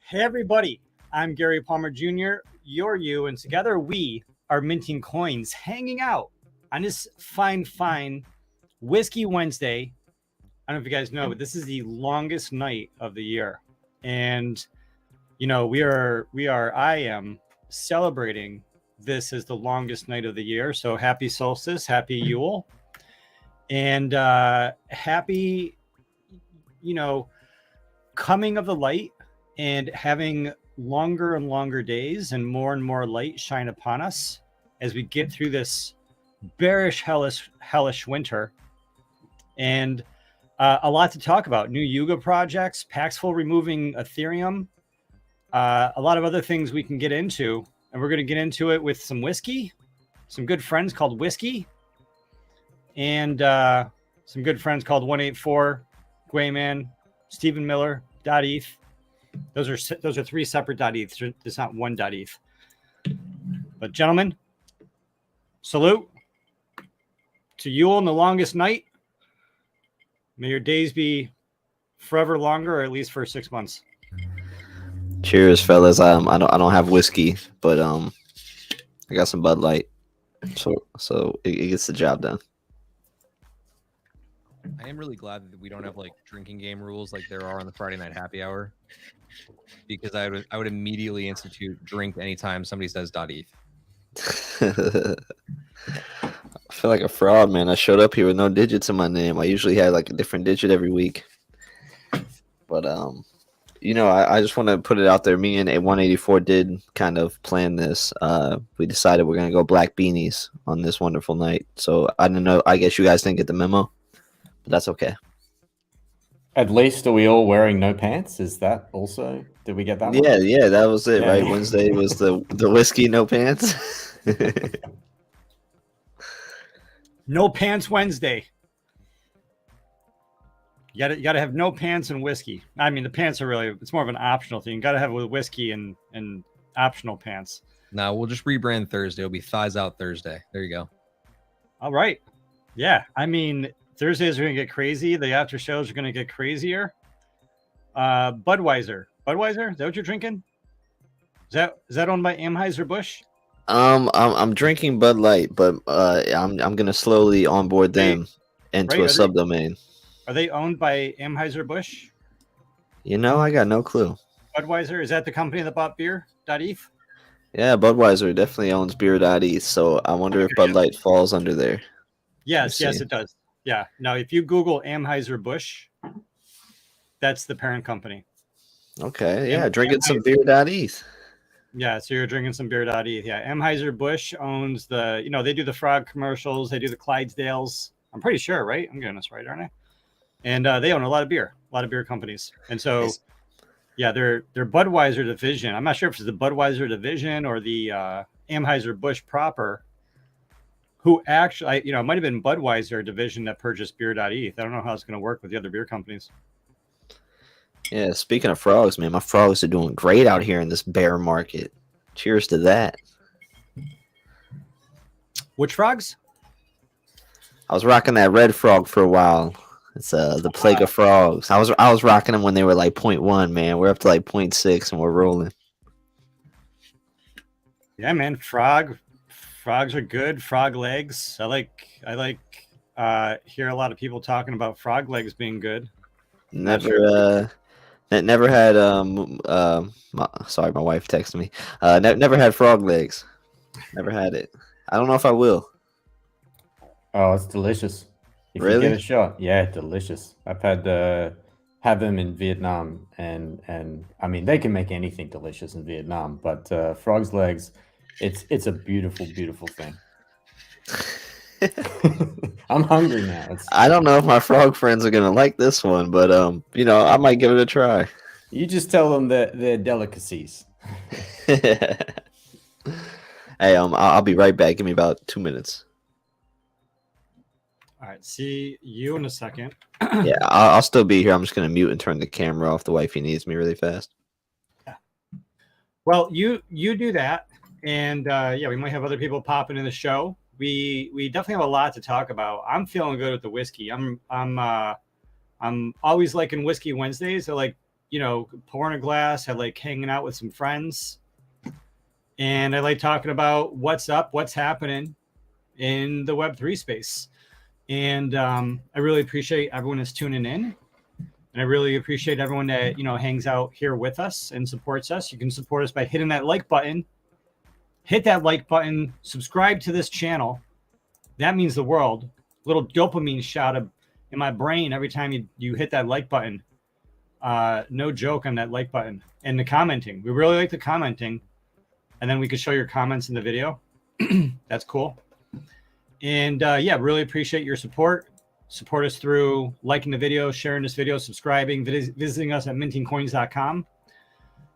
Hey, everybody. I'm Gary Palmer Jr., you're you, and together we are minting coins, hanging out on this fine Whiskey Wednesday. I don't know if you guys know, but this is the longest night of the year. And, I am celebrating this as the longest night of the year. So happy solstice, happy Yule, and happy, coming of the light and having longer and longer days and more light shine upon us as we get through this bearish, hellish winter. And a lot to talk about. New Yuga projects, Paxful removing Ethereum, a lot of other things we can get into. And we're going to get into it with some whiskey, some good friends called Whiskey, and some good friends called 184, Gwayman, Stephen Miller, .eth. Those are three separate .eths. There's not one .eth. But gentlemen, salute to Yule in the longest night. May your days be forever longer, or at least for 6 months. Cheers, fellas. I don't have whiskey, but I got some Bud Light, so it gets the job done. I am really glad that we don't have like drinking game rules like there are on the Friday night happy hour, because I would immediately institute drink anytime somebody says .eth. I feel like a fraud, man. I showed up here with no digits in my name. I usually had like a different digit every week, but I just want to put it out there. Me and 184 did kind of plan this. We decided we're gonna go black beanies on this wonderful night. So I don't know. I guess you guys didn't get the memo. But that's okay. At least are we all wearing no pants? Is that also? Did we get that? Yeah, that was it, right? Wednesday was the whiskey, no pants. No pants Wednesday. You gotta have no pants and whiskey. I mean, the pants are it's more of an optional thing. You gotta have it with whiskey and optional pants. Now we'll just rebrand Thursday. It'll be Thighs Out Thursday. There you go. All right. Yeah, I mean, Thursdays are going to get crazy. The after shows are going to get crazier. Budweiser. Is that what you're drinking? Is that owned by Anheuser-Busch? I'm drinking Bud Light, but I'm gonna slowly onboard them into a subdomain. Are they owned by Anheuser-Busch? I got no clue. Budweiser, is that the company that bought beer? .eth? Yeah, Budweiser definitely owns beer.eth, so I wonder if Bud Light falls under there. Yes, it does. Yeah. Now, if you Google Anheuser-Busch, that's the parent company. Okay. Yeah. Drinking some beer.eth. Yeah. So you're drinking some beer.eth. Yeah. Anheuser-Busch owns they do the Frog commercials. They do the Clydesdales. I'm pretty sure, right? I'm getting this right, aren't I? And they own a lot of beer companies. And so, yeah, their Budweiser division. I'm not sure if it's the Budweiser division or the Anheuser-Busch proper. Who actually, it might have been Budweiser division that purchased beer.eth. I don't know how it's going to work with the other beer companies. Yeah, speaking of frogs, man, my frogs are doing great out here in this bear market. Cheers to that. Which frogs? I was rocking that red frog for a while. It's the plague of frogs. I was rocking them when they were like 0.1, man. We're up to like 0.6 and we're rolling. Yeah, man, frogs are good. Frog legs. I like hear a lot of people talking about frog legs being good. Never had sorry, my wife texted me. Never had frog legs. Never had it. I don't know if I will. Oh, it's delicious. If you get a shot, yeah, delicious. I've had have them in Vietnam, and I mean they can make anything delicious in Vietnam, but frog's legs. It's a beautiful thing. I'm hungry now. I don't know if my frog friends are gonna like this one, but I might give it a try. You just tell them that they're delicacies. Hey, I'll be right back. Give me about 2 minutes. All right, see you in a second. Yeah, I'll still be here. I'm just gonna mute and turn the camera off. The wifey needs me really fast. Yeah. Well, you do that. And we might have other people popping in the show. We definitely have a lot to talk about. I'm feeling good with the whiskey. I'm always liking Whiskey Wednesdays. They're like pouring a glass. I like hanging out with some friends. And I like talking about what's up, what's happening in the Web3 space. And I really appreciate everyone that's tuning in. And I really appreciate everyone that, hangs out here with us and supports us. You can support us by hitting that like button. Hit that like button. Subscribe to this channel. That means the world. Little dopamine shot in my brain every time you hit that like button. No joke on that like button. And the commenting. We really like the commenting. And then we could show your comments in the video. That's cool. And really appreciate your support. Support us through liking the video, sharing this video, subscribing, visiting us at mintingcoins.com.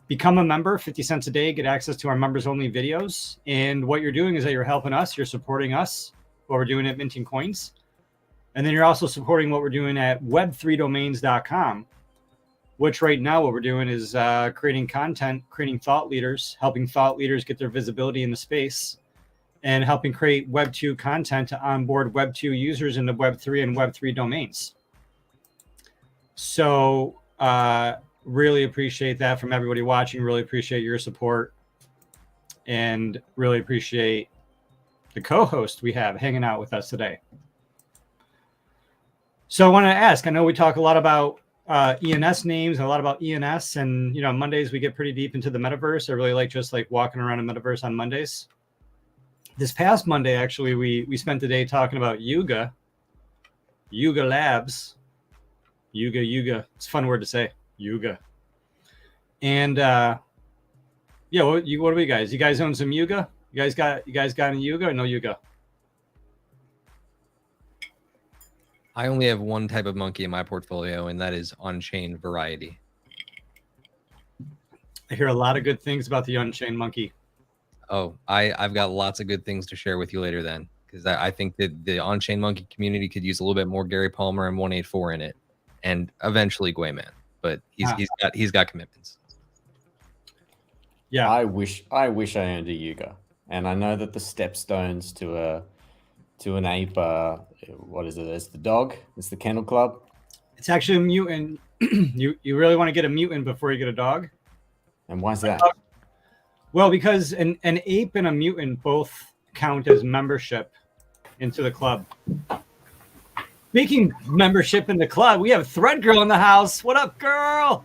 Become a member, 50 cents a day, get access to our members only videos. And what you're doing is that you're helping us, you're supporting us, what we're doing at Minting Coins. And then you're also supporting what we're doing at web3domains.com, which right now what we're doing is creating content, creating thought leaders, helping thought leaders get their visibility in the space, and helping create Web 2 content to onboard Web 2 users into Web 3 and Web 3 domains. So really appreciate that from everybody watching. Really appreciate your support. And really appreciate the co-host we have hanging out with us today. So I want to ask, I know we talk a lot about ENS names and a lot about ENS. And, Mondays we get pretty deep into the metaverse. I really like just like walking around a metaverse on Mondays. This past Monday, actually, we spent the day talking about Yuga Labs. Yuga. It's a fun word to say, Yuga. And what do you guys? You guys own some Yuga? You guys got any Yuga or no Yuga? I only have one type of monkey in my portfolio, and that is on-chain variety. I hear a lot of good things about the on-chain monkey. Oh, I've got lots of good things to share with you later then, because I think that the on-chain monkey community could use a little bit more Gary Palmer and 184 in it, and eventually Gwayman. But he's got commitments. Yeah, I wish I owned a Yuga, and I know that the stepstones to an ape, what is it? It's the dog. It's the Kennel Club. It's actually a mutant. You really want to get a mutant before you get a dog? And why is that? Well, because an ape and a mutant both count as membership into the club. Speaking membership in the club, we have Thread Girl in the house. What up, girl?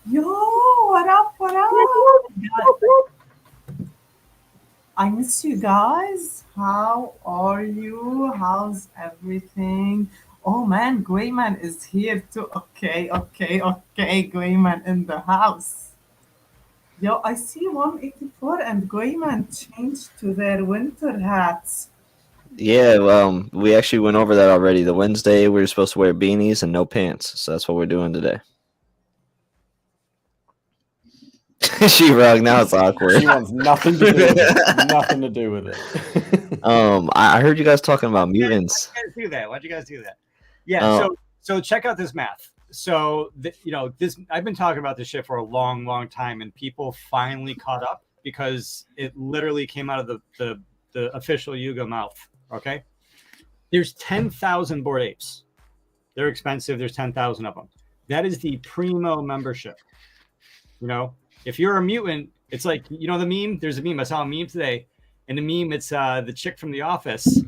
Yo, what up? What up? I miss you guys. How are you? How's everything? Oh man, Gwayman is here too. Okay. Gwayman in the house. Yo, I see 184 and Gwayman changed to their winter hats. Yeah, we actually went over that already. The Wednesday we were supposed to wear beanies and no pants, so that's what we're doing today. She rug. Now it's awkward. She wants nothing to do with it. Nothing to do with it. I heard you guys talking about mutants. Why'd you guys do that? Yeah. So check out this math. So I've been talking about this shit for a long, long time, and people finally caught up because it literally came out of the official Yuga mouth. Okay. There's 10,000 Bored Apes. They're expensive. There's 10,000 of them. That is the primo membership. If you're a mutant, it's like, the meme? There's a meme. I saw a meme today. And the meme, it's the chick from The Office.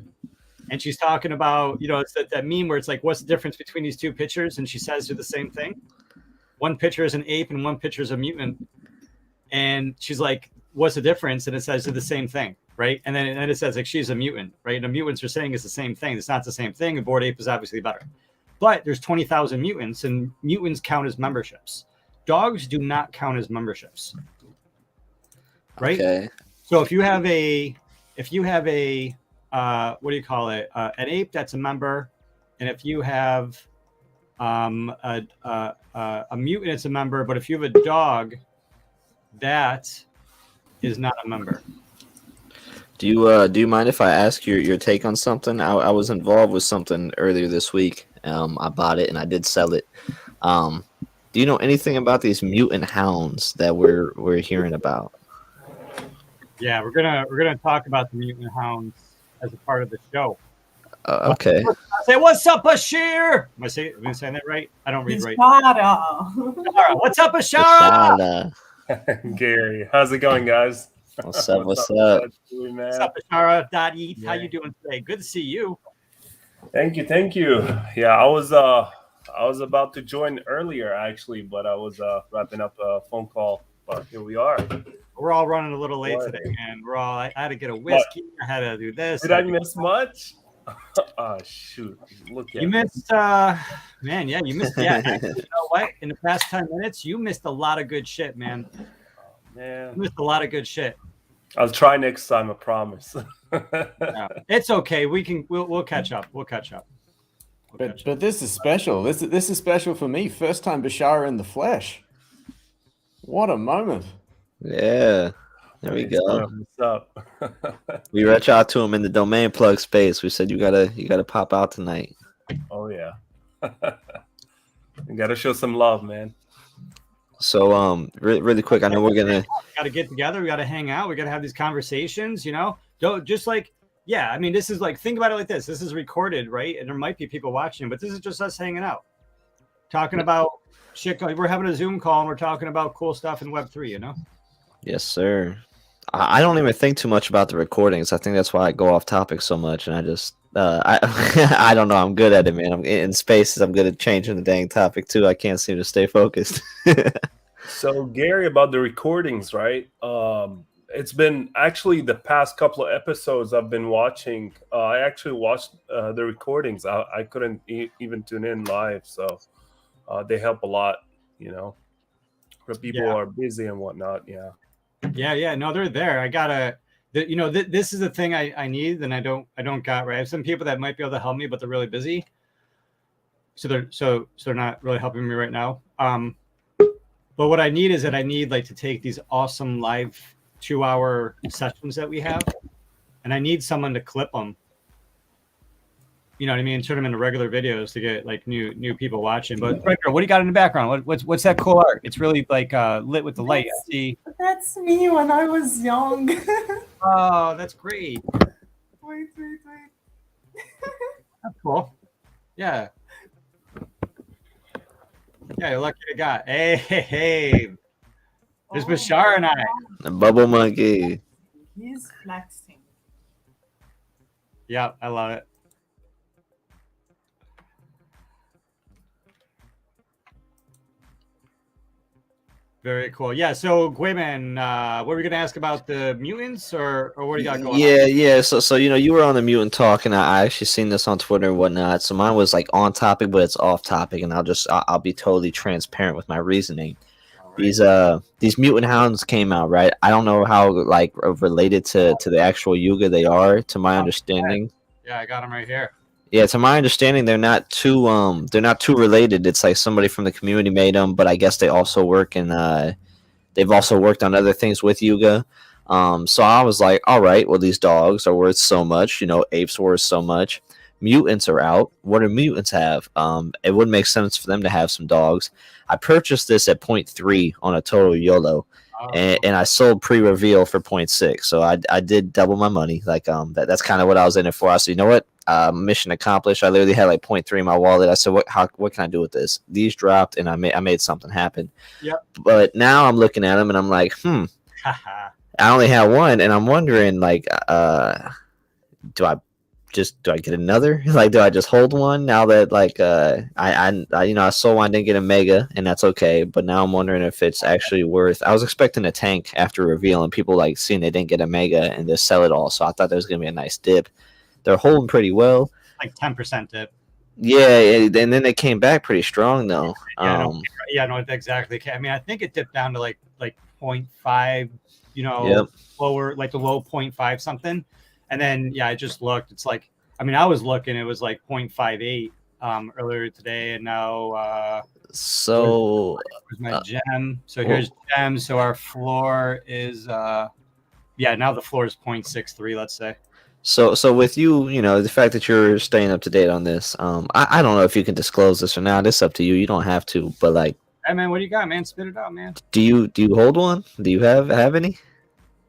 And she's talking about, it's that meme where it's like, what's the difference between these two pictures? And she says they're the same thing. One picture is an ape and one picture is a mutant. And she's like, what's the difference? And it says they're the same thing, right? And then it says like she's a mutant, right? And the mutants are saying it's the same thing. It's not the same thing. A Bored Ape is obviously better. But there's 20,000 mutants, and mutants count as memberships. Dogs do not count as memberships, right? Okay. So if you have a what do you call it? An ape, that's a member, and if you have a mutant, it's a member. But if you have a dog, that is not a member. Do you mind if I ask your take on something? I was involved with something earlier this week. I bought it and I did sell it. Do you know anything about these mutant hounds that we're hearing about? Yeah, we're gonna talk about the mutant hounds as a part of the show. Okay. Say, what's up, Bashir? Am I saying that right? I don't read right. Bishara. What's up, Bashara? Bashara. Gary, how's it going, guys? What's up? What's up? Doing, man? What's up, Bashara.eth? How Yeah. you doing today? Good to see you. Thank you. Yeah, I was about to join earlier actually, but I was wrapping up a phone call. But here we are. We're all running a little late What? today, man. I had to get a whiskey. I had to do this. Did I miss much? Oh shoot! Look at You missed, man. Yeah, you missed. Yeah, actually, you know what? In the past 10 minutes, you missed a lot of good shit, man. man. You missed a lot of good shit. I'll try next time. I promise. Yeah. It's okay. We'll catch up. We'll catch up. But this is special. This is special for me. First time Bashara in the flesh. What a moment. Yeah. There we go. What's up? We reached out to him in the domain plug space. We said you gotta pop out tonight. Oh yeah. You gotta show some love, man. So really quick, I know we're gonna Got to get together. We got to hang out. We got to have these conversations. You know, don't just like, yeah. I mean, this is like, think about it like this. This is recorded, right? And there might be people watching, but this is just us hanging out, talking about shit. We're having a Zoom call and we're talking about cool stuff in Web3. You know. Yes, sir. I don't even think too much about the recordings. I think that's why I go off topic so much, and I just I don't know. I'm good at it, man. I'm in spaces. I'm good at changing the dang topic too. I can't seem to stay focused. So Gary, about the recordings, right? It's been actually the past couple of episodes I've been watching. I actually watched the recordings. I couldn't even tune in live, so they help a lot, you know, for people who are busy and whatnot. Yeah. Yeah. No, they're there. I gotta. You know, this is the thing I need, and I don't got right. I have some people that might be able to help me, but they're really busy, so they're not really helping me right now. But what I need is that I need like to take these awesome live 2-hour sessions that we have, and I need someone to clip them. You know what I mean? Turn them into regular videos to get like new people watching. But right, what do you got in the background? What's that cool art? It's really like lit with the light. I see. That's me when I was young. Oh, that's great. Wait. That's cool. Yeah. Yeah, you're lucky to got. Hey. There's Bashar and I. The bubble monkey. He's flexing. Yeah, I love it. Very cool. Yeah, so Gwayman, what were we gonna ask about the mutants or what do you got going on? Yeah. So you know, you were on the mutant talk, and I actually seen this on Twitter and whatnot. So mine was like on topic, but it's off topic, and I'll be totally transparent with my reasoning. Right. These mutant hounds came out, right? I don't know how like related to the actual Yuga they are, to my understanding. Yeah, I got them right here. Yeah, to my understanding, they're not too related. It's like somebody from the community made them, but I guess they also work in they've also worked on other things with Yuga. So I was like, all right, well, these dogs are worth so much, you know, apes worth so much. Mutants are out. What do mutants have? It would make sense for them to have some dogs. I purchased this at 0.3 on a total YOLO. And I sold pre-reveal for 0.6, so I did double my money. Like that's kind of what I was in it for. I said, you know what, mission accomplished. I literally had like 0.3 in my wallet. I said, what can I do with this? These dropped, and I made something happen. Yep. But now I'm looking at them, and I'm like, I only have one, and I'm wondering like, do I get another? Like, do I just hold one now that like I you know, I sold one, didn't get a mega, and that's okay. But now I'm wondering if it's actually worth. I was expecting a tank after reveal, and people like seeing they didn't get a mega and just sell it all. So I thought there was gonna be a nice dip. They're holding pretty well, like 10% dip. Yeah, and then they came back pretty strong though. No, exactly. I mean, I think it dipped down to like 0.5. You know, lower, like the low 0.5 something. And then, I just looked. It's like, I mean, I was looking. It was like 0.58 earlier today, and now. So where's my gem? So here's gem. So our floor is, now the floor is 0.63. Let's say. So with you, you know, the fact that you're staying up to date on this, I don't know if you can disclose this or not. It's up to you. You don't have to, but like. Hey man, what do you got, man? Spit it out, man. Do you hold one? Do you have any?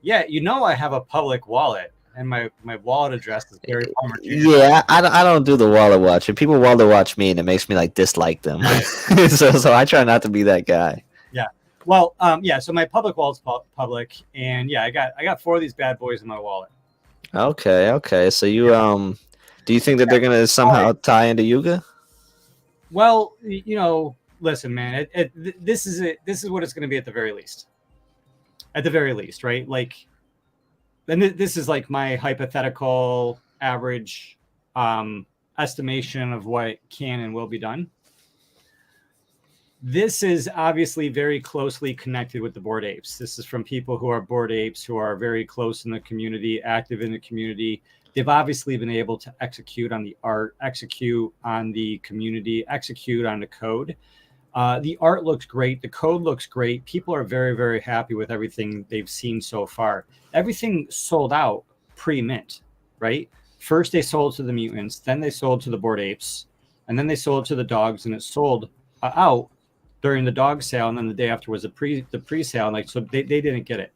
Yeah, you know I have a public wallet. and my wallet address is Gary Palmer Jr. Yeah, I don't do the wallet watching. People wallet watch me, and it makes me like dislike them. so I try not to be that guy. Yeah. Well, yeah. So my public wallet's public, and yeah, I got 4 of these bad boys in my wallet. Okay. So you do you think that they're gonna somehow tie into Yuga? Well, listen, man. This is it. This is what it's going to be at the very least. At the very least, right? Like, then this is like my hypothetical average estimation of what can and will be done. This is obviously very closely connected with the Bored Apes. This is from people who are Bored Apes, who are very close in the community, active in the community. They've obviously been able to execute on the art, execute on the community, execute on the code. The art looks great. The code looks great. People are very, very happy with everything they've seen so far. Everything sold out pre-mint, right? First they sold to the mutants, then they sold to the Bored Apes, and then they sold to the dogs, and it sold out during the dog sale, and then the day after was the pre-sale, and like so they didn't get it.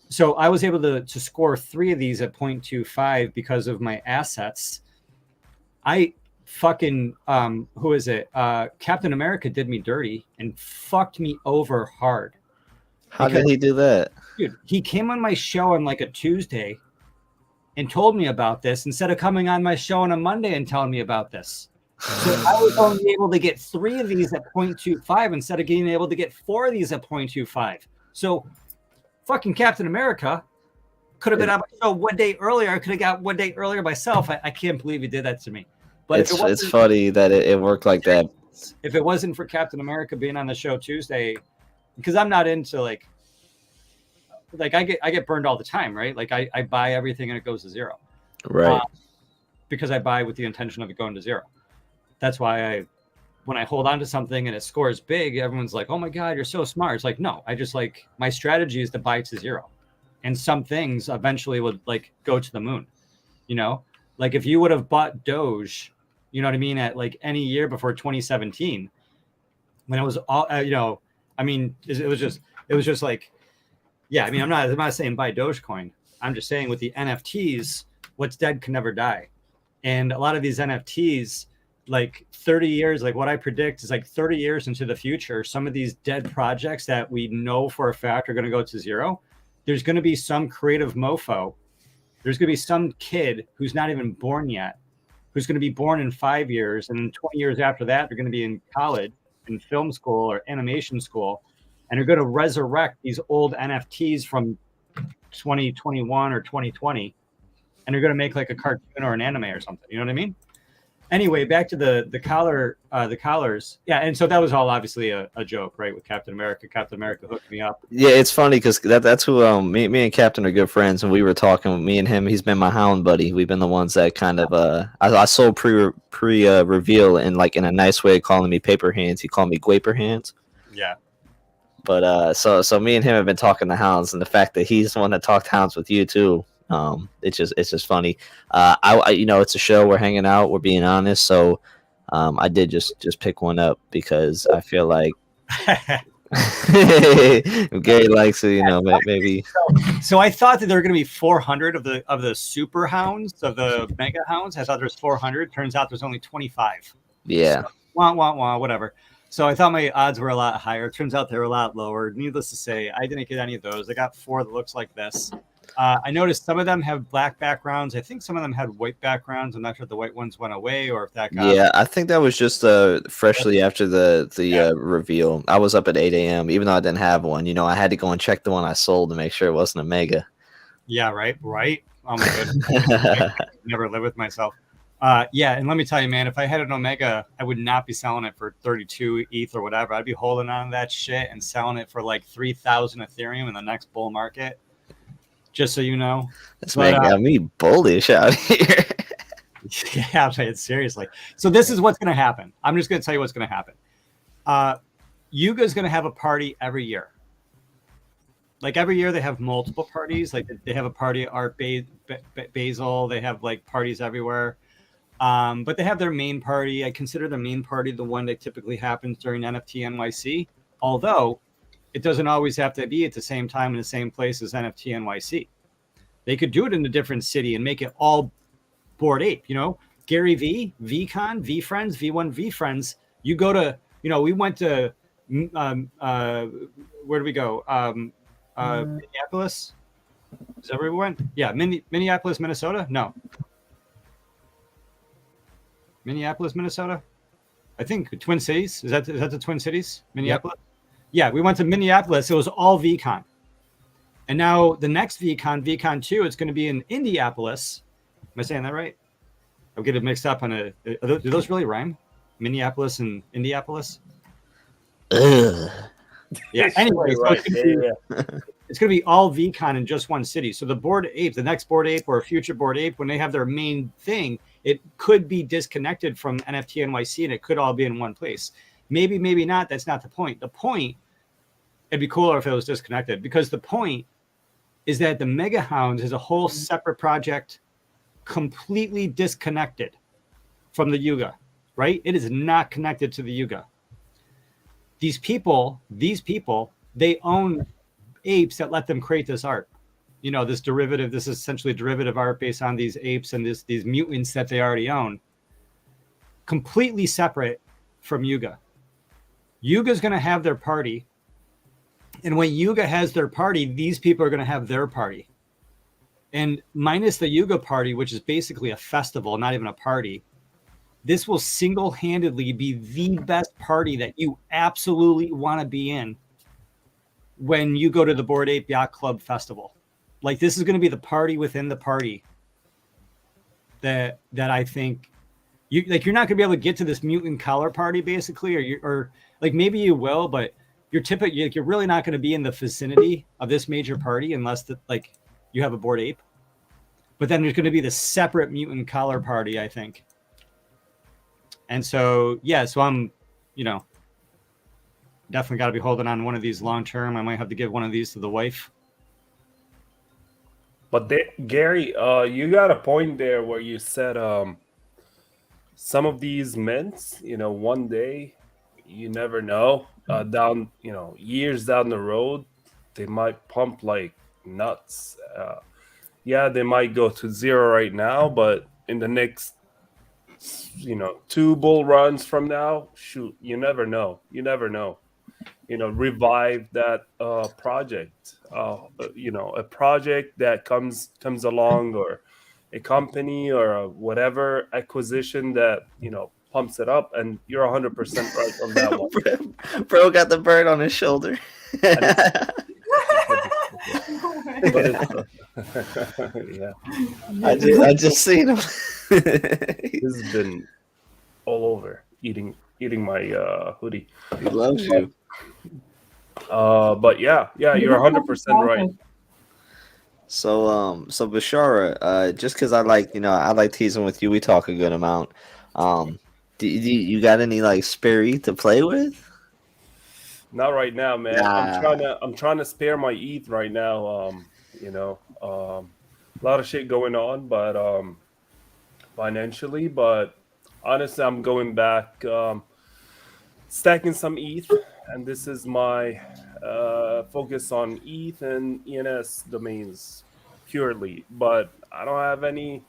So I was able to score 3 of these at 0.25 because of my assets. I fucking who is it? Captain America did me dirty and fucked me over hard. How did he do that? Dude, he came on my show on like a Tuesday and told me about this instead of coming on my show on a Monday and telling me about this. So I was only able to get 3 of these at 0.25 instead of being able to get 4 of these at 0.25. So fucking Captain America could have been on my show one day earlier. I could have got one day earlier myself. I can't believe he did that to me. But it's funny that it worked like that. If it wasn't for Captain America being on the show Tuesday, because I'm not into like I get burned all the time, right? Like I buy everything and it goes to zero. Right. Because I buy with the intention of it going to zero. That's why when I hold on to something and it scores big, everyone's like, oh my God, you're so smart. It's like, no, I just like, my strategy is to buy to zero. And some things eventually would like go to the moon, like if you would have bought Doge, you know what I mean? At like any year before 2017, when it was all, I mean, it was just like, yeah, I mean, I'm not saying buy Dogecoin. I'm just saying with the NFTs, what's dead can never die. And a lot of these NFTs, like 30 years, like what I predict is like 30 years into the future, some of these dead projects that we know for a fact are going to go to zero. There's going to be some creative mofo. There's going to be some kid who's not even born yet, who's going to be born in 5 years. And 20 years after that, they're going to be in college, in film school or animation school. And they're going to resurrect these old NFTs from 2021 or 2020. And they're going to make like a cartoon or an anime or something. You know what I mean? Anyway, back to the collars. Yeah, and so that was all obviously a joke, right? With Captain America. Captain America hooked me up. Yeah, it's funny because that's who me and Captain are good friends, and we were talking with me and him. He's been my hound buddy. We've been the ones that kind of I sold pre reveal in like in a nice way, calling me paper hands. He called me Guaper hands. Yeah. But so me and him have been talking to hounds, and the fact that he's the one that talked hounds with you too. It's just funny. I it's a show. We're hanging out. We're being honest. So, I did just pick one up because I feel like if Gary likes it, maybe. So I thought that there were going to be 400 of the super hounds, of the mega hounds. I thought there was 400. Turns out there's only 25. Yeah. So, whatever. So I thought my odds were a lot higher. Turns out they were a lot lower. Needless to say, I didn't get any of those. I got 4 that looks like this. I noticed some of them have black backgrounds. I think some of them had white backgrounds. I'm not sure if the white ones went away or if that got... Yeah, I think that was just freshly after the reveal. I was up at 8 a.m. even though I didn't have one. I had to go and check the one I sold to make sure it wasn't a mega. Yeah, right. Oh my goodness. Never live with myself. Yeah, and let me tell you, man, if I had an Omega, I would not be selling it for 32 ETH or whatever. I'd be holding on to that shit and selling it for like 3,000 Ethereum in the next bull market. Just so you know. This man got me bullish out here. Yeah, I'm saying seriously. So this is what's going to happen. I'm just going to tell you what's going to happen. Yuga is going to have a party every year. Like every year they have multiple parties. Like they have a party at Art Basel. They have like parties everywhere. But they have their main party. I consider the main party the one that typically happens during NFT NYC. Although it doesn't always have to be at the same time in the same place as NFT NYC. They could do it in a different city and make it all Bored Ape. You know, Gary V, VCon, V Friends, V1, V Friends. You go to, you know, we went to, where do we go? Minneapolis. Is that where we went? Yeah, Minneapolis, Minnesota. No, Minneapolis, Minnesota. I think Twin Cities. Is that the Twin Cities? Minneapolis. Yep. Yeah, we went to Minneapolis. It was all VCon. And now the next VCon 2, it's going to be in Indianapolis. Am I saying that right? I'm getting mixed up on a. Do those really rhyme? Minneapolis and Indianapolis? Yeah. Anyway, so right. it's going to be all VCon in just one city. So the Bored Ape, the next Bored Ape or a future Bored Ape, when they have their main thing, it could be disconnected from NFT NYC and it could all be in one place. Maybe, maybe not. That's not the point. The point, it'd be cooler if it was disconnected, because the point is that the Mega Hounds is a whole separate project, completely disconnected from the Yuga, right? It is not connected to the Yuga. These people, they own apes that let them create this art. You know, this derivative, this is essentially derivative art based on these apes and these mutants that they already own. Completely separate from Yuga. Yuga's going to have their party. And when Yuga has their party, these people are going to have their party. And minus the Yuga party, which is basically a festival, not even a party, this will single-handedly be the best party that you absolutely want to be in when you go to the Bored Ape Yacht Club Festival. Like, this is going to be the party within the party that I think you're not going to be able to get to this mutant collar party, basically, or like maybe you will, but you're really not going to be in the vicinity of this major party unless you have a Bored Ape. But then there's going to be the separate mutant collar party, I think. And so, yeah, so I'm, definitely got to be holding on to one of these long term. I might have to give one of these to the wife. But Gary, you got a point there where you said some of these mints, one day, you never know, years down the road, they might pump like nuts. They might go to zero right now, but in the next, 2 bull runs from now, shoot, you never know. Revive that project, a project that comes along, or a company or whatever acquisition that, pumps it up, and you're 100% right on that one. Bro got the bird on his shoulder. Yeah. I just seen him. This has been all over eating my hoodie. He loves you. But yeah, you're 100% right. So Bashara, just because I like teasing with you, we talk a good amount. Do you got any spare ETH to play with? Not right now, man. Nah. I'm trying to spare my ETH right now. A lot of shit going on, but financially. But honestly, I'm going back, stacking some ETH, and this is my focus on ETH and ENS domains purely. But I don't have any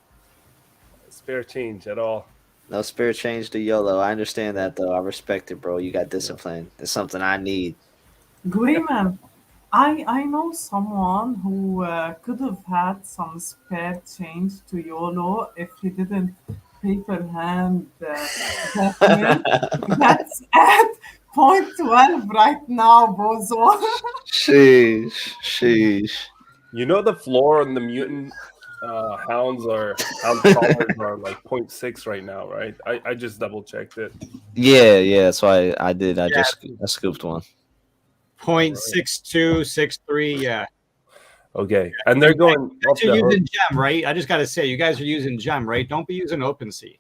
spare change at all. No spare change to YOLO. I understand that, though. I respect it, bro. You got discipline. It's something I need. Grayman, I know someone who could have had some spare change to YOLO if he didn't paper hand that's at 0.12 right now, bozo. Sheesh. The floor on the mutant hounds collars are like 0.6 right now, right? I just double checked it. Yeah. That's why I did. I scooped one. 0.6263. Yeah. Okay, and they're going. You're using Gem, right? I just got to say, you guys are using Gem, right? Don't be using OpenSea.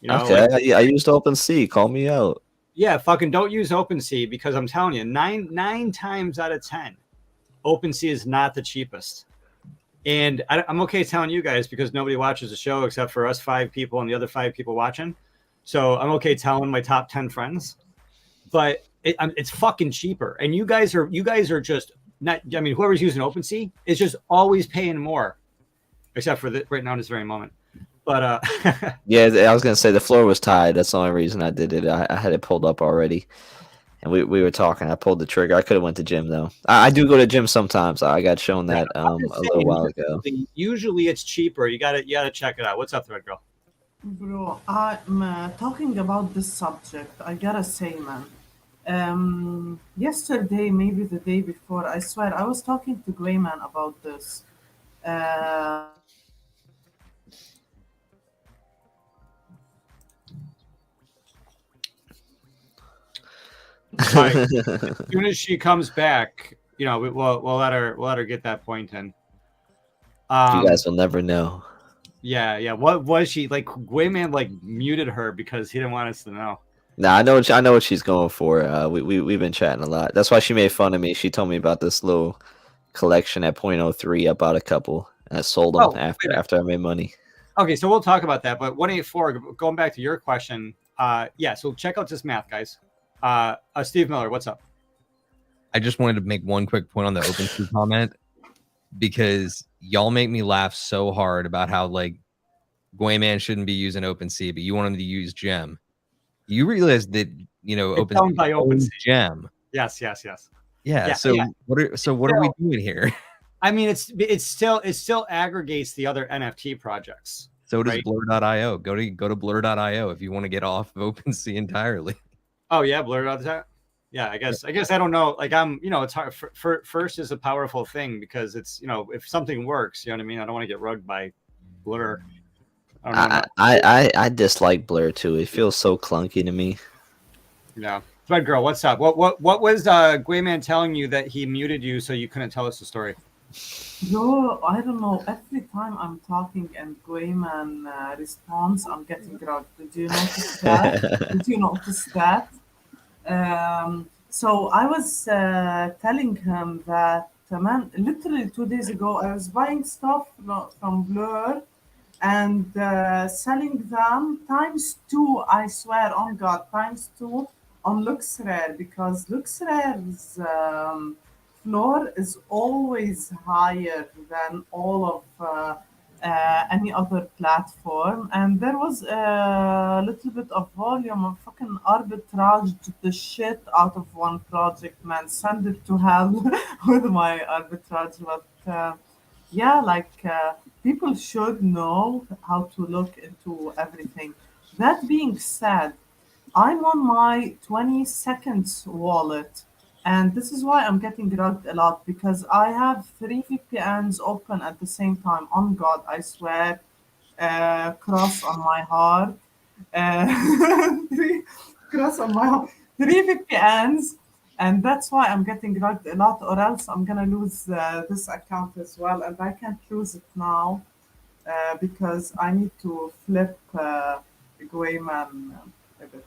Okay, I used OpenSea. Call me out. Yeah, fucking don't use OpenSea, because I'm telling you, nine times out of 10, OpenSea is not the cheapest. And I'm okay telling you guys, because nobody watches the show except for us 5 people and the other 5 people watching. So I'm okay telling my top 10 friends, but it's fucking cheaper. And you guys are just whoever's using OpenSea is just always paying more, except for right now in this very moment. But yeah, I was gonna say the floor was tied. That's the only reason I did it. I had it pulled up already, and we were talking. I pulled the trigger. I could have went to gym though. I do go to gym sometimes. I got shown that a little while ago. Usually it's cheaper. You gotta check it out. What's up, Thread Girl? Bro, I'm talking about this subject. I gotta say, man. Yesterday, maybe the day before, I swear, I was talking to Greyman about this. As soon as she comes back, we'll let her get that point in. You guys will never know. Yeah. What was she like? Gwayman like muted her because he didn't want us to know. Nah, I know what she's going for. We've been chatting a lot. That's why she made fun of me. She told me about this little collection at 0.03. I bought a couple and I sold them after I made money. Okay, so we'll talk about that. But 184, going back to your question, so check out this math, guys. Steve Miller, what's up? I just wanted to make one quick point on the OpenSea comment, because y'all make me laugh so hard about how like Gwayman shouldn't be using OpenSea, but you want him to use Gem. You realize that OpenSea by OpenSea Gem. Yes. Yeah. What are we doing here? I mean, it still aggregates the other NFT projects. So does Blur.io. Go to Blur.io if you want to get off of OpenSea entirely. Oh yeah, Blur.io. Yeah, I guess I don't know. Like it's hard. First is a powerful thing because it's if something works, you know what I mean. I don't want to get rugged by Blur. I dislike Blur too. It feels so clunky to me. Yeah. Thread Girl, what's up? What was Gwayman telling you that he muted you so you couldn't tell us the story? No, I don't know. Every time I'm talking and Gwayman responds, I'm getting rugged. Did you notice that? So I was telling him that, man, literally 2 days ago, I was buying stuff from Blur and selling them ×2, I swear on God, ×2 on LuxRare, because LuxRare's floor is always higher than all of any other platform, and there was a little bit of volume. I fucking arbitraged the shit out of one project, man. Send it to hell with my arbitrage, but people should know how to look into everything. That being said, I'm on my 20 seconds wallet, and this is why I'm getting rugged a lot, because I have 3 VPNs open at the same time. On God, I swear, cross on my heart. Cross on my heart. 3 VPNs, and that's why I'm getting rugged a lot, or else I'm gonna lose this account as well, and I can't lose it now because I need to flip Gwayman a bit.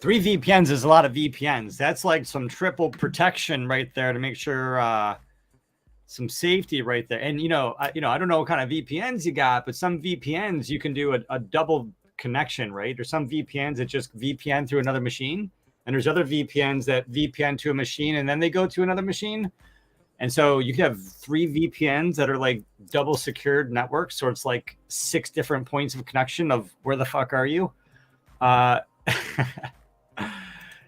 Three VPNs is a lot of VPNs. That's like some triple protection right there to make sure some safety right there. And I don't know what kind of VPNs you got, but some VPNs you can do a double connection, right? Or some VPNs that just VPN through another machine, and there's other VPNs that VPN to a machine and then they go to another machine. And so you could have 3 VPNs that are like double secured networks, so it's like 6 different points of connection of where the fuck are you?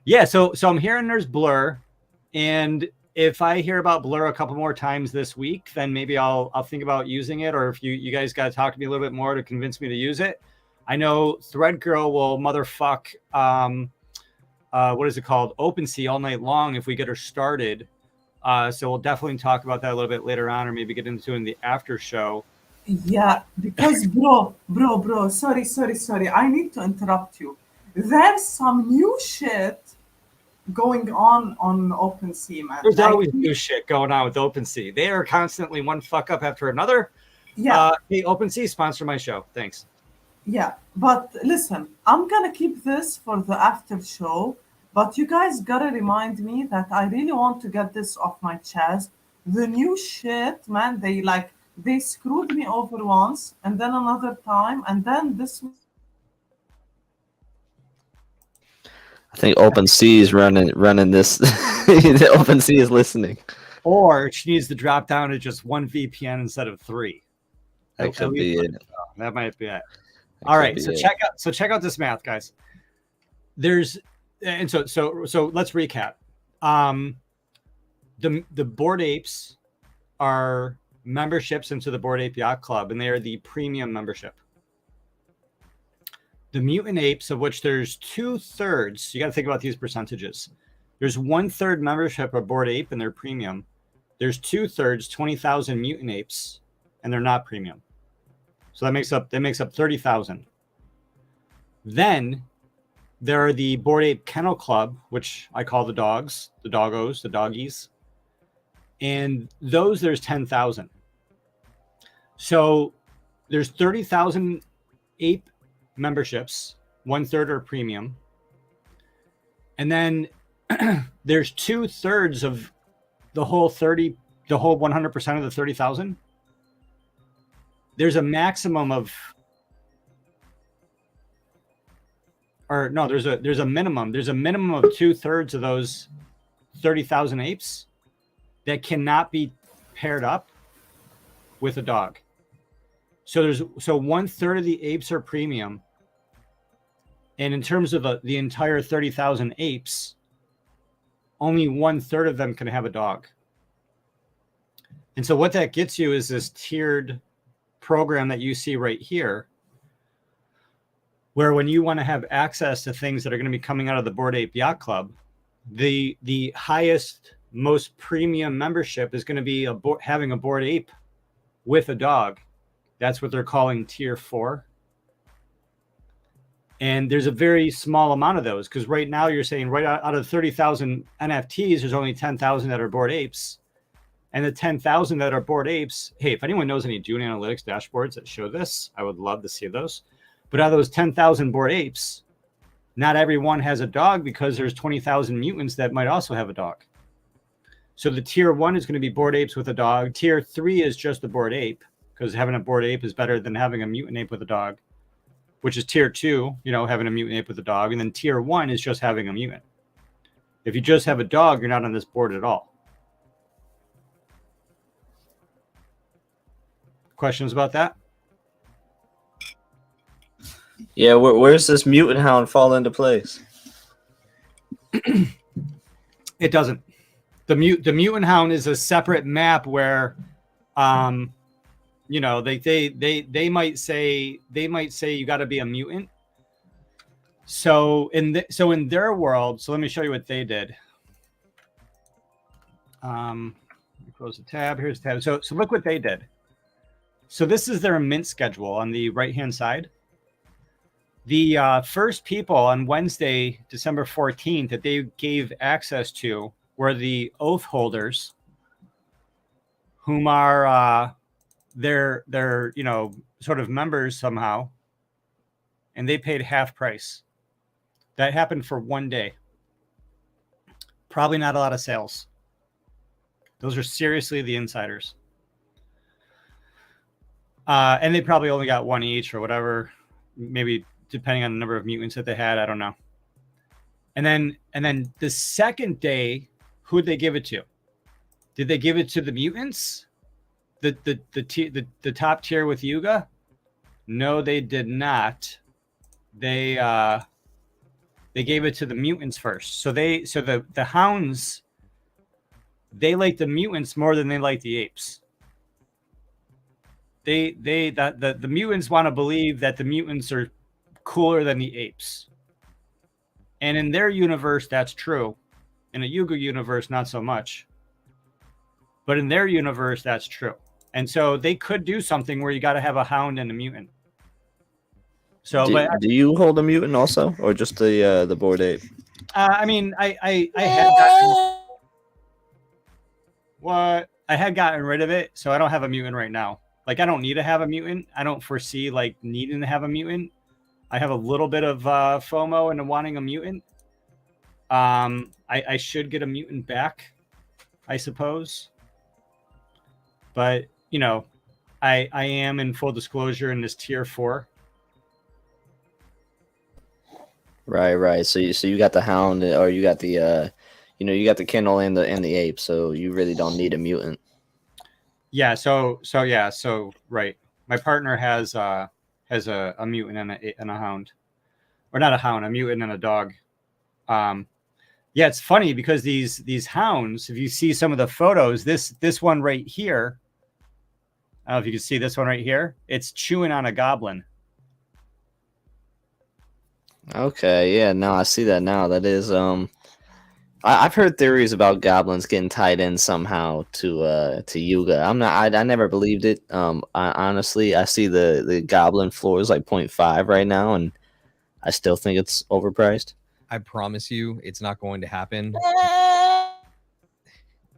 Yeah, so I'm hearing there's Blur, and if I hear about Blur a couple more times this week, then maybe I'll think about using it. Or if you guys got to talk to me a little bit more to convince me to use it. I know Thread Girl will motherfuck what is it called, OpenSea all night long if we get her started. So we'll definitely talk about that a little bit later on, or maybe get into it in the after show. Yeah, because bro, sorry. I need to interrupt you. There's some new shit going on OpenSea, man. There's always new shit going on with OpenSea. They are constantly one fuck up after another. Yeah. Hey, OpenSea, sponsor my show. Thanks. Yeah, but listen, I'm gonna keep this for the after show, but you guys gotta remind me that I really want to get this off my chest. The new shit, man, they like they screwed me over once, and then another time, and then this. I think OpenSea is running this. The OpenSea is listening. Or she needs to drop down to just one VPN instead of 3. That could be it. That might be it. All right, so check out this math, guys. So let's recap. The Bored Apes are memberships into the Bored Ape Yacht Club, and they are the premium membership. The Mutant Apes, of which there's 2/3, you got to think about these percentages. There's 1/3 membership of Bored Ape, and they're premium. There's 2/3, 20,000 Mutant Apes, and they're not premium. So that makes up 30,000. Then there are the Bored Ape Kennel Club, which I call the dogs, the doggos, the doggies. And those, there's 10,000. So there's 30,000 ape memberships, 1/3 are premium. And then there's 2/3 of the whole 100% of the 30,000. There's a maximum of, or no, there's a minimum. There's a minimum of 2/3 of those 30,000 apes that cannot be paired up with a dog. So 1/3 of the apes are premium. And in terms of the entire 30,000 apes, only 1/3 of them can have a dog. And so what that gets you is this tiered program that you see right here, where when you want to have access to things that are going to be coming out of the Bored Ape Yacht Club, the highest, most premium membership is going to be having a Bored Ape with a dog. That's what they're calling tier 4. And there's a very small amount of those, because right now you're saying right out of 30,000 NFTs, there's only 10,000 that are Bored Apes. And the 10,000 that are Bored Apes, hey, if anyone knows any Dune Analytics dashboards that show this, I would love to see those. But out of those 10,000 Bored Apes, not everyone has a dog, because there's 20,000 mutants that might also have a dog. So the tier 1 is going to be Bored Apes with a dog. Tier 3 is just a Bored Ape, because having a Bored Ape is better than having a mutant ape with a dog, which is tier 2, having a mutant ape with a dog. And then tier 1 is just having a mutant. If you just have a dog, you're not on this board at all. Questions about that? Yeah, where's this mutant hound fall into place? It doesn't. The mutant hound is a separate map where, they might say you got to be a mutant. So in their world, so let me show you what they did. Let me close the tab. Here's the tab. So look what they did. So this is their mint schedule on the right-hand side. The first people on Wednesday, December 14th, that they gave access to were the oath holders, whom are they're sort of members somehow, and they paid half price. That happened for one day. Probably not a lot of sales. Those are seriously the insiders. And they probably only got one each or whatever, maybe depending on the number of mutants that they had. I don't know. And then the second day, who'd they give it to? Did they give it to the mutants? The top tier with Yuga? No, they did not. They gave it to the mutants first. So the hounds, they like the mutants more than they like the apes. The mutants want to believe that the mutants are cooler than the apes. And in their universe, that's true. In a Yuga universe, not so much. But in their universe, that's true. And so they could do something where you got to have a hound and a mutant. So, do you hold a mutant also, or just the Bored Ape? I mean, I had gotten what I had gotten rid of it, so I don't have a mutant right now. Like, I don't need to have a mutant. I don't foresee like needing to have a mutant. I have a little bit of FOMO into wanting a mutant. I should get a mutant back, I suppose. But I am in full disclosure in this tier 4. Right. So you got the hound, or you got the you got the kennel and the ape. So you really don't need a mutant. Yeah. So right. My partner has a mutant and a hound, or not a hound, a mutant and a dog. Yeah, it's funny because these hounds, if you see some of the photos, this one right here, I don't know if you can see this one right here, it's chewing on a goblin. Okay, yeah, no, I see that now. That is I've heard theories about goblins getting tied in somehow to Yuga. I never believed it. Honestly, I see the goblin floor is like 0.5 right now, and I still think it's overpriced. I promise you, it's not going to happen.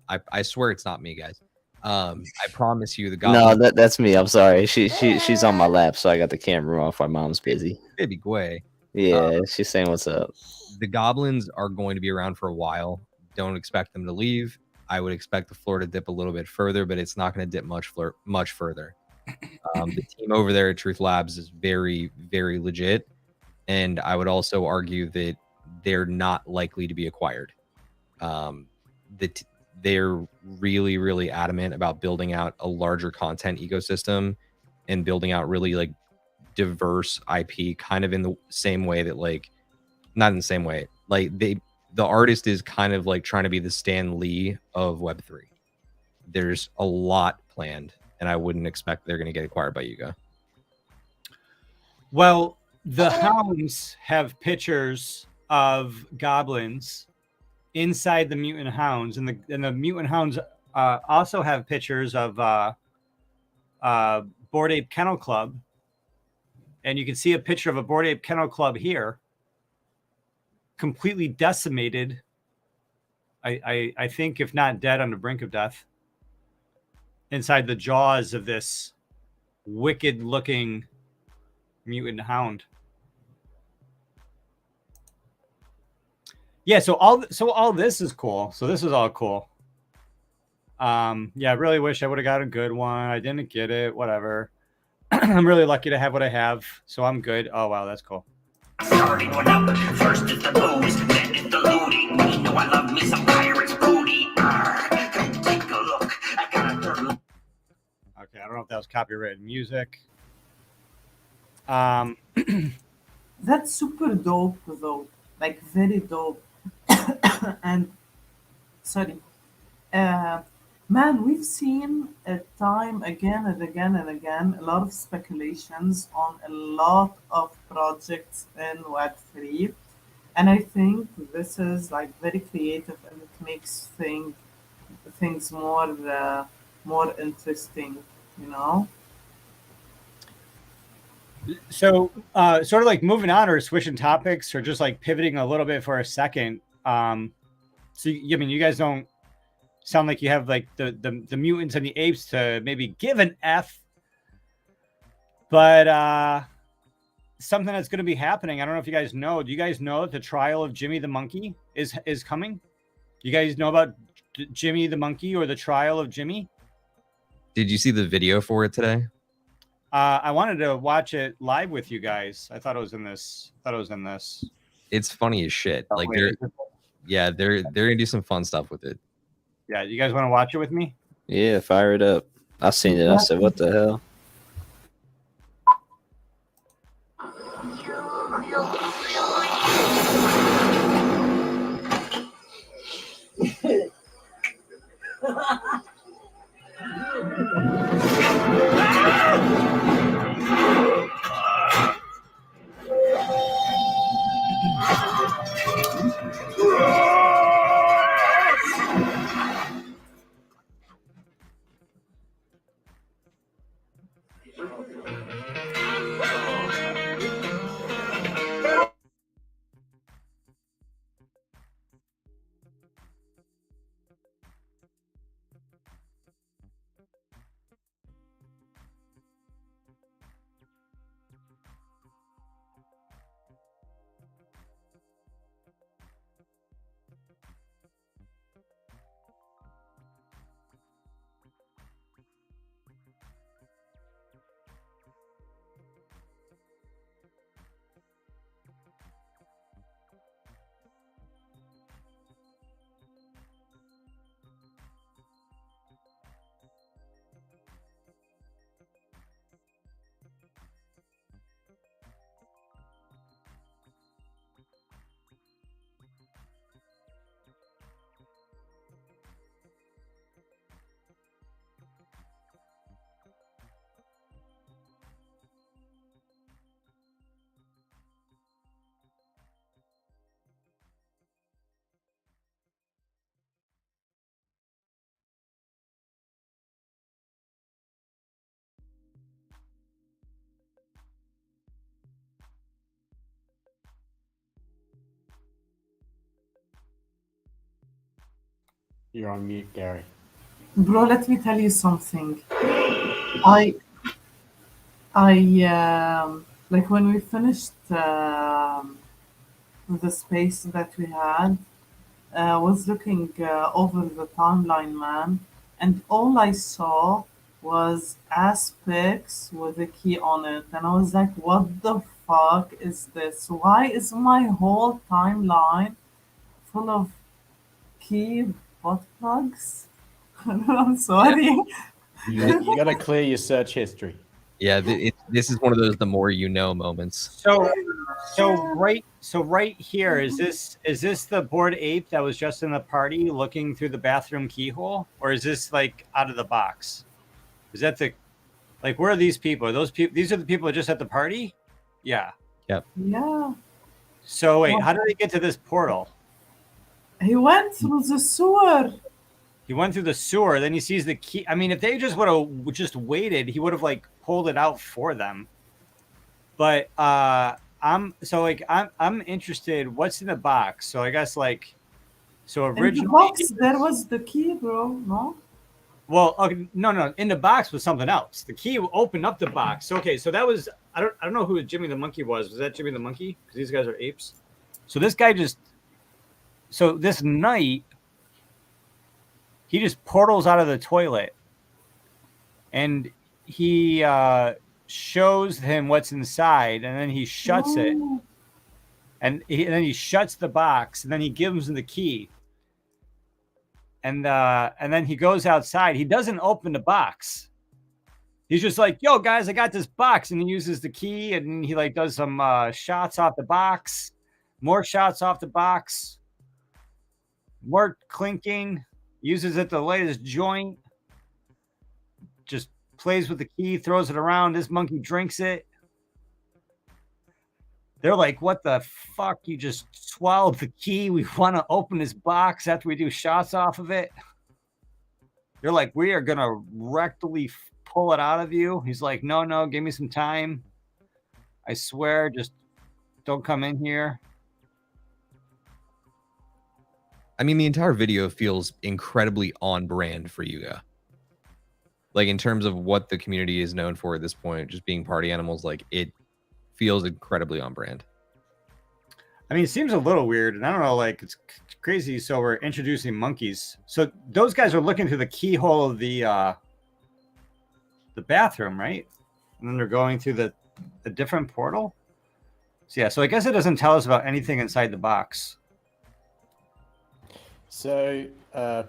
I swear it's not me, guys. I promise you, the goblin. No, that's me. I'm sorry. She's on my lap, so I got the camera off. My mom's busy. Baby Gway. Yeah, she's saying what's up. The goblins are going to be around for a while. Don't expect them to leave. I would expect the floor to dip a little bit further, but it's not going to dip much further. The team over there at Truth Labs is very, very legit, and I would also argue that they're not likely to be acquired. They're really, really adamant about building out a larger content ecosystem and building out really like diverse IP, kind of in the same way that like, not in the same way, like the artist is kind of like trying to be the Stan Lee of Web3. There's a lot planned, and I wouldn't expect they're going to get acquired by Yuga. Well, the hounds have pictures of goblins inside the mutant hounds, and the mutant hounds also have pictures of Bored Ape Kennel Club, and you can see a picture of a Bored Ape Kennel Club here, completely decimated. I think, if not dead, on the brink of death, inside the jaws of this wicked-looking mutant hound. Yeah, so all this is cool. So this is all cool. Yeah, I really wish I would have got a good one. I didn't get it. Whatever. I'm really lucky to have what I have, so I'm good. Oh wow, that's cool. Starting one up, first is the booze, then is the looting. You know I love me some pirates booty. Come take a look. I got a third. Okay, I don't know if that was copyrighted music. That's super dope, though. Like, very dope. And, sorry. Man, we've seen a time again and again and again, a lot of speculations on a lot of projects in Web3. And I think this is like very creative, and it makes things more interesting, you know? So, sort of like moving on or switching topics, or just like pivoting a little bit for a second. So, I mean, you guys don't sound like you have like the mutants and the apes to maybe give an F, but something that's going to be happening. I don't know if you guys know. Do you guys know that the trial of Jimmy the monkey is coming? You guys know about Jimmy the monkey, or the trial of Jimmy? Did you see the video for it today? I wanted to watch it live with you guys. I thought it was in this. It's funny as shit. Like wait. they're gonna do some fun stuff with it. Yeah, you guys want to watch it with me? Yeah, fire it up. I seen it. I said, what the hell? You're on mute, Gary. Bro, let me tell you something. I like when we finished the space that we had, was looking over the timeline, man, and all I saw was aspects with a key on it, and I was like, "What the fuck is this? Why is my whole timeline full of key butt plugs?" I'm sorry. You got to clear your search history. Yeah, this is one of those the more you know moments. So right here is this the Bored Ape that was just in the party looking through the bathroom keyhole, or is this like out of the box? Is that the like where are these people? Are those people? These are the people just at the party? Yeah. Yeah. So wait, how did they get to this portal? He went through the sewer. He went through the sewer, then he sees the key. I mean, if they just would have just waited, he would have like pulled it out for them. But I'm interested. What's in the box? So I guess like, so In the originally, box, there was the key, bro. No? well, okay, no, in the box was something else. The key opened up the box. Okay, so that was I don't know who Jimmy the Monkey was. Was that Jimmy the Monkey? Because these guys are apes. So this guy this night, he just portals out of the toilet, and he shows him what's inside, and then he shuts it, No. and then he shuts the box, and then he gives him the key, and then he goes outside. He doesn't open the box. He's just like, "Yo, guys, I got this box," and he uses the key, and he like does some shots off the box, more shots off the box, more clinking. Uses it to light his joint. Just plays with the key, throws it around. This monkey drinks it. They're like, "What the fuck? You just swallowed the key. We want to open this box after we do shots off of it." They're like, "We are going to rectally pull it out of you." He's like, No, give me some time. I swear, just don't come in here. I mean, the entire video feels incredibly on brand for Yuga. Like in terms of what the community is known for at this point, just being party animals, like it feels incredibly on brand. I mean, it seems a little weird, and I don't know, like it's crazy. So we're introducing monkeys. So those guys are looking through the keyhole of the bathroom, right? And then they're going through the different portal. So yeah, so I guess it doesn't tell us about anything inside the box. So,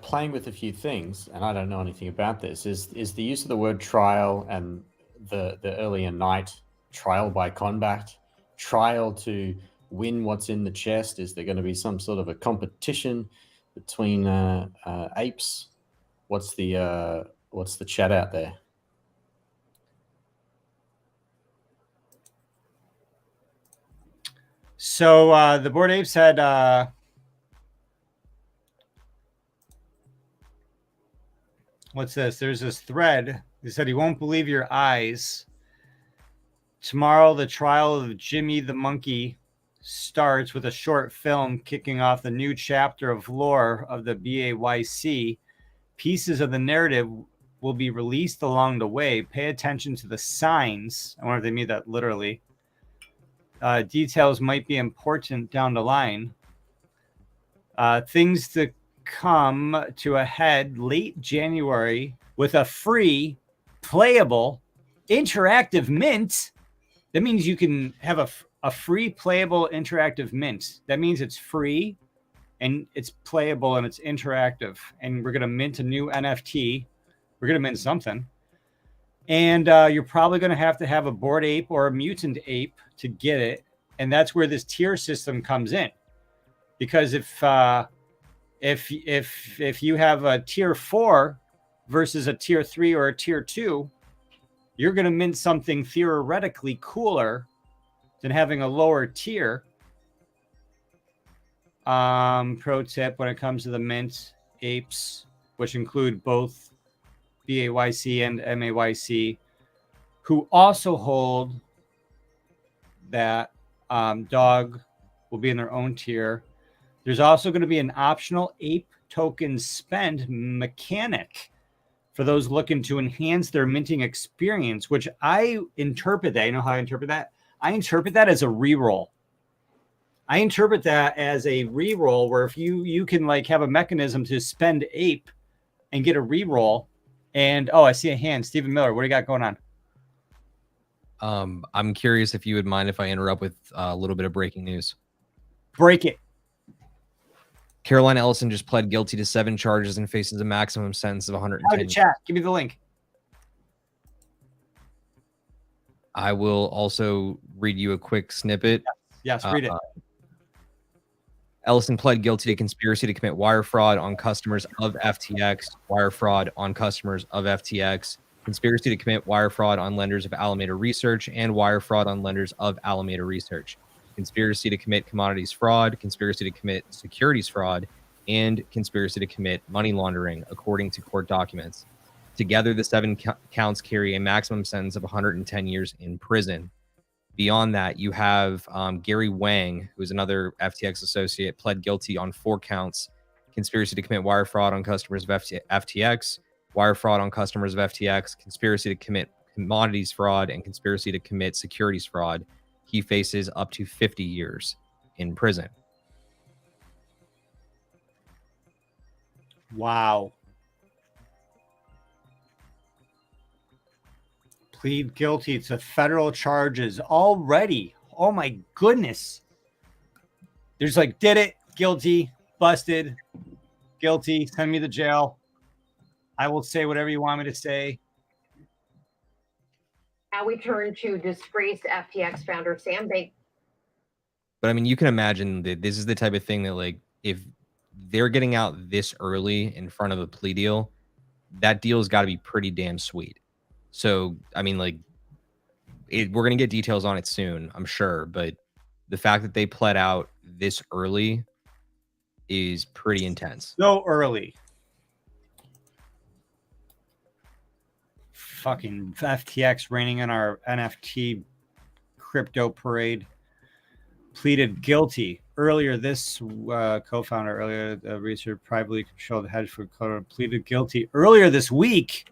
playing with a few things, and I don't know anything about this, is the use of the word trial and the earlier night trial by combat, trial to win what's in the chest. Is there going to be some sort of a competition between apes? What's the chat out there? So the Bored Ape said, what's this? There's this thread. He said, "He won't believe your eyes. Tomorrow, the trial of Jimmy the Monkey starts with a short film kicking off the new chapter of lore of the BAYC. Pieces of the narrative will be released along the way. Pay attention to the signs." I wonder if they mean that literally. Details might be important down the line. Things to come to a head late January with a free, playable, interactive mint. That means you can have a free, playable, interactive mint. That means it's free, and it's playable, and it's interactive. And we're going to mint a new NFT. We're going to mint something. And you're probably going to have a Bored Ape or a mutant ape to get it. And that's where this tier system comes in. Because if you have a tier 4 versus a tier 3 or a tier 2, you're going to mint something theoretically cooler than having a lower tier. Pro tip when it comes to the mint apes, which include both BAYC and MAYC, who also hold that dog will be in their own tier. There's also going to be an optional ape token spend mechanic for those looking to enhance their minting experience, which I interpret that. You know how I interpret that? I interpret that as a reroll. I interpret that as a reroll where if you can like have a mechanism to spend ape and get a reroll. And I see a hand. Stephen Miller, what do you got going on? I'm curious if you would mind if I interrupt with a little bit of breaking news. Break it. Caroline Ellison just pled guilty to 7 charges and faces a maximum sentence of 110 years. Chat. Give me the link. I will also read you a quick snippet. Yes, read it. Ellison pled guilty to conspiracy to commit wire fraud on customers of FTX, wire fraud on customers of FTX, conspiracy to commit wire fraud on lenders of Alameda Research, and wire fraud on lenders of Alameda Research, conspiracy to commit commodities fraud, conspiracy to commit securities fraud, and conspiracy to commit money laundering, according to court documents. Together, the 7 counts carry a maximum sentence of 110 years in prison. Beyond that, you have Gary Wang, who is another FTX associate, pled guilty on 4 counts: conspiracy to commit wire fraud on customers of FTX, wire fraud on customers of FTX, conspiracy to commit commodities fraud, and conspiracy to commit securities fraud. He faces up to 50 years in prison. Wow. Plead guilty to federal charges already. Oh my goodness. There's like, did it, guilty, busted, guilty, send me to jail. I will say whatever you want me to say. Now we turn to disgraced FTX founder Sam Bankman. But I mean, you can imagine that this is the type of thing that, like, if they're getting out this early in front of a plea deal, that deal's got to be pretty damn sweet. So, I mean, like, we're going to get details on it soon, I'm sure. But the fact that they pled out this early is pretty intense. So early. Fucking FTX raining on our NFT crypto parade. Pleaded guilty earlier. This co-founder earlier, the research privately controlled hedge fund pleaded guilty earlier this week.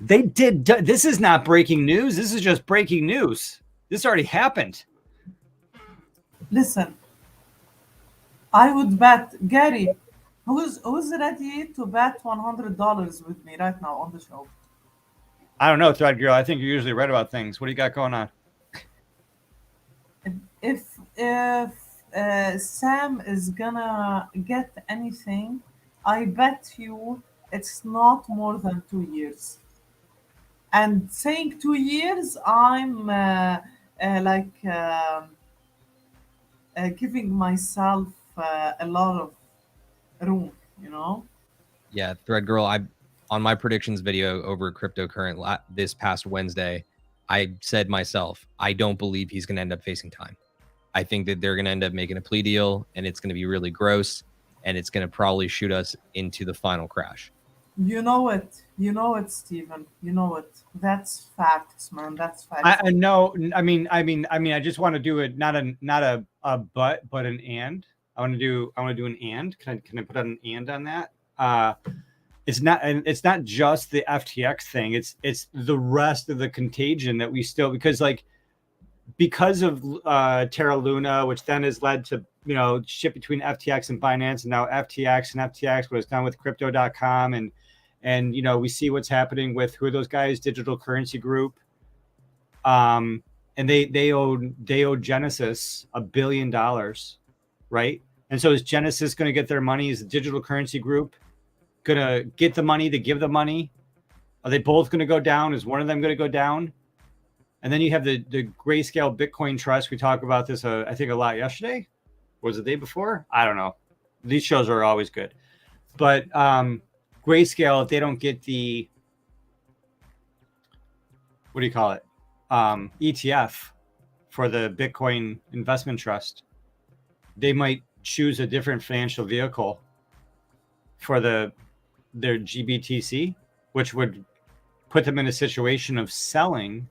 They did. This is not breaking news. This is just breaking news. This already happened. Listen, I would bet, Gary, who's ready to bet $100 with me right now on the show? I don't know, Thread Girl. I think you're usually right about things. What do you got going on? If Sam is gonna get anything, I bet you it's not more than 2 years. And saying 2 years, I'm giving myself a lot of room, you know? Yeah, Thread Girl, on my predictions video over at Cryptocurrent this past Wednesday, I said myself, I don't believe he's going to end up facing time. I think that they're going to end up making a plea deal, and it's going to be really gross, and it's going to probably shoot us into the final crash. You know it, Stephen. You know it. That's facts, man. That's facts. I know. I mean, I just want to do it not a but an and. I want to do an and. Can I put an and on that? It's not just the FTX thing. It's the rest of the contagion that we still, because of Terra Luna, which then has led to shit between FTX and Binance, and now FTX what it's done with Crypto.com, and we see what's happening with who are those guys, Digital Currency Group, and they owe Genesis $1 billion, right? And so is Genesis going to get their money? Is the Digital Currency Group going to get the money to give the money? Are they both going to go down? Is one of them going to go down? And then you have the Grayscale Bitcoin Trust. We talked about this, I think, a lot yesterday. Was it the day before? I don't know. These shows are always good. But Grayscale, if they don't get the, what do you call it? ETF for the Bitcoin Investment Trust, they might choose a different financial vehicle for their GBTC, which would put them in a situation of selling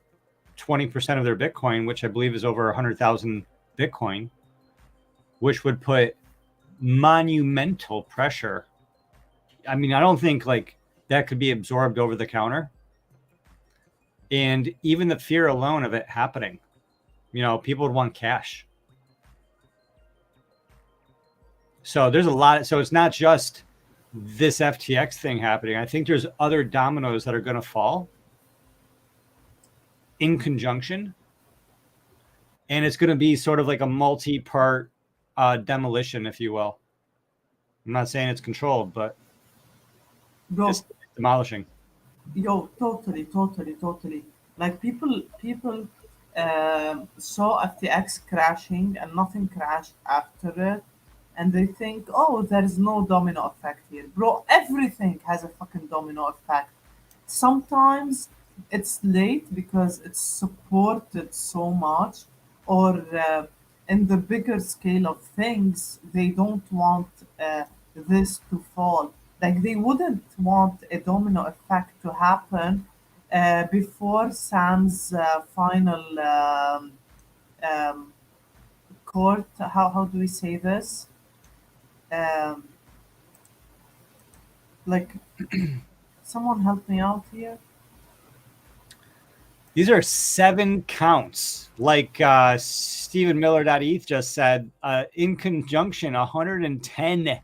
20% of their Bitcoin, which I believe is over 100,000 Bitcoin, which would put monumental pressure I mean, I don't think like that could be absorbed over the counter. And even the fear alone of it happening, people would want cash. So there's a lot. So it's not just this FTX thing happening. I think there's other dominoes that are going to fall in conjunction. And it's going to be sort of like a multi-part demolition, if you will. I'm not saying it's controlled, but it's demolishing. Yo, totally. Like people saw FTX crashing and nothing crashed after it, and they think, oh, there's no domino effect here, bro. Everything has a fucking domino effect. Sometimes it's late because it's supported so much, or in the bigger scale of things, they don't want this to fall. Like they wouldn't want a domino effect to happen before Sam's final court. How do we say this? Um, like, someone help me out here. These are 7 counts. Like Stephen Miller.eth just said, in conjunction, 110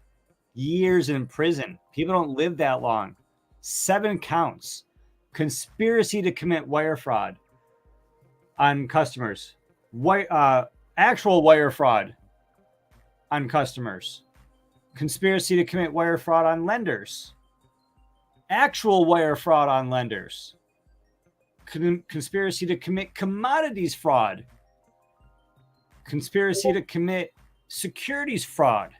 years in prison. People don't live that long. 7 counts. Conspiracy to commit wire fraud on customers. Actual wire fraud on customers. Conspiracy to commit wire fraud on lenders. Actual wire fraud on lenders. Conspiracy to commit commodities fraud. Conspiracy to commit securities fraud.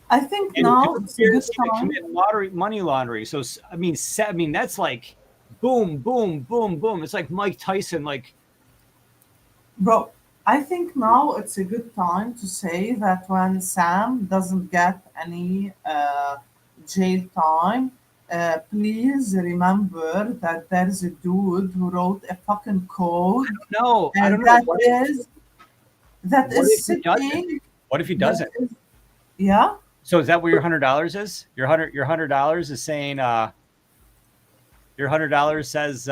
I think And now it's a good conspiracy to time. commit money laundering. So I mean, that's like boom, boom, boom, boom. It's like Mike Tyson. Like, Bro, I think now it's a good time to say that when Sam doesn't get any jail time, please remember that there's a dude who wrote a fucking code no, I and don't know. that What is if he doesn't? sitting. What if he that doesn't? is- yeah, So is that where your $100 is? Your $100 is saying your $100 says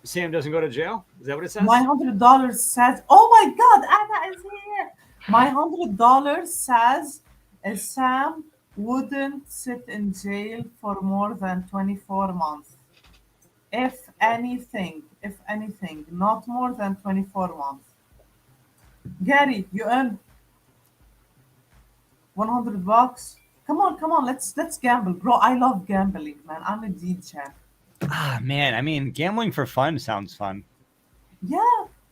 Sam doesn't go to jail? Is that what it says? my $100 says, oh my God, Anna is here. My $100 says Sam wouldn't sit in jail for more than 24 months. If anything, not more than 24 months. Gary, you earn $100. Come on, let's gamble, bro. I love gambling, man. I'm a DJ. Ah, man. I mean, gambling for fun sounds fun. Yeah,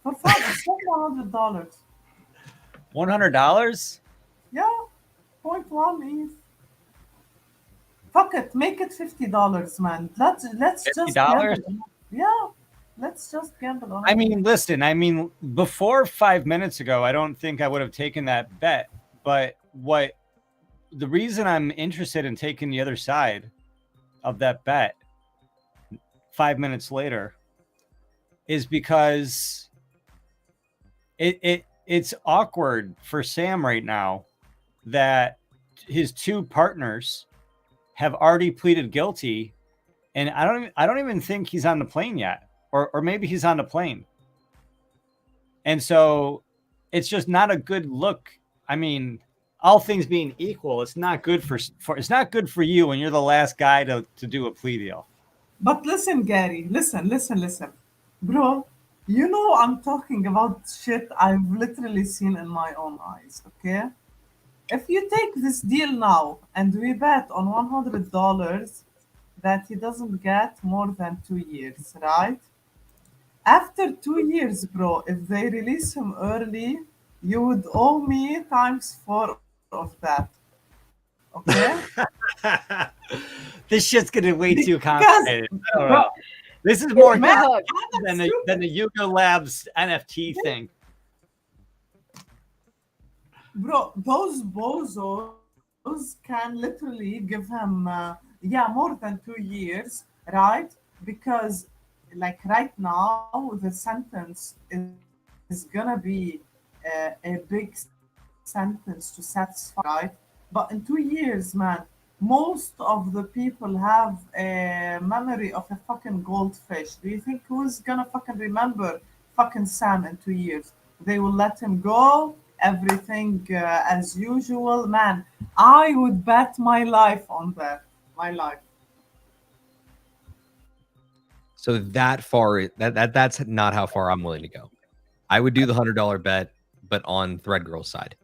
for fun. It's like $100. $100? Yeah, 0.1 ETH. Fuck it, make it $50, man. Let's just $50? gamble. Yeah, let's just gamble on it. I mean, listen, before 5 minutes ago, I don't think I would have taken that bet. But the reason I'm interested in taking the other side of that bet 5 minutes later is because it's awkward for Sam right now that his 2 partners have already pleaded guilty, and I don't even think he's on the plane yet, or maybe he's on the plane. And so it's just not a good look. I mean, all things being equal, it's not good it's not good for you when you're the last guy to do a plea deal. But listen, Gary, listen. Bro, you know I'm talking about shit I've literally seen in my own eyes, okay? If you take this deal now and we bet on $100 that he doesn't get more than 2 years, right? After 2 years, bro, if they release him early, you would owe me times 4 of that. Okay? This shit's getting way too Because- complicated. I don't know. This is more Man, than the Yuga Labs NFT thing. Bro, those bozos can literally give him, more than 2 years, right? Because, like, right now, the sentence is gonna be a big sentence to satisfy, right? But in 2 years, man, most of the people have a memory of a fucking goldfish. Do you think who's gonna fucking remember fucking Sam in 2 years? They will let him go, everything as usual. Man, I would bet my life on that. My life. So that far, that's not how far I'm willing to go. I would do the $100 bet, but on Thread Girl's side.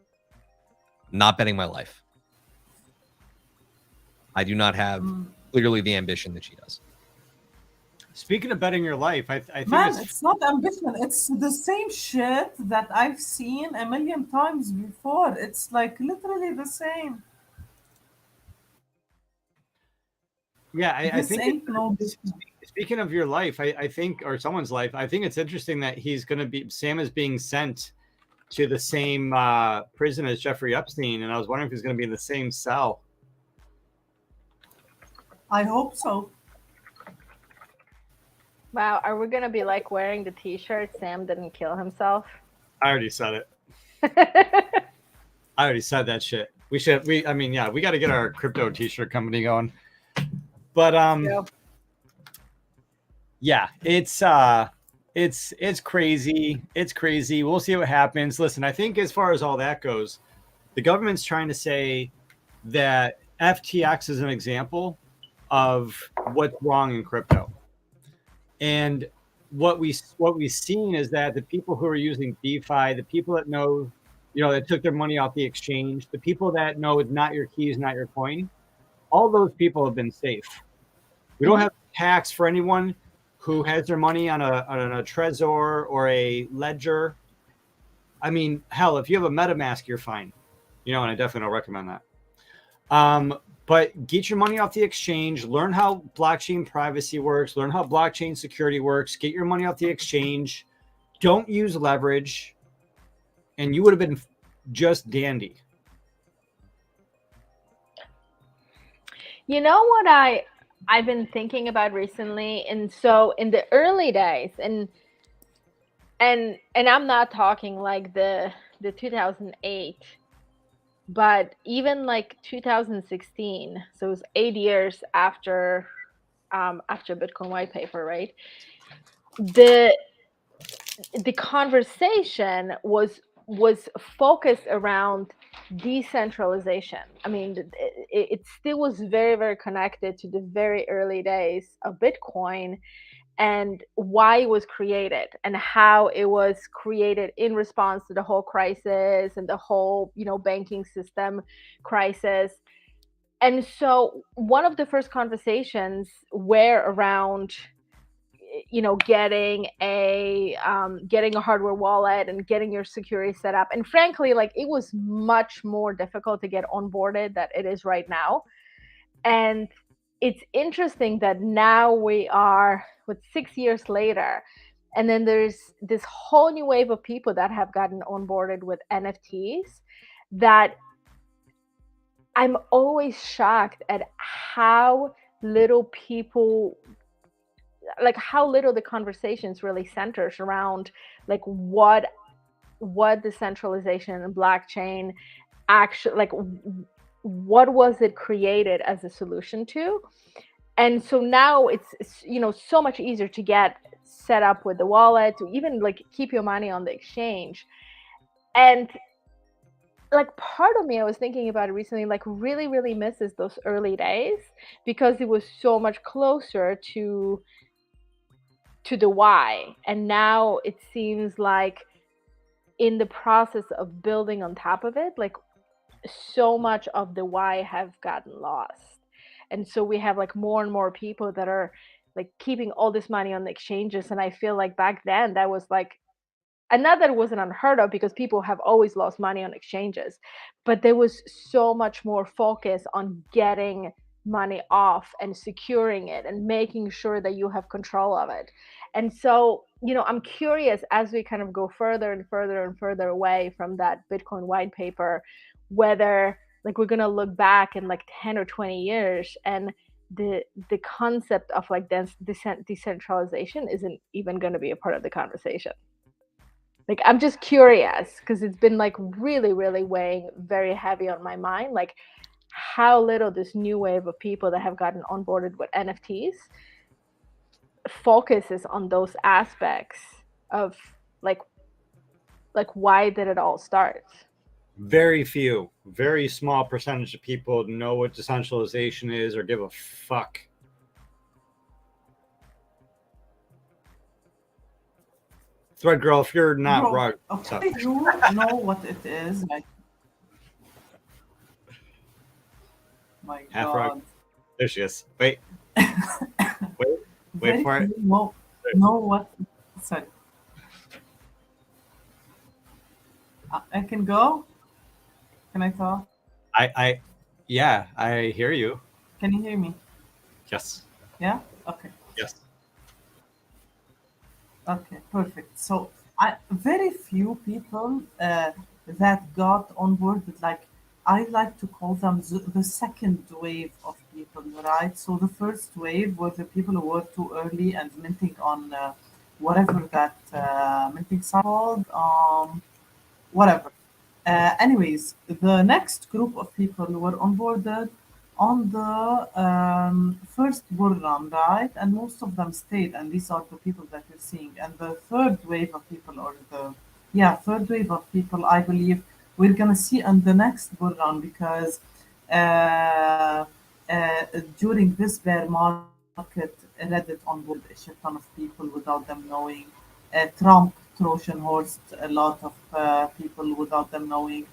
Not betting my life. I do not have clearly the ambition that she does. Speaking of betting your life, I think Man, it's not ambition. It's the same shit that I've seen a million times before. It's like literally the same. yeah, I This think ain't no different. speaking of your life, I think, or someone's life, I think it's interesting that Sam is being sent to the same prison as Jeffrey Epstein, and I was wondering if he's going to be in the same cell. I hope so. Wow, are we gonna be like wearing the T-shirt? Sam didn't kill himself. I already said it. I already said that shit. We got to get our crypto T-shirt company going. But yeah, it's crazy. It's crazy. We'll see what happens. Listen, I think as far as all that goes, the government's trying to say that FTX is an example of what's wrong in crypto. And what we've seen is that the people who are using DeFi, the people that know, that took their money off the exchange, the people that know it's not your keys, not your coin, all those people have been safe. We don't have tax for anyone who has their money on a Trezor or a Ledger. I mean, hell, if you have a MetaMask, you're fine. And I definitely don't recommend that. But get your money off the exchange, learn how blockchain privacy works, learn how blockchain security works, get your money off the exchange, don't use leverage, and you would have been just dandy. You know what I've been thinking about recently? And so in the early days, and I'm not talking like the 2008, but even like 2016, so it was 8 years after Bitcoin white paper, right? The conversation was focused around decentralization. I mean, it still was very, very connected to the very early days of Bitcoin and why it was created and how it was created in response to the whole crisis and the whole, banking system crisis. And so one of the first conversations were around, getting a hardware wallet and getting your security set up. And frankly, like it was much more difficult to get onboarded than it is right now. And it's interesting that now we are 6 years later, and then there's this whole new wave of people that have gotten onboarded with NFTs that I'm always shocked at how little people, like how little the conversations really centers around like what decentralization and blockchain actually, like what was it created as a solution to. And so now it's so much easier to get set up with the wallet, to even like keep your money on the exchange. And like part of me, I was thinking about it recently, like really, really misses those early days because it was so much closer to the why. And now it seems like in the process of building on top of it, like so much of the why have gotten lost. And so we have like more and more people that are like keeping all this money on the exchanges. And I feel like back then that was like, and not that it wasn't unheard of because people have always lost money on exchanges, but there was so much more focus on getting money off and securing it and making sure that you have control of it. And so, I'm curious as we kind of go further and further and further away from that Bitcoin white paper, whether like we're going to look back in like 10 or 20 years and the concept of like decentralization isn't even going to be a part of the conversation. Like, I'm just curious because it's been like really, really weighing very heavy on my mind. Like, how little this new wave of people that have gotten onboarded with NFTs focuses on those aspects of like why did it all start? Very few, very small percentage of people know what decentralization is or give a fuck. Thread girl, if you're not Bro, wrong, okay, you know what it is. Like, my half God. rug. There she is. Wait, wait Very for it. few know what. Sorry. I can go? Can I talk? Yeah, I hear you. Can you hear me? Yes. Yeah? Okay. Yes. Okay, perfect. So, very few people that got on board with, like, I like to call them the second wave of people, right? So the first wave were the people who were too early and minting on whatever that minting site called, whatever. Anyways, the next group of people were onboarded on the first bull run, right? And most of them stayed, and these are the people that you're seeing. And the third wave of people, third wave of people, I believe we're gonna see on the next bull run because uh, during this bear market, Reddit onboarded a shit ton of people without them knowing. Trump Trojan horsed a lot of people without them knowing.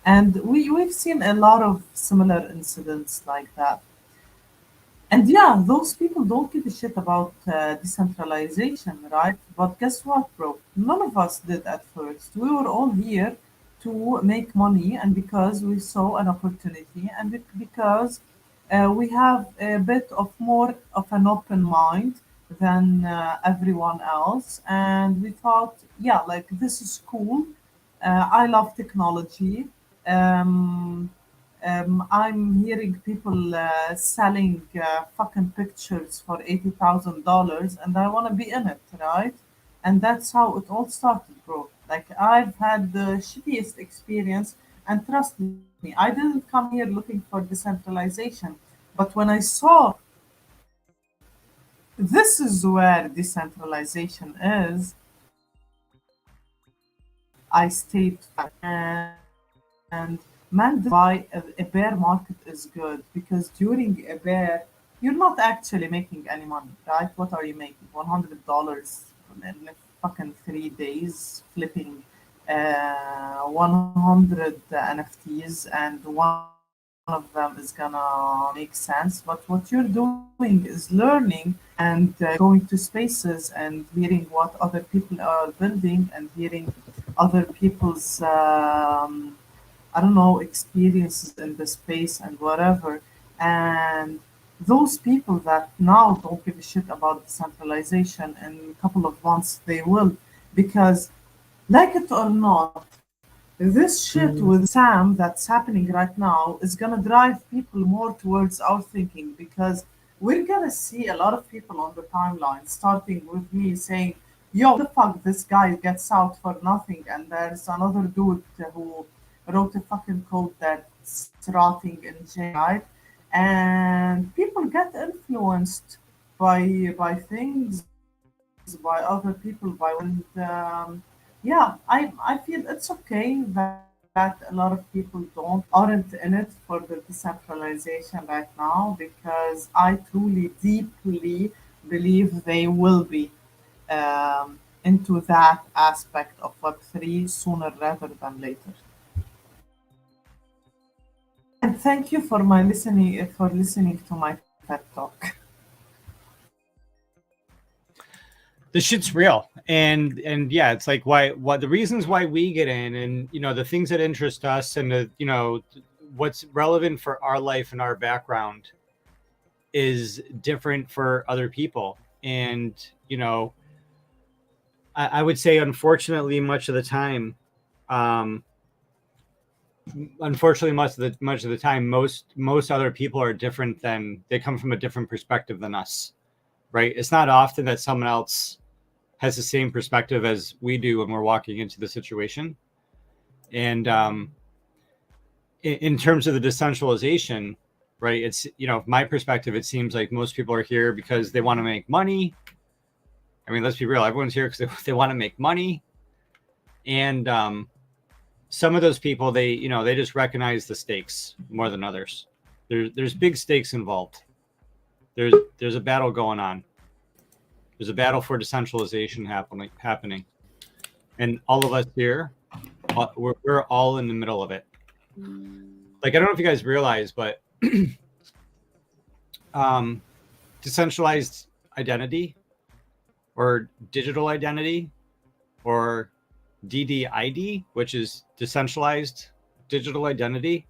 And we've seen a lot of similar incidents like that. And yeah, those people don't give a shit about decentralization, right? But guess what, bro? None of us did at first. We were all here to make money, and because we saw an opportunity, and because we have a bit of more of an open mind than everyone else, and we thought, yeah, like this is cool. I love technology. Um, I'm hearing people selling fucking pictures for $80,000, and I want to be in it, right? And that's how it all started, bro. Like, I've had the shittiest experience, and trust me, I didn't come here looking for decentralization. But when I saw this is where decentralization is, I stayed and man, this is why a bear market is good, because during a bear, you're not actually making any money, right? What are you making? $100 in fucking 3 days, flipping 100 NFTs, and one of them is gonna make sense. But what you're doing is learning and going to spaces and hearing what other people are building and hearing other people's I don't know, experiences in the space and whatever. And those people that now don't give a shit about decentralization, in a couple of months they will, because like it or not, this shit with Sam that's happening right now is gonna drive people more towards our thinking, because we're gonna see a lot of people on the timeline, starting with me saying, "Yo, the fuck, this guy gets out for nothing," and there's another dude who wrote a fucking code that's rotting in jail, right? And people get influenced by things, by other people, and yeah, I feel it's okay that a lot of people aren't in it for the decentralization right now, because I truly deeply believe they will be into that aspect of Web3 sooner rather than later. And thank you for listening to my TED talk. This shit's real, and yeah, it's like why the reasons why we get in, and the things that interest us, and what's relevant for our life and our background is different for other people. And I would say, unfortunately, much of the time, most other people are different than they come from a different perspective than us, right? It's not often that someone else has the same perspective as we do when we're walking into the situation. And in terms of the decentralization, right? It's, my perspective, it seems like most people are here because they want to make money. I mean, let's be real. Everyone's here because they want to make money. And some of those people, they just recognize the stakes more than others. There's big stakes involved. There's a battle going on. There's a battle for decentralization happening. And all of us here, we're all in the middle of it. Like, I don't know if you guys realize, but decentralized identity or digital identity or DDID, which is decentralized digital identity,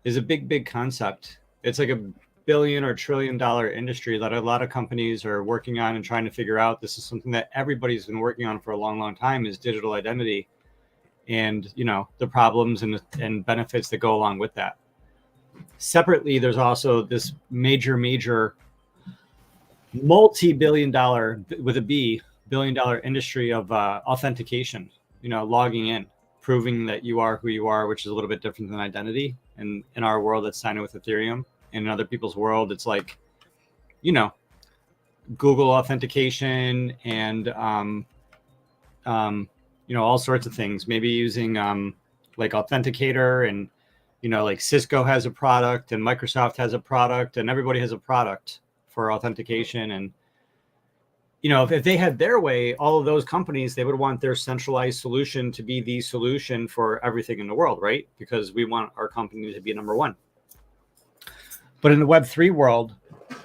is a big concept. It's like $1 billion or $1 trillion industry that a lot of companies are working on and trying to figure out. This is something that everybody's been working on for a long time, is digital identity, and the problems and benefits that go along with that. Separately, there's also this major multi-billion dollar, with a B, billion-dollar industry of authentication, logging in, proving that you are who you are, which is a little bit different than identity. And in our world, it's signed with Ethereum. And in other people's world, it's like, Google authentication and, all sorts of things, maybe using like Authenticator, and, like Cisco has a product and Microsoft has a product, and everybody has a product for authentication. And, if they had their way, all of those companies, they would want their centralized solution to be the solution for everything in the world, right? Because we want our company to be number one. But in the Web3 world,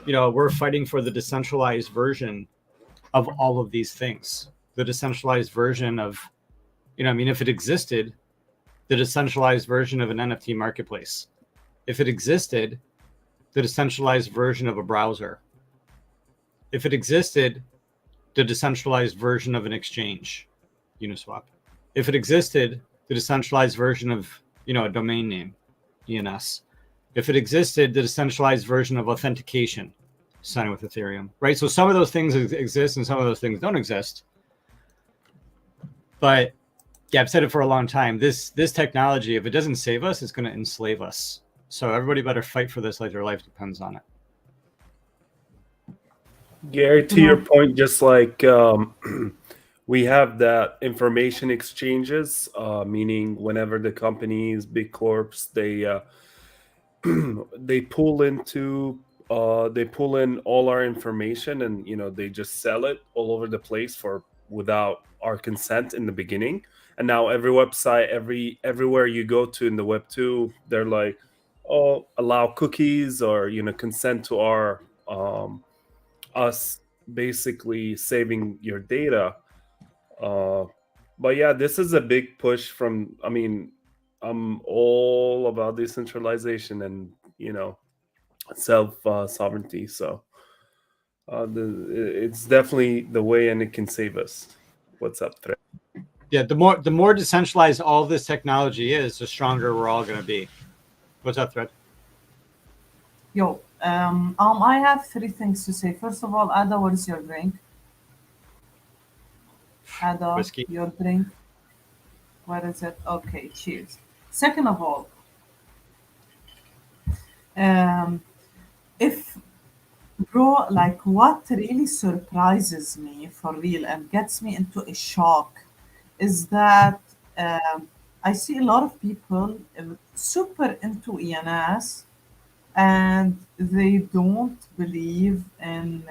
we're fighting for the decentralized version of all of these things. The decentralized version of, if it existed, the decentralized version of an NFT marketplace. If it existed, the decentralized version of a browser. If it existed, the decentralized version of an exchange, Uniswap. If it existed, the decentralized version of, a domain name, ENS. If it existed, the decentralized version of authentication, signed with Ethereum, right? So some of those things exist and some of those things don't exist. But yeah, I've said it for a long time. This technology, if it doesn't save us, it's going to enslave us. So everybody better fight for this like their life depends on it. Gary, to your point, just like we have that information exchanges, meaning whenever the companies, big corps, they pull in all our information, and they just sell it all over the place without our consent in the beginning. And now every website, everywhere you go to in the Web 2, they're like, oh, allow cookies, or consent to our us basically saving your data. But yeah, this is a big push from, I'm all about decentralization and self sovereignty. So it's definitely the way, and it can save us. What's up, Fred? Yeah, the more decentralized all this technology is, the stronger we're all going to be. What's up, Fred? Yo, I have 3 things to say. First of all, Ada, what is your drink? Ada, Whiskey. your drink. Where is it? Okay, cheers. Second of all, what really surprises me for real and gets me into a shock is that I see a lot of people super into ENS, and they don't believe in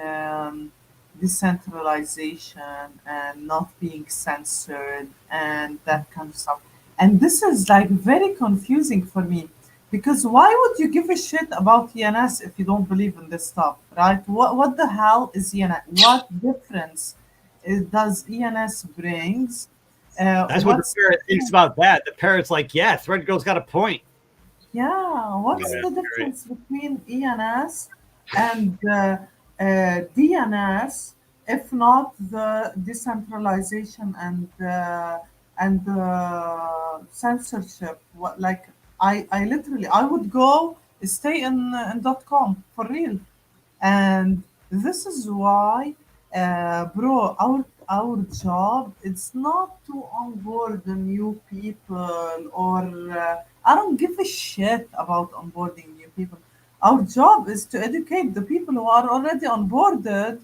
decentralization and not being censored and that kind of stuff. And this is like very confusing for me, because why would you give a shit about ENS if you don't believe in this stuff, right? What the hell is ENS? What difference does ENS brings? That's what the parrot thinks about that. The parrot's like, yeah, Thread Girl's got a point. Yeah, what's the difference between ENS and DNS, if not the decentralization and censorship? I literally, I would go stay in .com for real. And this is why, bro, our job, it's not to onboard the new people or I don't give a shit about onboarding new people. Our job is to educate the people who are already onboarded,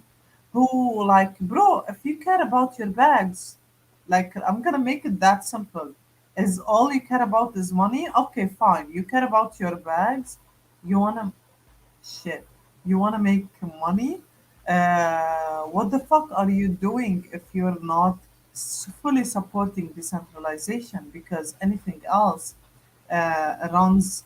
who like, bro, if you care about your bags, like I'm gonna make it that simple. Is all you care about is money? Okay, fine. You care about your bags. You wanna shit. You wanna make money? What the fuck are you doing if you're not fully supporting decentralization? Because anything else runs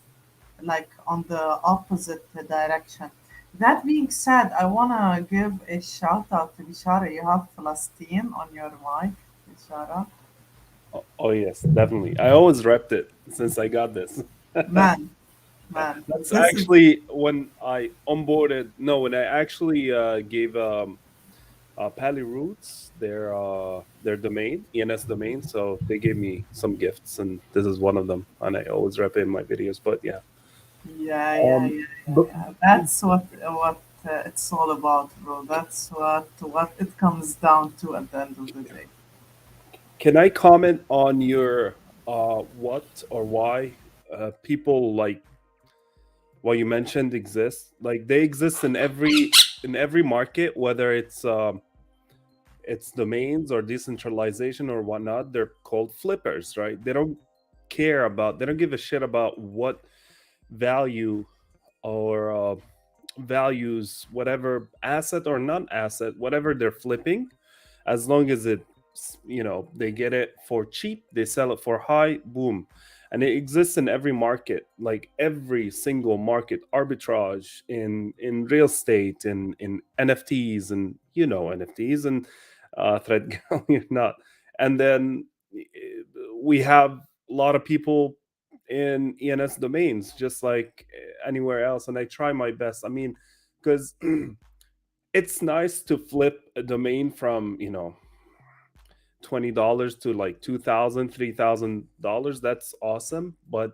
like on the opposite direction. That being said, I wanna give a shout out to Bishara. You have Palestine on your mic, Bishara. Oh, yes, definitely. I always repped it since I got this. Man, man, That's this is actually when I onboarded. No, when I actually gave Pally Roots their domain, ENS domain. So they gave me some gifts, and this is one of them. And I always rep it in my videos. But yeah, yeah, yeah, um, yeah, yeah, but yeah. That's what it's all about, bro. That's what it comes down to at the end of the day. can I comment on your what or why people like what you mentioned exist? Like they exist in every market, whether it's domains or decentralization or whatnot. They're called flippers, right? They don't give a shit about what value or values whatever asset or non-asset, whatever they're flipping, as long as they get it for cheap, they sell it for high, boom. And it exists in every market, like every single market, arbitrage in real estate, in NFTs, and NFTs and thread you're not. And then we have a lot of people in ENS domains, just like anywhere else. And I try my best. I mean, because it's nice to flip a domain from $20 to like $2,000, $3,000. That's awesome. But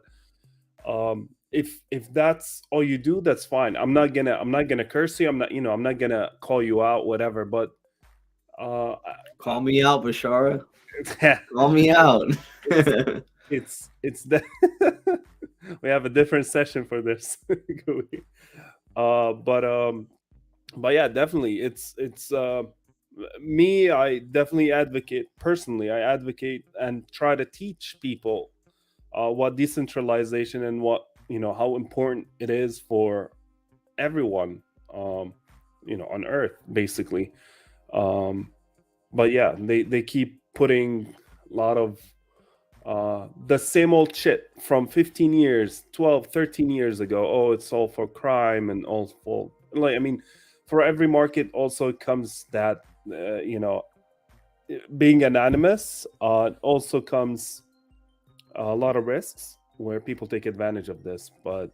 if that's all you do, that's fine. I'm not gonna curse you. I'm not gonna call you out, whatever. But uh, Call me out, Bashara. I- Call me out. it's it's the we have a different session for this. uh, but um, but yeah, definitely, it's me. I definitely advocate personally. I advocate and try to teach people what decentralization and what how important it is for everyone on earth basically. um but yeah, they keep putting a lot of the same old shit from 15 years, 12, 13 years ago. Oh, it's all for crime and all for, like, I mean, for every market also comes that being anonymous also comes a lot of risks where people take advantage of this. But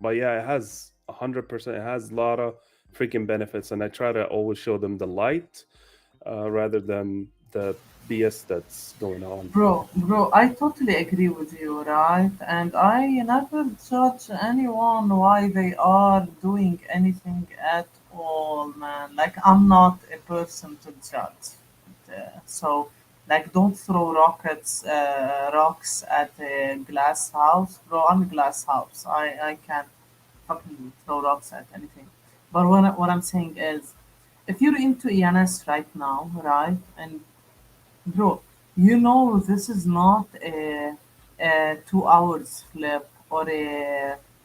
yeah, it has 100%, it has a lot of freaking benefits, and I try to always show them the light rather than the BS that's going on. Bro, I totally agree with you, right? And I never judge anyone why they are doing anything at all, man. Like, I'm not a person to judge. So, like, don't throw rocks at a glass house. Bro, I'm a glass house. I can't fucking throw rocks at anything. But what I'm saying is, if you're into ENS right now, right, and bro, this is not a 2 hours flip or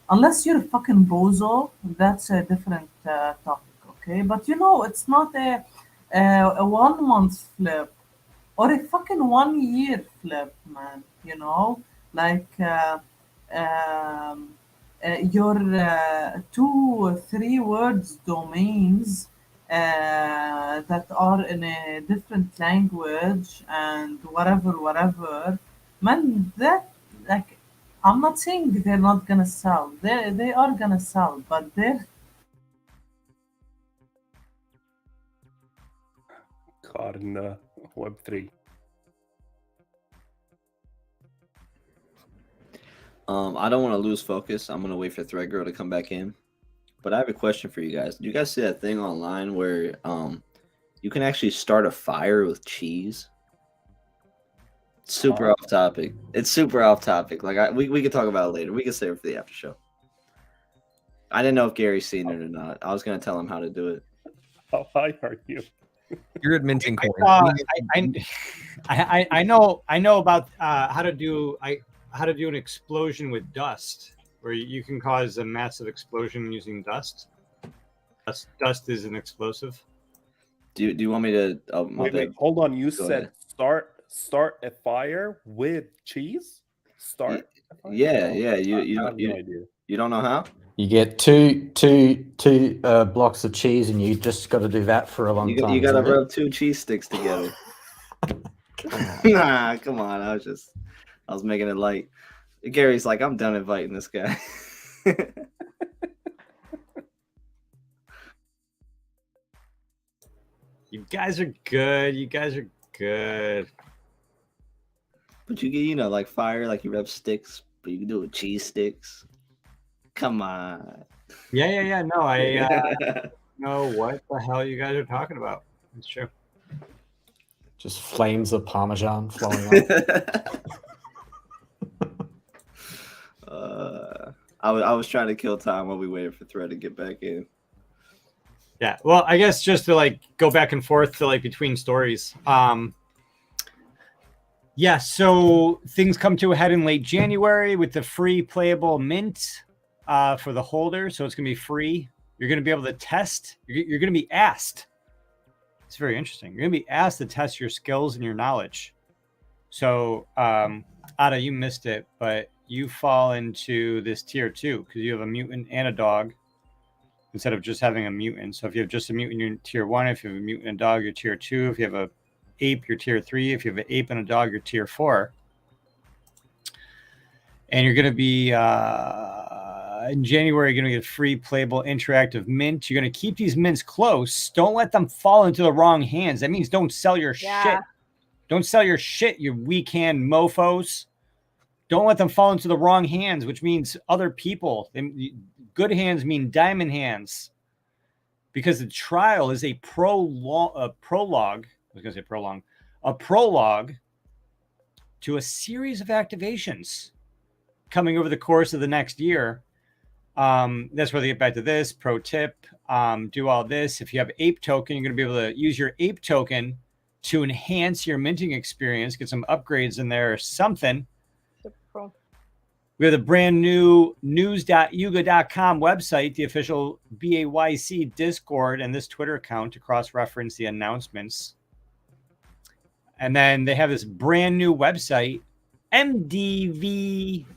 unless you're a fucking bozo, that's a different topic, okay? But it's not a 1 month flip or a fucking 1 year flip, man. Like um, your 2 3 words domains that are in a different language and whatever, man. That, like, I'm not saying they're not gonna sell. They are gonna sell, but they're Caught in the Web3. I don't want to lose focus. I'm gonna wait for Thread Girl to come back in. But I have a question for you guys. Do you guys see that thing online where you can actually start a fire with cheese? Super off topic. It's super off topic. Like we could talk about it later. We can save it for the after show. I didn't know if Gary's seen it or not. I was gonna tell him how to do it. How high are you? You're at minting coins. I know about how to do an explosion with dust, where you can cause a massive explosion using dust. Dust is an explosive. Do you want me to? Oh, my Wait, bad. hold on. You Go said ahead. start a fire with cheese. Start. A fire? Yeah, Oh, yeah. I have no idea. You don't know how? You get two blocks of cheese, and you just got to do that for a long time. You got to isn't it? rub 2 cheese sticks together. Nah, come on. I was making it light. Gary's like, I'm done inviting this guy. You guys are good. You guys are good. But you get, like fire, like you rub sticks, but you can do it with cheese sticks. Come on. Yeah. No, I know what the hell you guys are talking about. It's true. Just flames of Parmesan flowing off. I was trying to kill time while we waited for Thread to get back in. Yeah. Well, I guess just to like go back and forth to like between stories. Yeah, so things come to a head in late January with the free playable mint for the holder. So it's going to be free. You're going to be able to test. You're going to be asked. It's very interesting. You're going to be asked to test your skills and your knowledge. So, Ada, you missed it, but you fall into this tier 2 because you have a mutant and a dog instead of just having a mutant. So if you have just a mutant, you're tier 1. If you have a mutant and a dog, you're tier 2. If you have a ape, you're tier 3. If you have an ape and a dog, you're tier 4. And you're going to be in January, you're going to get free playable interactive mint. You're going to keep these mints close. Don't let them fall into the wrong hands. That means don't sell your shit. Don't sell your shit, you weak hand mofos. Don't let them fall into the wrong hands, which means other people. Good hands mean diamond hands. Because the trial is a prologue. I was going to say prolong. A prologue to a series of activations coming over the course of the next year. That's where they get back to this. Pro tip, do all this. If you have ape token, you're going to be able to use your ape token to enhance your minting experience, get some upgrades in there or something. Super cool. We have the brand new news.yuga.com website, the official BAYC Discord, and this Twitter account to cross-reference the announcements. And then they have this brand new website, MDVMM.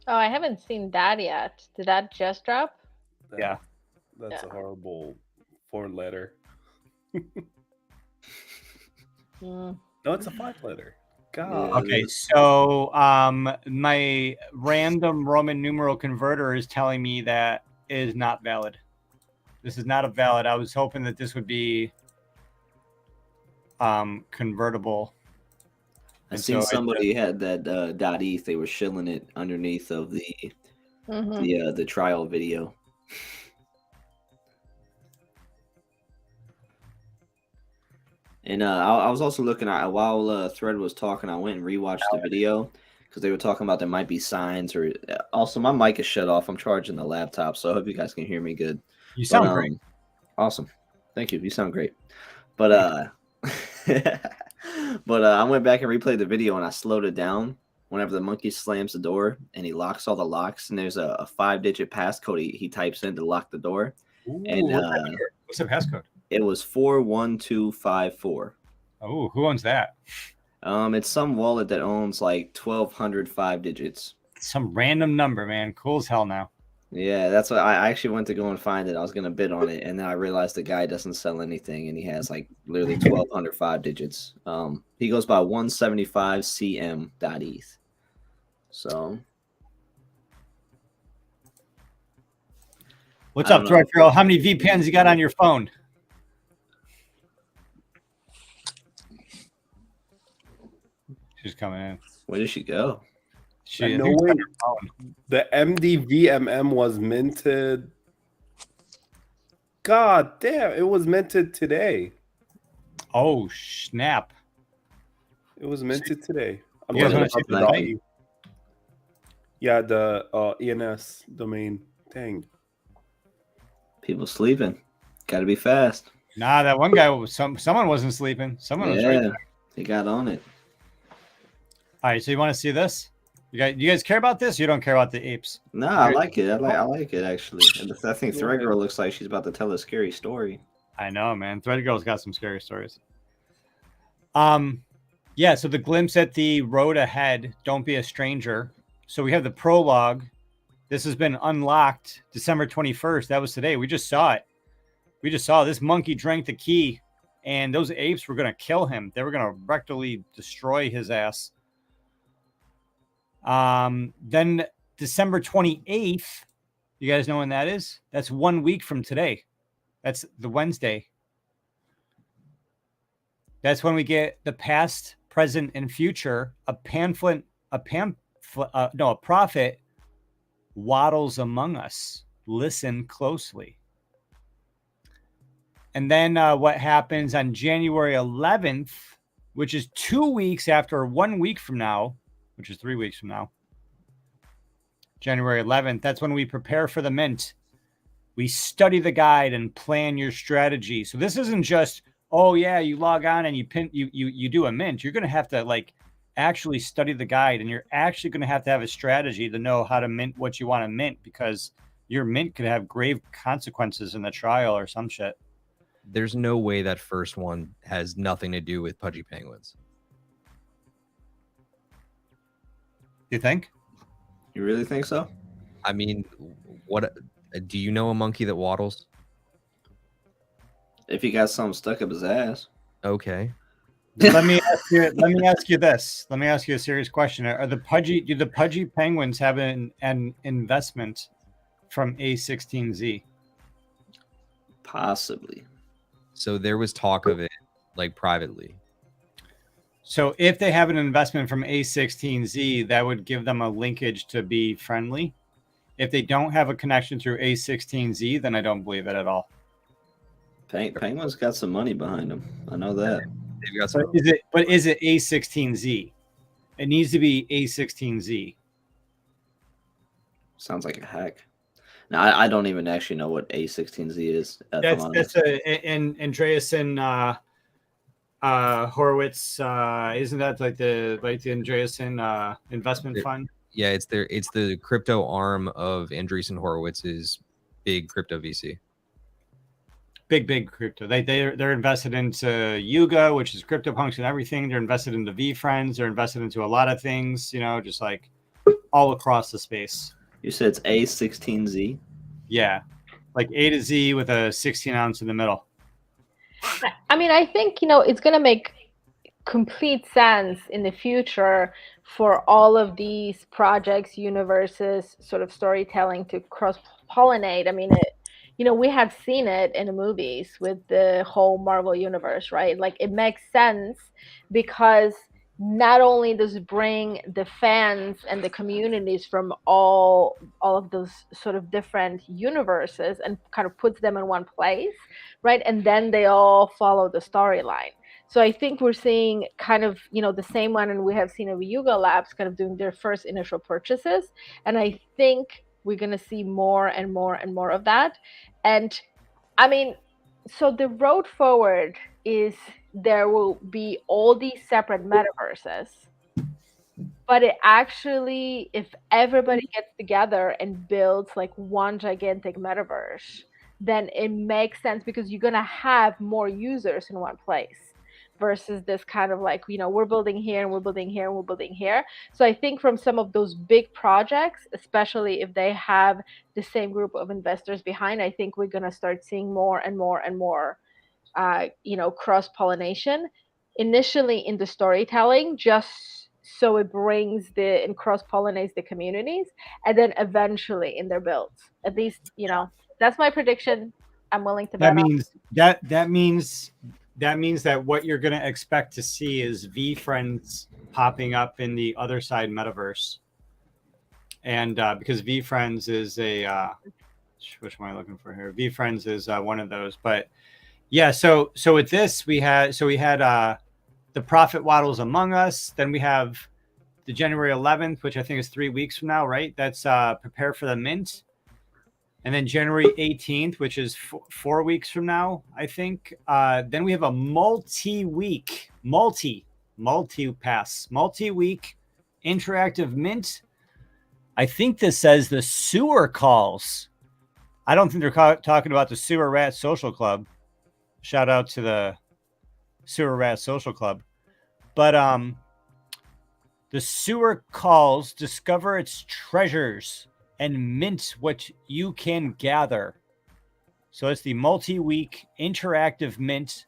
Oh, I haven't seen that yet. Did that just drop? Yeah. That's a horrible 4-letter. No, it's a 5-letter. God. Okay, so my random Roman numeral converter is telling me that is not valid. This is not a valid. I was hoping that this would be convertible. I seen somebody had that .eth. They were shilling it underneath of the trial video. And I was also looking at while Thread was talking, I went and rewatched the video because they were talking about there might be signs or also my mic is shut off. I'm charging the laptop, so I hope you guys can hear me good. You sound great. Awesome. Thank you. You sound great. But I went back and replayed the video and I slowed it down whenever the monkey slams the door and he locks all the locks and there's a 5-digit passcode he types in to lock the door. Ooh, and what's the passcode? It was 41254. Oh, who owns that? It's some wallet that owns like 1,200 5 digits. Some random number, man. Cool as hell now. Yeah, that's what I actually went to go and find it. I was gonna bid on it, and then I realized the guy doesn't sell anything, and he has like literally 1,200 5 digits. He goes by 175cm.eth. So, what's up, Thread Girl? How many VPNs you got on your phone? She's coming in. Where did she go? No way. The MDVMM was minted. God damn, it was minted today. Oh, snap. It was minted today. I'm You guys talking wanna about see the the Dolly. Yeah, the ENS domain. Dang. People sleeping. Got to be fast. Nah, that one guy was someone wasn't sleeping. Someone was right Yeah, there. he got on it. All right, so you want to see this? You guys care about this? You don't care about the apes? No, I like it. I like it actually. And I think Thread Girl looks like she's about to tell a scary story. I know, man. Thread Girl's got some scary stories. Yeah, so the glimpse at the road ahead, don't be a stranger. So we have the prologue. This has been unlocked December 21st. That was today. We just saw it. We just saw this monkey drank the key, and those apes were going to kill him. They were going to rectally destroy his ass. Then December 28th, you guys know when that is? That's 1 week from today. That's the Wednesday. That's when we get the past, present, and future. A prophet waddles among us. Listen closely. And then what happens on January 11th, which is 2 weeks after 1 week from now, which is 3 weeks from now, January 11th, that's when we prepare for the mint. We study the guide and plan your strategy. So this isn't just, oh yeah, you log on and you do a mint. You're going to have to like actually study the guide, and you're actually going to have a strategy to know how to mint what you want to mint, because your mint could have grave consequences in the trial or some shit. There's no way that first one has nothing to do with pudgy penguins. You think? You really think so? I mean, what do you know a monkey that waddles? If he got something stuck up his ass. Okay. Let me ask you this. Let me ask you a serious question. Do the pudgy penguins have an investment from A16Z? Possibly. So there was talk of it like privately. So if they have an investment from A16Z, that would give them a linkage to be friendly. If they don't have a connection through A16Z, then I don't believe it at all. Penguin's got some money behind him. I know that. They've got some. But is it A16Z? It needs to be A16Z. Sounds like a hack. Now I don't even actually know what A16Z is. That's Andreessen Horowitz. Isn't that like the Andreessen investment fund? Yeah, it's the crypto arm of Andreessen Horowitz's big crypto VC. Big crypto. They're invested into Yuga, which is CryptoPunks and everything. They're invested into VFriends. They're invested into a lot of things, just like all across the space. You said it's A16Z? Yeah. Like A to Z with a 16 ounce in the middle. I mean, I think, it's going to make complete sense in the future for all of these projects, universes, sort of storytelling to cross-pollinate. I mean, we have seen it in the movies with the whole Marvel universe, right? Like, it makes sense because not only does it bring the fans and the communities from all of those sort of different universes and kind of puts them in one place, right? And then they all follow the storyline. So I think we're seeing kind of, the same one, and we have seen of Yuga Labs kind of doing their first initial purchases. And I think we're going to see more and more and more of that. And I mean, so the road forward is there will be all these separate metaverses, but it actually, if everybody gets together and builds like one gigantic metaverse, then it makes sense because you're going to have more users in one place versus this kind of like, we're building here and we're building here and we're building here. So I think from some of those big projects, especially if they have the same group of investors behind, I think we're going to start seeing more and more and more cross-pollination initially in the storytelling, just so it brings and cross-pollinates the communities, and then eventually in their builds. At least, that's my prediction. I'm willing to bet that means that what you're going to expect to see is VFriends popping up in the other side metaverse. And because VFriends is which one am I looking for here? VFriends is one of those, but yeah. So with this, we had the Profit Waddles Among Us. Then we have the January 11th, which I think is 3 weeks from now, right? That's Prepare for the Mint. And then January 18th, which is 4 weeks from now, I think. Then we have a multi-week interactive mint. I think this says the sewer calls. I don't think they're talking about the Sewer Rat Social Club. Shout out to the Sewer Rat Social Club. But the sewer calls, discover its treasures and mint what you can gather. So it's the multi-week interactive mint,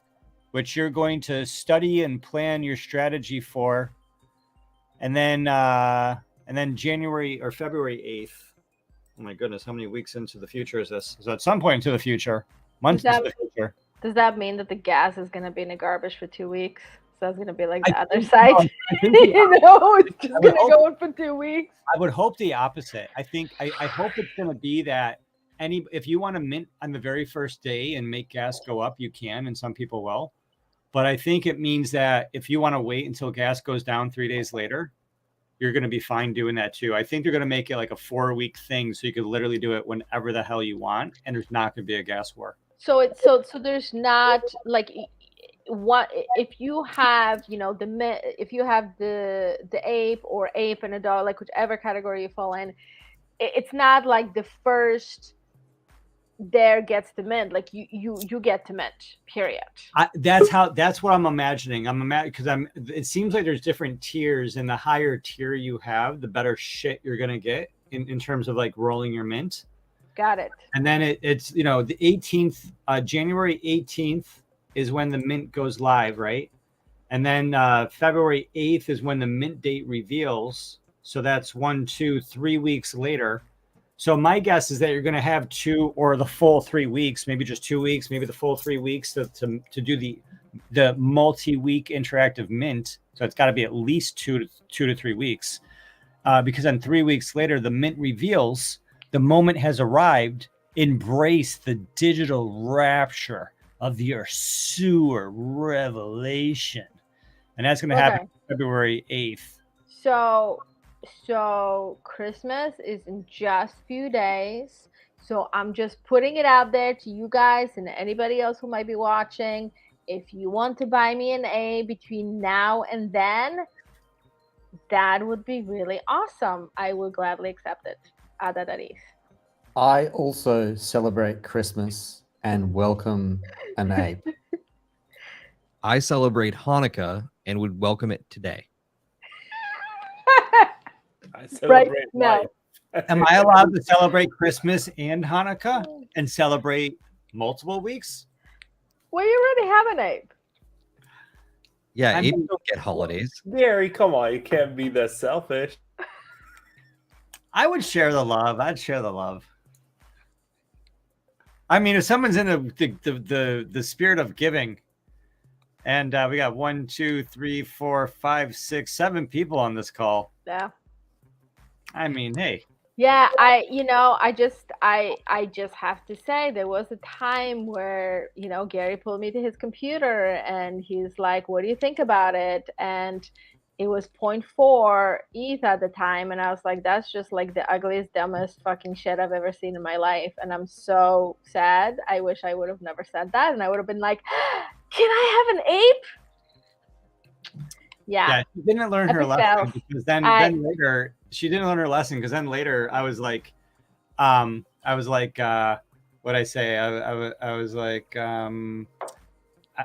which you're going to study and plan your strategy for. And then January or February 8th. Oh my goodness, how many weeks into the future is this? So at some point into the future, months into the future. Does that mean that the gas is going to be in the garbage for 2 weeks? So it's going to be like the other side. It's just going to go on for 2 weeks. I would hope the opposite. I hope it's going to be that if you want to mint on the very first day and make gas go up, you can, and some people will. But I think it means that if you want to wait until gas goes down 3 days later, you're going to be fine doing that too. I think they're going to make it like a 4-week thing, so you could literally do it whenever the hell you want, and there's not going to be a gas war. So there's not like what if you have if you have the ape or ape and a dog, like whichever category you fall in, it's not like the first there gets to mint, like you get to mint, period. That's what I'm imagining. Because it seems like there's different tiers, and the higher tier you have, the better shit you're gonna get in terms of like rolling your mint. Got it. And then it's the 18th, January 18th is when the mint goes live, right? And then February 8th is when the mint date reveals. So that's 1, 2, 3 weeks later. So my guess is that you're going to have 2 or the full 3 weeks, maybe just 2 weeks, maybe the full 3 weeks to do the multi-week interactive mint. So it's got to be at least 2 to 3 weeks, because then 3 weeks later the mint reveals. The moment has arrived. Embrace the digital rapture of your sewer revelation, and that's going to happen February 8th. So Christmas is in just a few days. So I'm just putting it out there to you guys and anybody else who might be watching. If you want to buy me an A between now and then, that would be really awesome. I will gladly accept it. Add that at ETH. I also celebrate Christmas and welcome an ape. I celebrate Hanukkah and would welcome it today. I celebrate now. Am I allowed to celebrate Christmas and Hanukkah and celebrate multiple weeks? Well, you already have an ape. Yeah, apes don't get holidays. Gary, come on, you can't be that selfish. I would share the love. I'd share the love. I mean, if someone's in the spirit of giving, and we got 1, 2, 3, 4, 5, 6, 7 people on this call. Yeah. I mean, hey. Yeah, I just have to say there was a time where, Gary pulled me to his computer and he's like, what do you think about it? And it was 0.4 ETH at the time. And I was like, that's just like the ugliest, dumbest fucking shit I've ever seen in my life. And I'm so sad. I wish I would have never said that. And I would have been like, can I have an ape? Yeah. She didn't learn her lesson, because then later she didn't learn her lesson, because then later I was like, what'd I say? I was like,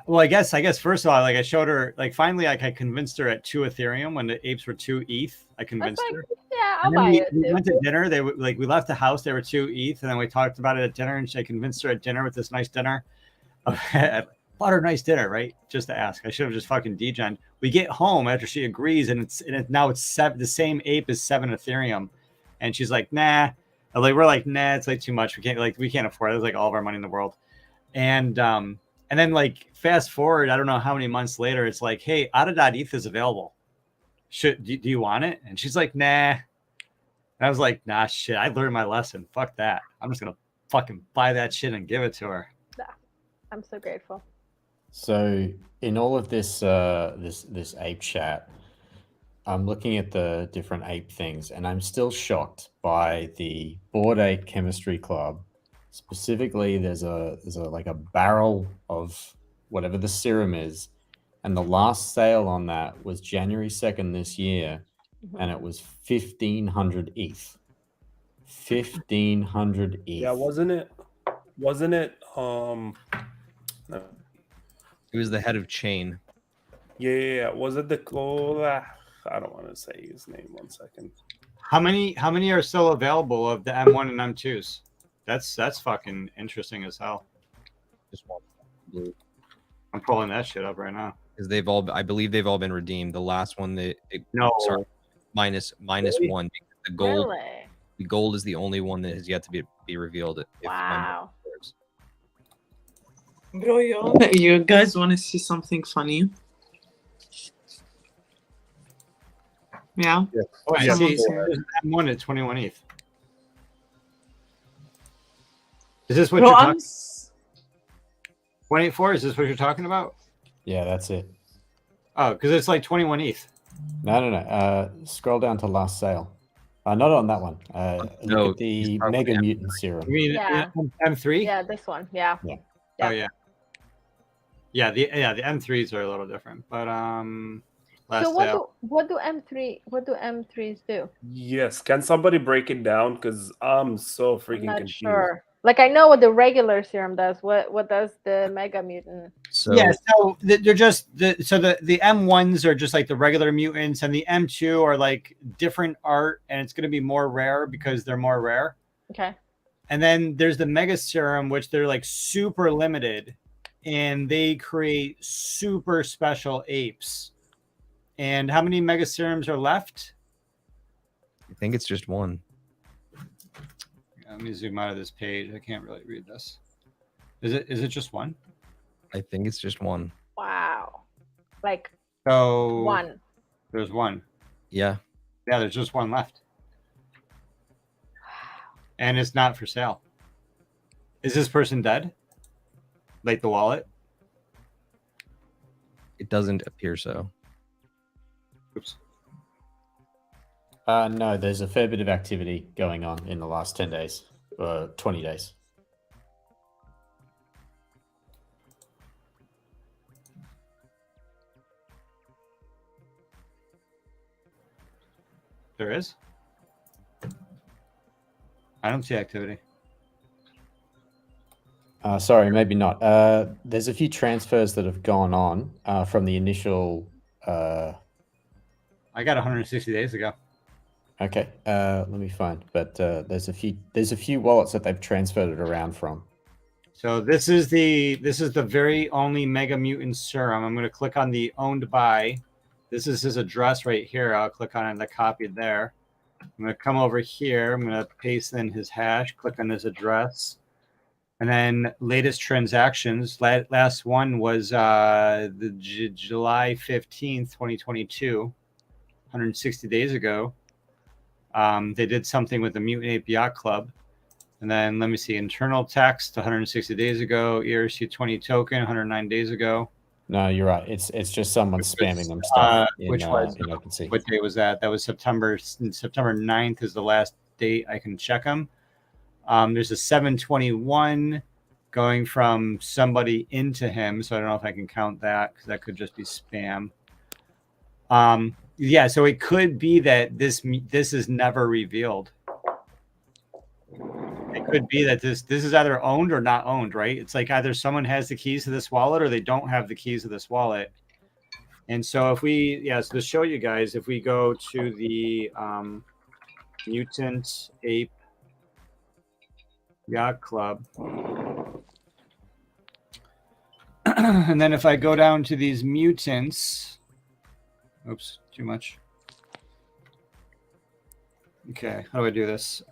well, I guess first of all, like I showed her, like finally, like I convinced her at 2 Ethereum when the apes were 2 ETH. I convinced her. Yeah, I'll buy it. We went to dinner. They were like, we left the house. They were 2 ETH, and then we talked about it at dinner. And I convinced her at dinner with this nice dinner. Bought her a nice dinner, right? Just to ask. I should have just fucking degened. We get home after she agrees, and now it's 7. The same ape is 7 Ethereum, and she's like, nah. We're like, nah, it's like too much. We can't afford it. It's like all of our money in the world, and then like fast forward, I don't know how many months later, it's like, hey, AutoETH is available. Do you want it? And she's like, nah. And I was like, nah, shit. I learned my lesson. Fuck that. I'm just gonna fucking buy that shit and give it to her. I'm so grateful. So in all of this ape chat, I'm looking at the different ape things, and I'm still shocked by the Bored Ape Chemistry Club. Specifically, there's a like a barrel of whatever the serum is, and the last sale on that was January 2nd this year, and it was 1,500 ETH. 1,500 ETH. Yeah, wasn't it? No. He was the head of chain. Yeah. Was it the I don't want to say his name. 1 second. How many are still available of the M1 and M2s? That's fucking interesting as hell. Just one blue. I'm pulling that shit up right now. Because I believe they've all been redeemed. The last one minus Really? one. The gold. Really? The gold is the only one that has yet to be revealed. Wow. Bro, you guys want to see something funny? Yeah. Oh, I Yeah, see. before. M1 at 21 ETH. Is this what Bro, you're I'm talking? 184? Is this what you're talking about? Yeah, that's it. Oh, because it's like 21 ETH. No. Scroll down to last sale. Not on that one. No, Look at he's the probably Mega after Mutant Serum. You mean Yeah. M3? Yeah, this one. Yeah. Yeah. Oh yeah. Yeah, the M3s are a little different, but last So sale. what do M3s do? Yes. Can somebody break it down? Because I'm so I'm freaking not confused. sure. Like I know what the regular serum does. What does the Mega Mutant? So Yeah, so they're just the M1s are just like the regular mutants, and the M2 are like different art, and it's going to be more rare because they're more rare. Okay. And then there's the Mega Serum, which they're like super limited, and they create super special apes. And how many Mega Serums are left? I think it's just one. Let me zoom out of this page. I can't really read this. Is it just one? I think it's just one. Wow. Like So one. There's one. Yeah. Yeah, there's just one left. And it's not for sale. Is this person dead? Like the wallet? It doesn't appear so. Oops. No, there's a fair bit of activity going on in the last 10 days, 20 days. There is? I don't see activity. Sorry, maybe not. There's a few transfers that have gone on from the initial. I got 160 days ago. Okay, let me find. But there's a few wallets that they've transferred it around from. So this is the very only Mega Mutant Serum. I'm going to click on the owned by. This is his address right here. I'll click on it, the copy there. I'm going to come over here. I'm going to paste in his hash, click on his address. And then latest transactions. Last one was the July 15th, 2022, 160 days ago. They did something with the Mutant Ape Yacht Club. And then let me see, internal text 160 days ago, ERC20 token 109 days ago. No, you're right. It's just someone spamming them stuff in OpenSea. What day was that? That was September 9th is the last date I can check them. There's a 721 going from somebody into him, so I don't know if I can count that because that could just be spam. Yeah, so it could be that this is never revealed. It could be that this is either owned or not owned, right? It's like either someone has the keys to this wallet or they don't have the keys to this wallet. And so if we, so to show you guys, if we go to the Mutant Ape Yacht Club, and then if I go down to these mutants, oops, too much. Okay, how do I do this?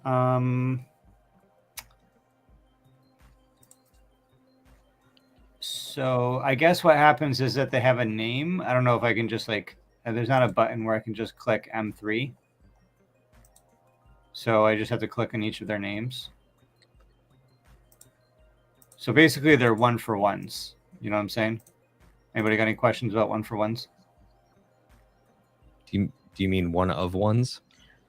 So I guess what happens is that they have a name. I don't know if I can just like, there's not a button where I can just click M3. So I just have to click on each of their names. So basically they're one for ones. You know what I'm saying? Anybody got any questions about 1-for-1s? Do you mean one of ones?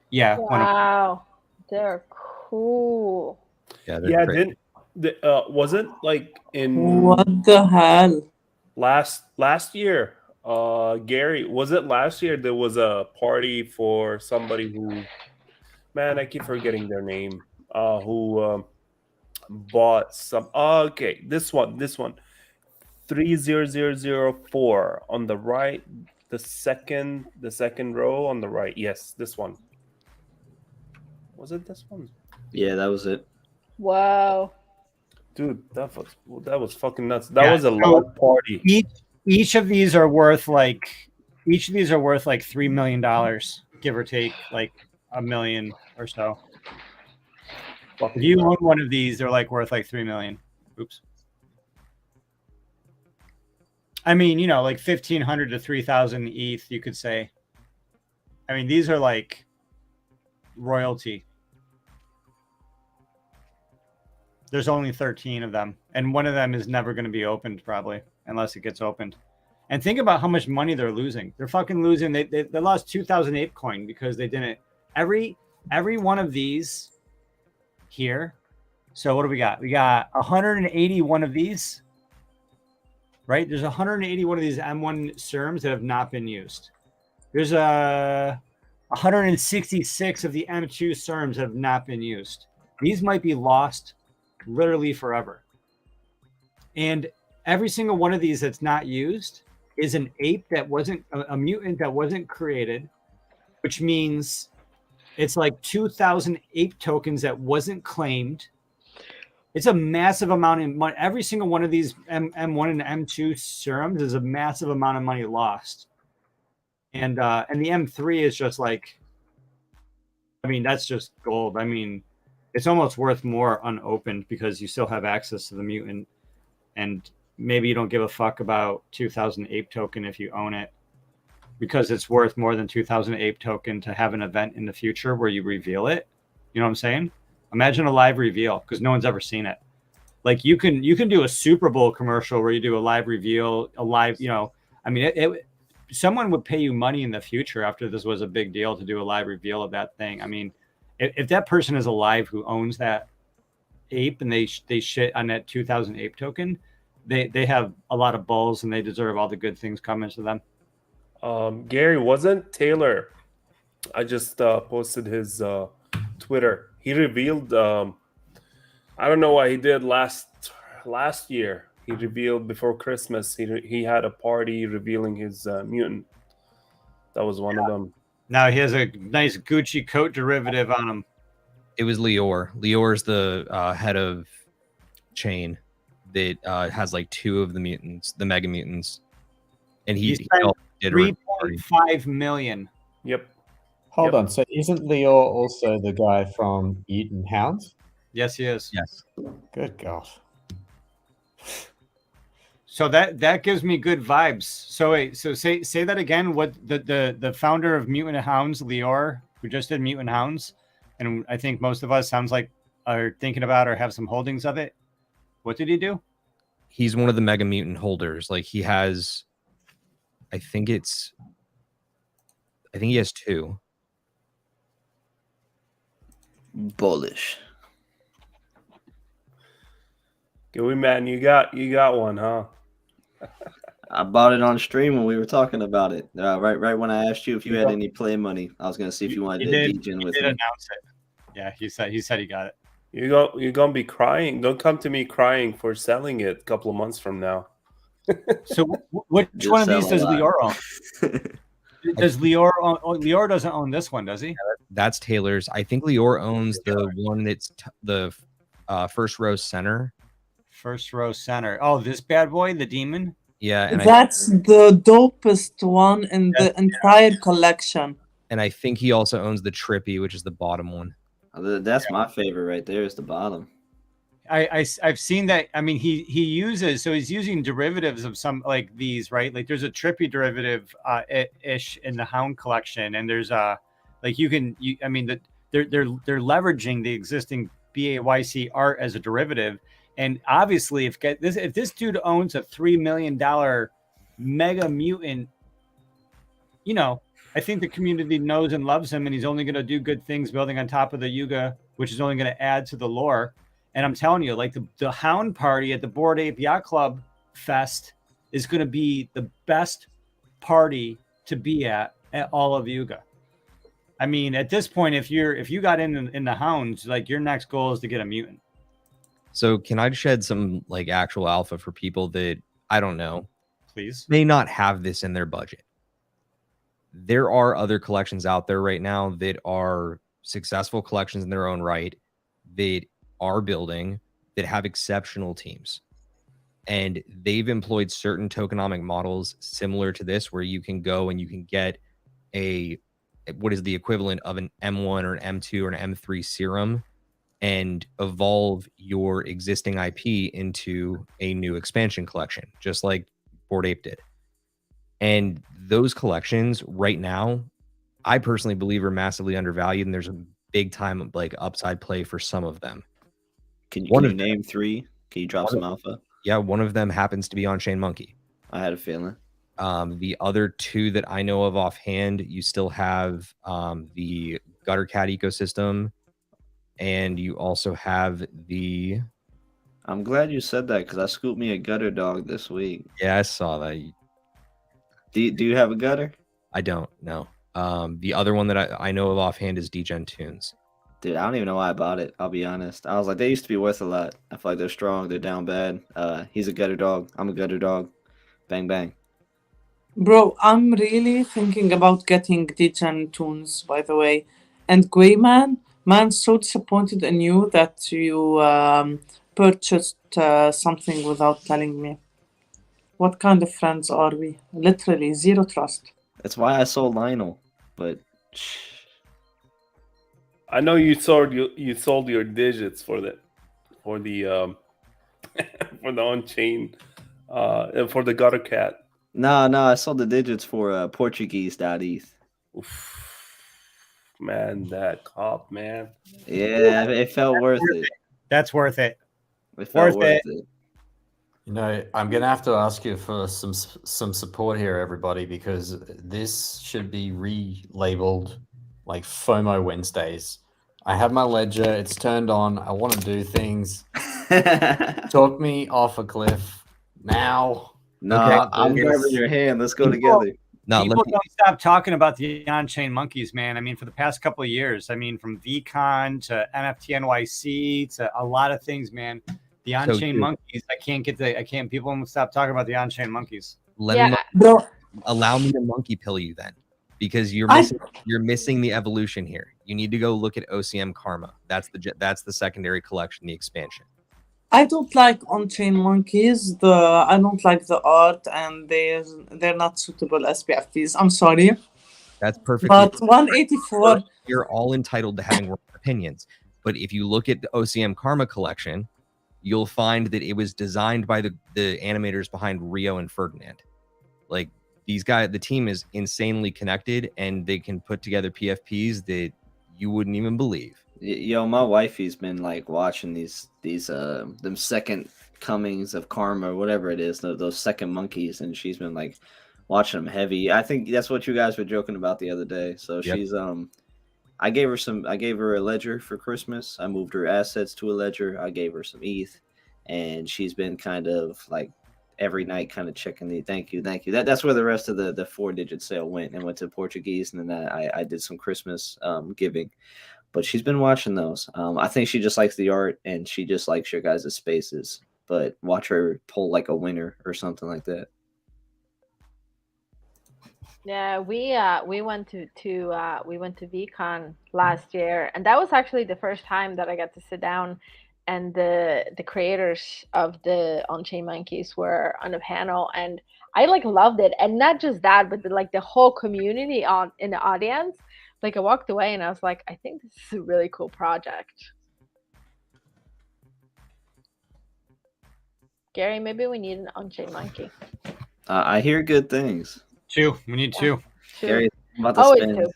Yeah. Wow, they're cool. Yeah, they're Yeah, crazy. wasn't like in What the hell? last year, Gary, was it last year there was a party for somebody who, man, I keep forgetting their name, who bought some, okay, this one 30004 on the right, the second row on the right. Yes, this one. Was it this one? Yeah, that was it. Wow. Dude, that was fucking nuts. That was a loud party. Each of these are worth like $3 million, give or take, like $1 million or so. If you own one of these, they're like worth like $3 million. Oops. I mean, you know, like 1,500 to 3,000 ETH, you could say. I mean, these are like royalty. There's only 13 of them, and one of them is never going to be opened probably unless it gets opened. And think about how much money they're losing. They're fucking losing. They lost 2,000 ApeCoin because they didn't. Every one of these here. So what do we got? We got 181 of these. Right? There's 181 of these M1 serums that have not been used. There's 166 of the M2 serums that have not been used. These might be lost literally forever. And every single one of these that's not used is an ape that wasn't a mutant that wasn't created, which means it's like 2,000 ape tokens that wasn't claimed. It's a massive amount of money. Every single one of these M1 and M2 serums is a massive amount of money lost. And the M3 is just like, I mean, that's just gold. I mean, it's almost worth more unopened because you still have access to the mutant, and maybe you don't give a fuck about 2,000 ape token if you own it, because it's worth more than 2,000 ape token to have an event in the future where you reveal it. You know what I'm saying? Imagine a live reveal, because no one's ever seen it. Like you can do a Super Bowl commercial where you do a live reveal, you know, I mean, someone would pay you money in the future after this was a big deal to do a live reveal of that thing. I mean, if that person is alive who owns that ape and they shit on that 2,000 ape token, they have a lot of balls and they deserve all the good things coming to them. Gary, wasn't Taylor? I just posted his Twitter. He revealed. I don't know what he did last year. He revealed before Christmas. He had a party revealing his mutant. That was one of them. Now he has a nice Gucci coat derivative on him. It was Lior. Lior's the head of chain that has like 2 of the mutants, the mega mutants, and he did 3.5 million. Yep. Hold on. So isn't Lior also the guy from Eaton Hounds? Yes, he is. Yes. Good God. So that gives me good vibes. So wait, so say that again. What the founder of Mutant Hounds, Lior, who just did Mutant Hounds, and I think most of us sounds like are thinking about or have some holdings of it. What did he do? He's one of the mega mutant holders. Like he has, I think he has 2. Bullish. Gooey man, you got one, huh? I bought it on stream when we were talking about it. Right when I asked you if you had any play money, I was gonna see if you wanted to DJ with me. Announce it. Yeah, he said he got it. You're gonna be crying. Don't come to me crying for selling it a couple of months from now. So which one of these does Lior own? Does Lior own? Lior doesn't own this one, does he? That's Taylor's. I think Lior owns the one that's the first row center. First row center. Oh, this bad boy, the demon. Yeah, and that's the dopest one in the entire collection. And I think he also owns the Trippy, which is the bottom one. That's my favorite right there. Is the bottom. I've seen that. I mean, he's using derivatives of some like these, right? Like there's a Trippy derivative ish in the Hound collection, and there's I mean they're leveraging the existing BAYC art as a derivative. And obviously, if this dude owns a $3 million mega mutant, you know, I think the community knows and loves him, and he's only going to do good things building on top of the Yuga, which is only going to add to the lore. And I'm telling you, like the Hound Party at the Bored Ape Yacht Club Fest is going to be the best party to be at all of Yuga. I mean, at this point, if you got in the Hounds, like your next goal is to get a mutant. So can I shed some like actual alpha for people that I don't know, Please, may not have this in their budget? There are other collections out there right now that are successful collections in their own right, that are building, that have exceptional teams. And they've employed certain tokenomic models similar to this, where you can go and you can get what is the equivalent of an M1 or an M2 or an M3 serum and evolve your existing IP into a new expansion collection, just like Bored Ape did. And those collections right now, I personally believe are massively undervalued, and there's a big time like upside play for some of them. Can you name three? Can you drop some alpha? Yeah, one of them happens to be On-Chain Monkey. I had a feeling. The other two that I know of offhand, you still have the Gutter Cat ecosystem, and you also have the... I'm glad you said that, because I scooped me a gutter dog this week. Yeah, I saw that. Do you have a gutter? I don't, no. The other one that I know of offhand is Degen Tunes. Dude, I don't even know why I bought it. I'll be honest. I was like, they used to be worth a lot. I feel like they're strong. They're down bad. He's a gutter dog. I'm a gutter dog. Bang, bang. Bro, I'm really thinking about getting Degen Tunes, by the way. And Gwayman, man, so disappointed in you that you purchased something without telling me. What kind of friends are we? Literally, zero trust. That's why I sold Lionel, but... I know you sold your digits for the for the on-chain and for the Gutter Cat. No, I sold the digits for Portuguese.eth. Man, that cop, man. Yeah, it felt worth it. That's worth it. It felt worth it. You know, I'm gonna have to ask you for some support here, everybody, because this should be relabeled like FOMO Wednesdays. I have my ledger, it's turned on, I want to do things. Talk me off a cliff now. No, okay, I'm grabbing your hand. Let's go together. No, people don't stop talking about the on-chain monkeys, man. I mean, for the past couple of years, I mean, from VCon to NFT NYC to a lot of things, man. The on-chain monkeys, people won't stop talking about the on-chain monkeys. Allow me to monkey pill you then, because you're missing the evolution here. You need to go look at OCM Karma. That's the secondary collection, the expansion. I don't like on-chain monkeys. I don't like the art, and they're not suitable as PFPs. I'm sorry. That's perfect. But 184. You're all entitled to having opinions. But if you look at the OCM Karma collection, you'll find that it was designed by the animators behind Rio and Ferdinand. Like, these guys, the team is insanely connected, and they can put together PFPs that you wouldn't even believe. Yo, my wifey's been like watching these them second comings of Karma or whatever it is, those second monkeys, and she's been like watching them heavy. I think that's what you guys were joking about the other day. So yep. She's I gave her a ledger for Christmas. I moved her assets to a ledger. I gave her some ETH, and she's been kind of like every night kind of checking the thank you. That's where the rest of the 4-digit sale went, and went to Portuguese, and then I did some Christmas giving. But she's been watching those. I think she just likes the art, and she just likes your guys' spaces. But watch her pull like a winner or something like that. Yeah, we went to VCon last year, and that was actually the first time that I got to sit down, and the creators of the on-chain monkeys were on a panel, and I like loved it. And not just that, but the whole community in the audience. Like, I walked away and I was like, I think this is a really cool project. Gary, maybe we need an on-chain monkey. I hear good things. We need two. Gary, about to spend.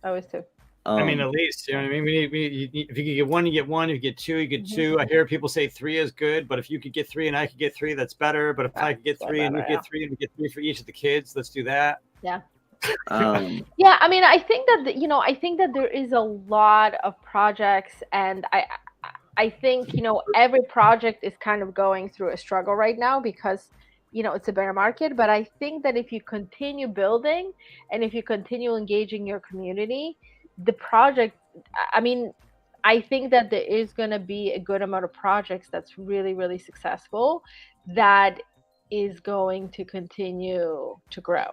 Always two. I mean, at least, you know what I mean? If you could get one, you get one. If you get two, you get two. I hear people say 3 is good, but if you could get 3 and I could get 3, that's better. But if I could get 3 and you get 3 and we get 3 for each of the kids, let's do that. Yeah. Yeah, I mean, I think that I think that there is a lot of projects, and I think every project is kind of going through a struggle right now because it's a bear market. But I think that if you continue building and if you continue engaging your community, the project, I mean, I think that there is going to be a good amount of projects that's really, really successful that is going to continue to grow.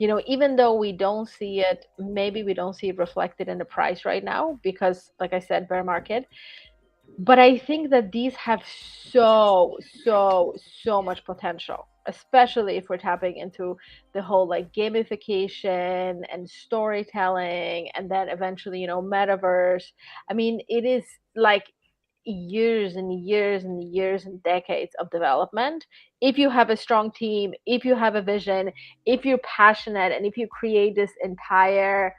Even though we don't see it, maybe we don't see it reflected in the price right now because, like I said, bear market. But I think that these have so much potential, especially if we're tapping into the whole like gamification and storytelling, and then eventually, metaverse. I mean, it is like years and years and years and decades of development. If you have a strong team, if you have a vision, if you're passionate, and if you create this entire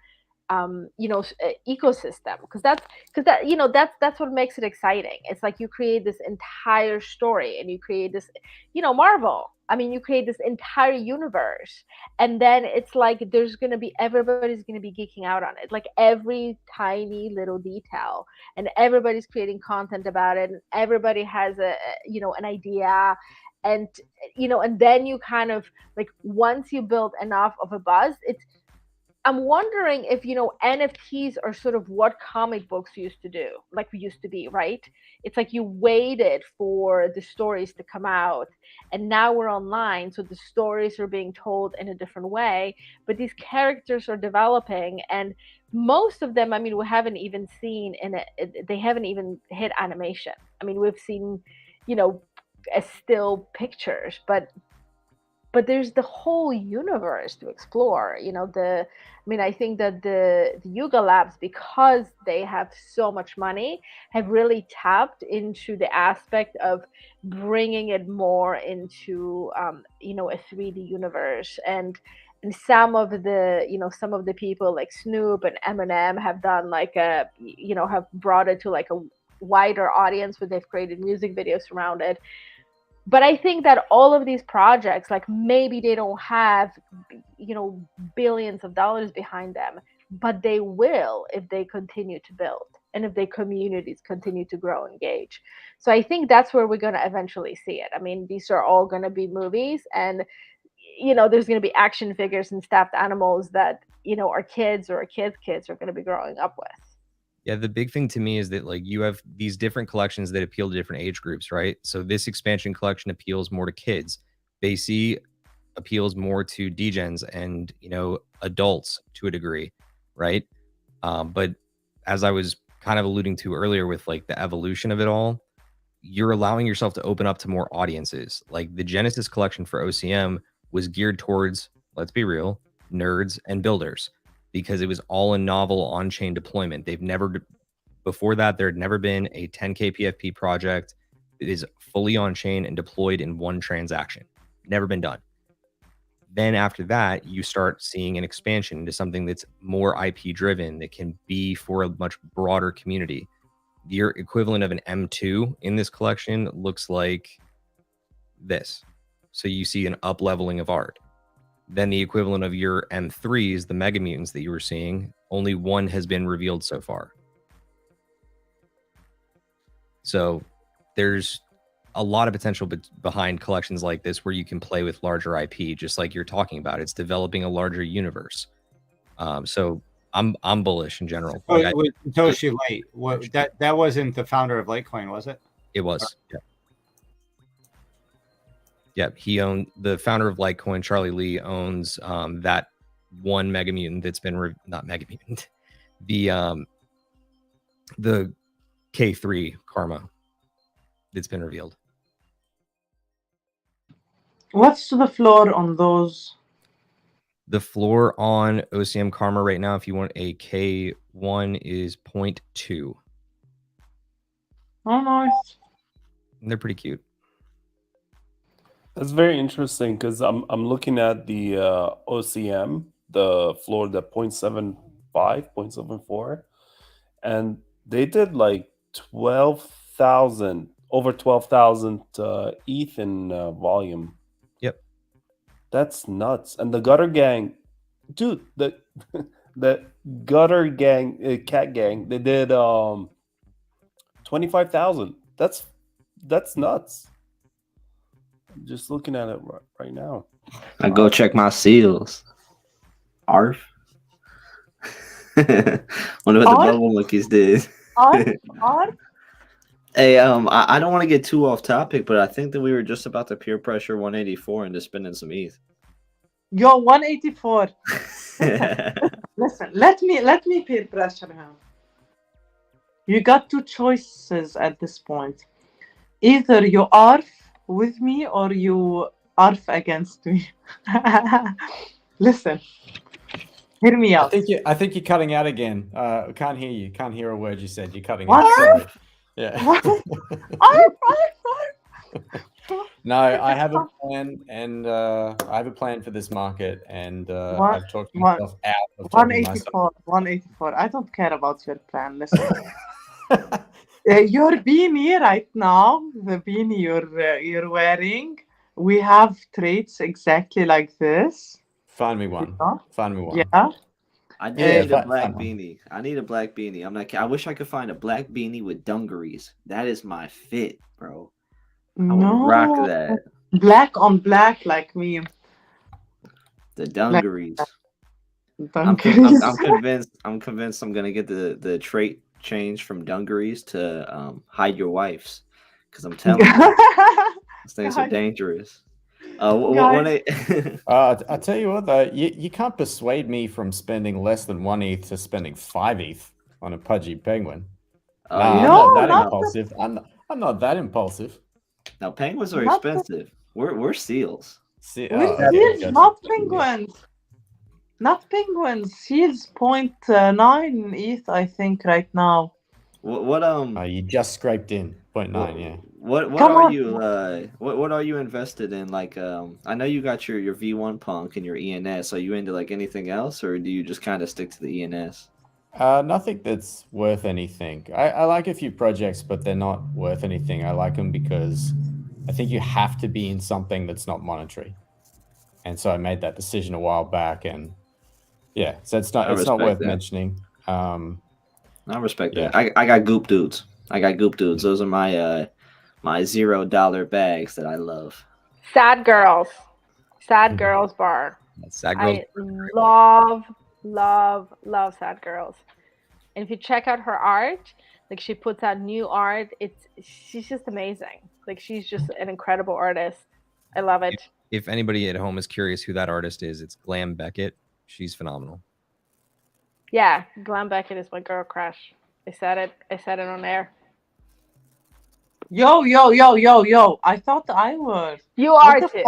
ecosystem, because that's what makes it exciting. It's like you create this entire story and you create this Marvel, I mean, you create this entire universe, and then it's like everybody's going to be geeking out on it, like every tiny little detail, and everybody's creating content about it, and everybody has an idea, and and then you kind of like, once you build enough of a buzz, I'm wondering if NFTs are sort of what comic books used to do, like we used to be, right? It's like you waited for the stories to come out, and now we're online, so the stories are being told in a different way, but these characters are developing, and most of them, I mean, we haven't even seen they haven't even hit animation. I mean, we've seen still pictures, but there's the whole universe to explore. I think that the Yuga Labs, because they have so much money, have really tapped into the aspect of bringing it more into a 3D universe, and some of the people like Snoop and Eminem have done like have brought it to like a wider audience where they've created music videos around it. But I think that all of these projects, like, maybe they don't have, billions of dollars behind them, but they will if they continue to build and if their communities continue to grow and engage. So I think that's where we're going to eventually see it. I mean, these are all going to be movies, and, there's going to be action figures and stuffed animals that, our kids or our kids are going to be growing up with. Yeah, the big thing to me is that like you have these different collections that appeal to different age groups, right? So this expansion collection appeals more to kids. Basie appeals more to degens and adults to a degree, right? But as I was kind of alluding to earlier with like the evolution of it all, you're allowing yourself to open up to more audiences. Like the Genesis collection for OCM was geared towards, let's be real, nerds and builders, because it was all a novel on-chain deployment. Before that, there had never been a 10K PFP project that is fully on-chain and deployed in one transaction. Never been done. Then after that, you start seeing an expansion into something that's more IP driven, that can be for a much broader community. Your equivalent of an M2 in this collection looks like this. So you see an up leveling of art. Then the equivalent of your M3s, the Mega Mutants that you were seeing, only one has been revealed so far. So there's a lot of potential behind collections like this where you can play with larger IP, just like you're talking about. It's developing a larger universe. So I'm bullish in general. Like Satoshi Light, that wasn't the founder of Litecoin, was it? It was. Yeah. Yeah, he owned, the founder of Litecoin, Charlie Lee, owns that one Mega Mutant that's been not Mega Mutant, the K3 Karma that's been revealed. What's the floor on those? The floor on OCM Karma right now, if you want a K1, is 0.2. Oh, nice. And they're pretty cute. That's very interesting because I'm looking at the OCM, the floor, the 0.7 0.75, and they did like 12,000, over 12,000 ETH in volume. Yep. That's nuts. And the Gutter Gang, dude, the Gutter Gang, Cat Gang, they did 25,000. That's nuts. I'm just looking at it right now. I go check my seals. Arf. Wonder what the Arf? bubble monkeys did. Arf? Hey, I don't want to get too off topic, but I think that we were just about to peer pressure 184 into spending some ETH. Yo, 184. Listen, let me peer pressure him. You got two choices at this point. Either you arf with me or you arf against me. Listen, hear me out. I think you're cutting out again. Can't hear you. Can't hear a word you said. You're cutting What? out. Sorry. Yeah. Arf. No, I have a plan, and I have a plan for this market, and I've talked myself out of talking myself. 184. I don't care about your plan. Listen. Your beanie right now, the beanie you're wearing, we have traits exactly like this. Find me one. Find me one. Yeah. I do need a black beanie. I need a black beanie. I'm not. I wish I could find a black beanie with dungarees. That is my fit, bro. I would rock that. Black on black, like me. The dungarees. I'm convinced. I'm convinced. I'm gonna get the trait change from dungarees to hide your wives, because I'm telling you, these things are dangerous. I tell you what, though, you can't persuade me from spending less than 1 ETH to spending 5 ETH on a pudgy penguin. I'm not that impulsive. I'm not that impulsive. Now penguins are expensive. We're seals. Seals, not penguins. Not penguins. Seals 0.9 ETH, I think, right now. What you just scraped in 0.9, yeah. What are you what are you invested in? Like I know you got your V1 Punk and your ENS. Are you into like anything else, or do you just kind of stick to the ENS? Nothing that's worth anything. I like a few projects, but they're not worth anything. I like them because I think you have to be in something that's not monetary. And so I made that decision a while back, and yeah, so it's not worth mentioning. I respect that. I got goop dudes. Those are my my $0 bags that I love. Sad Girls bar. Sad Girls. I love Sad Girls. And if you check out her art, like she puts out new art, she's just amazing. Like she's just an incredible artist. I love it. If anybody at home is curious who that artist is, it's Glam Beckett. She's phenomenal. Yeah, Glam Beckett is my girl crush. I said it on air. Yo. I thought I was. You are too.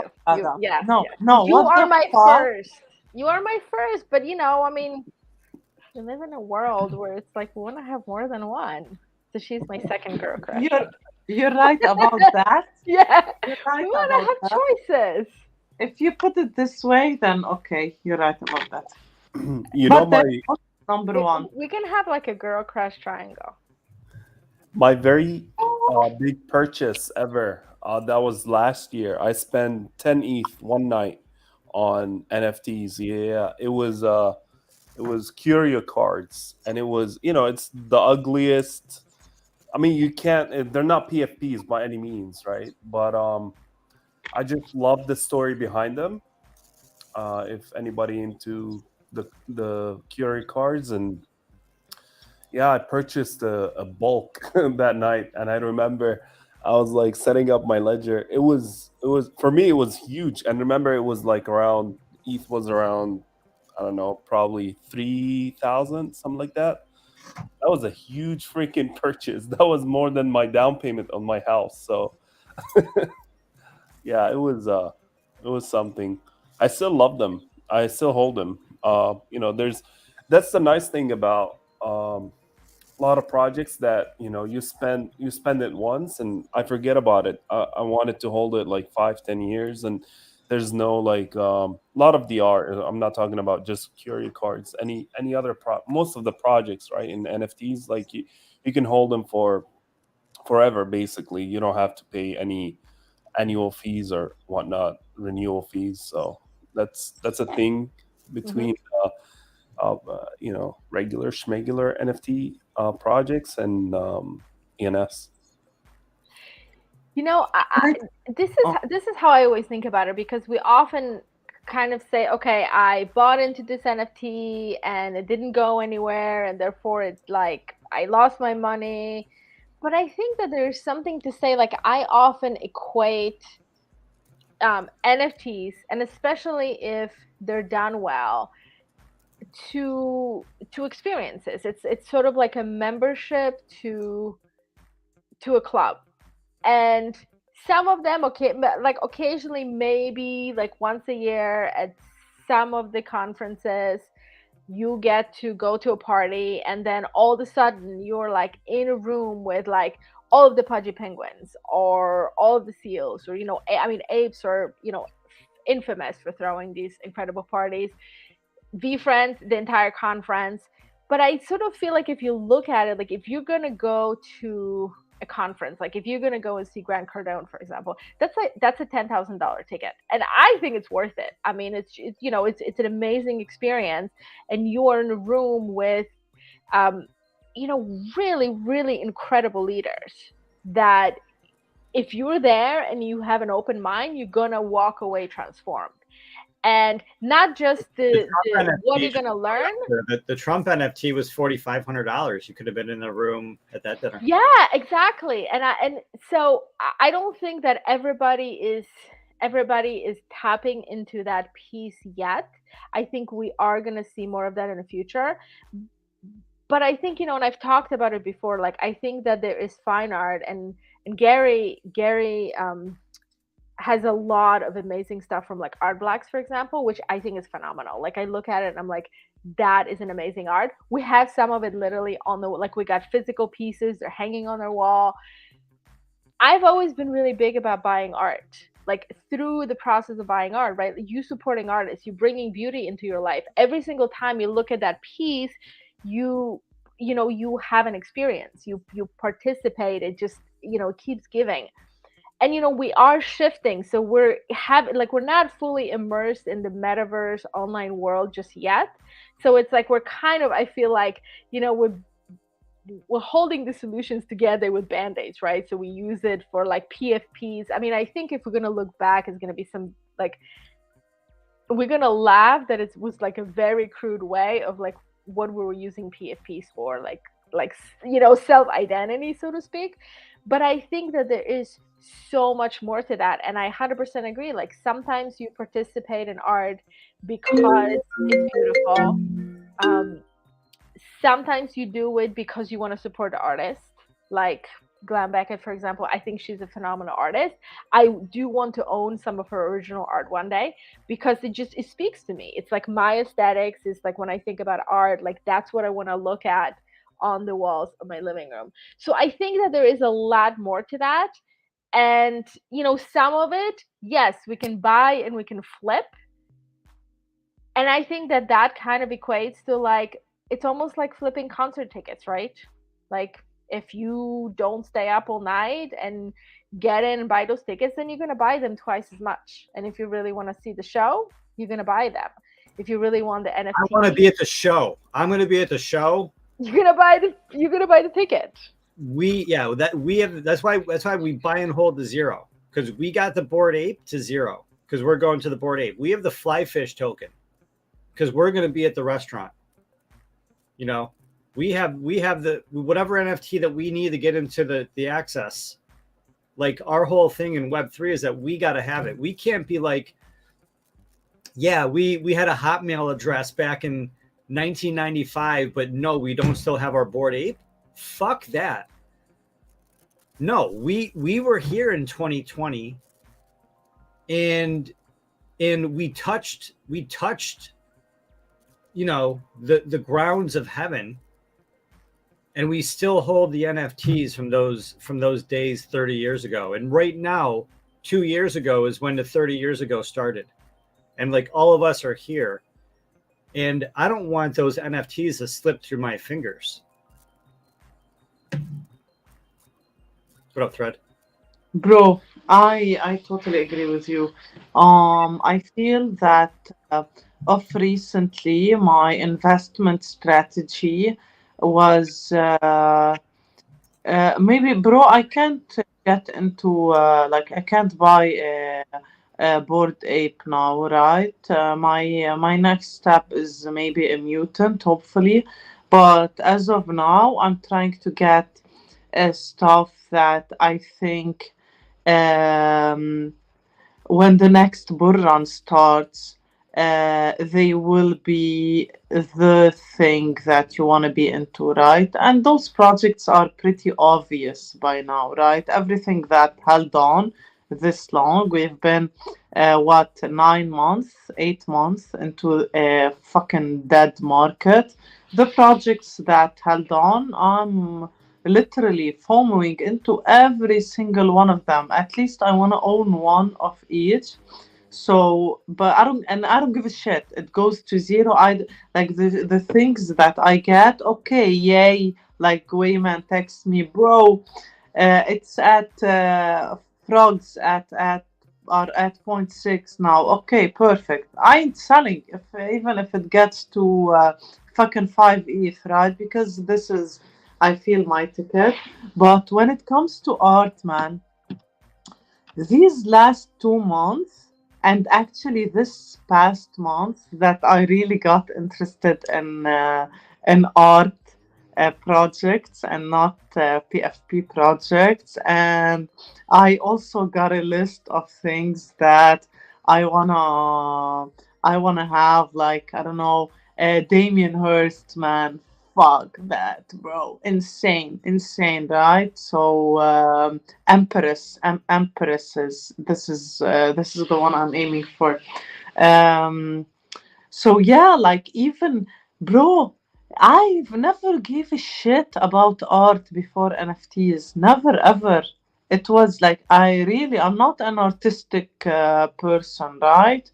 Yes. No. You are my first. You are my first, but I mean, we live in a world where it's like we want to have more than one. So she's my second girl crush. You're right about that. Yeah. Right, we want to have choices. If you put it this way, then okay, you're right about that. Number one. We can have like a girl crush triangle. My very big purchase ever, that was last year. I spent 10 ETH one night on NFTs. Yeah, it was Curio cards, and it was, it's the ugliest. I mean, they're not PFPs by any means, right? But I just love the story behind them. If anybody into the Curio cards, and yeah, I purchased a bulk that night, and I remember I was like setting up my ledger. It was for me, it was huge. And remember, it was like around ETH was around, I don't know, probably 3,000, something like that. That was a huge freaking purchase. That was more than my down payment on my house. So yeah, it was something. I still love them. I still hold them. That's the nice thing about a lot of projects that you spend it once and I forget about it. I wanted to hold it like 5-10 years, and there's no like a lot of the art. I'm not talking about just curio cards. Any other most of the projects, right, in NFTs, like you can hold them for forever. Basically, you don't have to pay any annual fees or whatnot, renewal fees. So that's a thing between regular schmegular NFT projects and ENS. You know, this is how I always think about it, because we often kind of say, okay, I bought into this NFT and it didn't go anywhere, and therefore it's like I lost my money. But I think that there's something to say, like I often equate NFTs, and especially if they're done well, to experiences. It's sort of like a membership to a club. And some of them, okay, like occasionally, maybe like once a year at some of the conferences, you get to go to a party, and then all of a sudden you're like in a room with like all of the pudgy penguins or all of the seals, or I mean, apes are infamous for throwing these incredible parties. VeeFriends, the entire conference. But I sort of feel like if you look at it, like if you're gonna go to a conference, like if you're gonna go and see Grant Cardone, for example, that's a $10,000 ticket, and I think it's worth it. I mean, it's an amazing experience, and you are in a room with, really, really incredible leaders that if you're there and you have an open mind, you're gonna walk away transformed. And not just what you're going to learn. The Trump NFT was $4,500. You could have been in the room at that dinner. Yeah, exactly. And so I don't think that everybody is tapping into that piece yet. I think we are going to see more of that in the future. But I think, and I've talked about it before, like I think that there is fine art, and Gary has a lot of amazing stuff from like Art Blacks, for example, which I think is phenomenal. Like I look at it and I'm like, that is an amazing art. We have some of it literally on we got physical pieces, they're hanging on their wall. I've always been really big about buying art, like through the process of buying art, right? You supporting artists, you bringing beauty into your life. Every single time you look at that piece, you have an experience, you participate, it just, keeps giving. And we are shifting, so we're not fully immersed in the metaverse online world just yet. So it's like we're kind of, I feel like, we're holding the solutions together with band-aids, right? So we use it for like PFPs. I mean, I think if we're gonna look back, it's gonna be some like, we're gonna laugh that it was like a very crude way of like what we were using PFPs for, like self-identity, so to speak. But I think that there is so much more to that, and I 100% agree. Like sometimes you participate in art because it's beautiful. Sometimes you do it because you want to support the artist, like Glam Beckett, for example. I think she's a phenomenal artist. I do want to own some of her original art one day, because it speaks to me. It's like my aesthetics is like, when I think about art, like that's what I want to look at on the walls of my living room. So I think that there is a lot more to that. And, some of it, yes, we can buy and we can flip. And I think that kind of equates to like, it's almost like flipping concert tickets, right? Like if you don't stay up all night and get in and buy those tickets, then you're going to buy them twice as much. And if you really want to see the show, you're going to buy them. If you really want the NFT. I want to be at the show. I'm going to be at the show. You're going to buy the ticket. That's why we buy and hold the zero, because we got the Bored Ape to zero, because we're going to the Bored Ape. We have the Flyfish token because we're going to be at the restaurant. We have the whatever NFT that we need to get into the access. Like our whole thing in Web3 is that we got to have it. We can't be like, yeah, we had a Hotmail address back in 1995, but no, we don't still have our Bored Ape. Fuck that. No, we were here in 2020 and we touched the grounds of heaven, and we still hold the NFTs from those days 30 years ago. And right now 2 years ago is when the 30 years ago started. And like all of us are here. And I don't want those NFTs to slip through my fingers. What up, Thread? Bro, I totally agree with you. I feel that of recently my investment strategy was maybe, bro, I can't get into like I can't buy a bored ape now, right? My next step is maybe a mutant, hopefully. But as of now, I'm trying to get stuff that I think um, when the next bull run starts, they will be the thing that you want to be into, right? And those projects are pretty obvious by now, right? Everything that held on this long, we've been, what, 9 months, 8 months into a fucking dead market. The projects that held on, I'm literally following into every single one of them. At least I want to own one of each. So, but I don't give a shit. It goes to zero. I like the things that I get. Okay, yay! Like Wayman texts me, bro. It's at frogs at are at 0.6 now. Okay, perfect. I ain't selling if even if it gets to fucking 5 ETH, right? Because this is, I feel, my ticket. But when it comes to art, man, these last 2 months, and actually this past month, that I really got interested in art projects and not PFP projects. And I also got a list of things that I wanna have, like, I don't know, Damien Hirst, man. Fuck that, bro. Insane, right? So Empresses. This is the one I'm aiming for. Um, so yeah, like, even, bro, I've never gave a shit about art before NFTs. Never ever. It was like, I'm not an artistic person, right?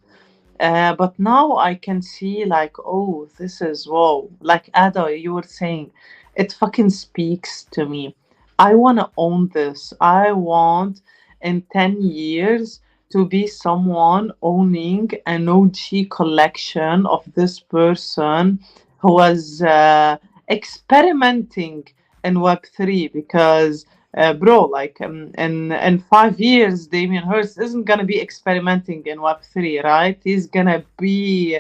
But now I can see, like, oh, this is whoa. Like, Ada, you were saying, it fucking speaks to me. I want to own this. I want in 10 years to be someone owning an OG collection of this person who was experimenting in Web3, because bro, like, in 5 years, Damien Hirst isn't gonna be experimenting in Web3, right? He's gonna be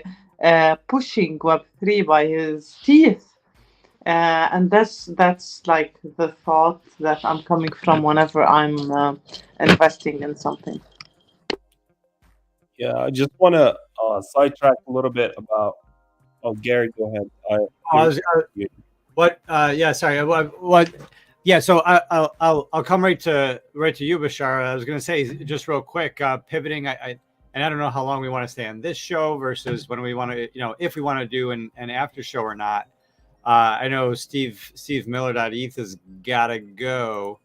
pushing Web3 by his teeth, and that's like the thought that I'm coming from whenever I'm investing in something. Yeah, I just want to sidetrack a little bit about. Oh, Gary, go ahead. What? Yeah, sorry. What? Yeah. So I'll come right to you, Bashar. I was going to say just real quick, pivoting. And I don't know how long we want to stay on this show versus when we want to, if we want to do an after show or not. I know Steve Miller.eth has got to go.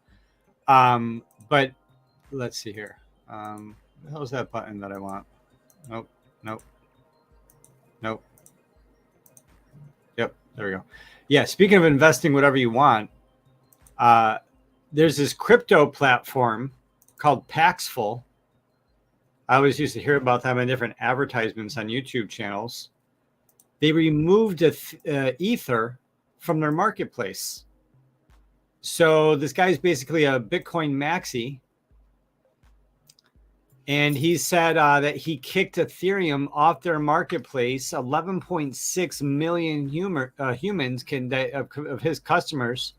But let's see here. What the hell's that button that I want? Nope. Yep, there we go. Yeah, speaking of investing whatever you want, there's this crypto platform called Paxful. I always used to hear about them in different advertisements on YouTube channels. They removed Ether from their marketplace. So this guy's basically a Bitcoin maxi. And he said that he kicked Ethereum off their marketplace. 11.6 million humans of his customers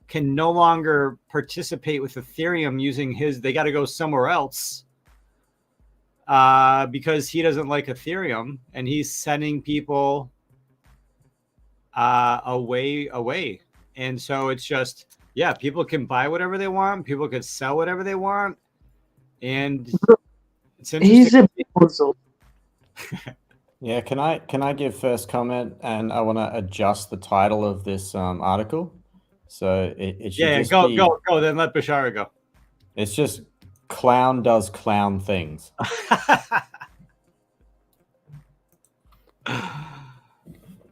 can no longer participate with Ethereum using his. They got to go somewhere else because he doesn't like Ethereum, and he's sending people away. And so it's just, yeah, people can buy whatever they want. People can sell whatever they want. And it's He's a puzzle. Yeah, can I give first comment, and I want to adjust the title of this article, so it should just go. Then let Bashara go. It's just clown does clown things.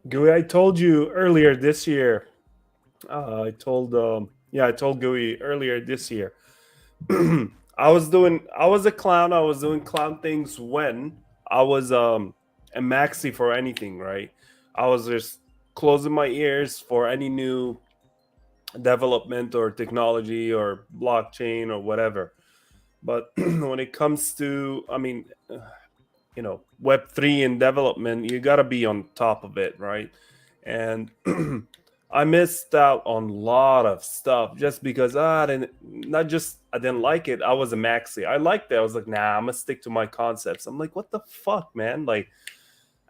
Gooey, I told you earlier this year. I told Gooey earlier this year. I was a clown. I was doing clown things when I was a maxi for anything, right? I was just closing my ears for any new development or technology or blockchain or whatever. But when it comes to, Web3 and development, you got to be on top of it, right? And I missed out on a lot of stuff just because I didn't like it. I was a maxi. I liked it. I was like, nah, I'm gonna stick to my concepts. I'm like, what the fuck, man? Like,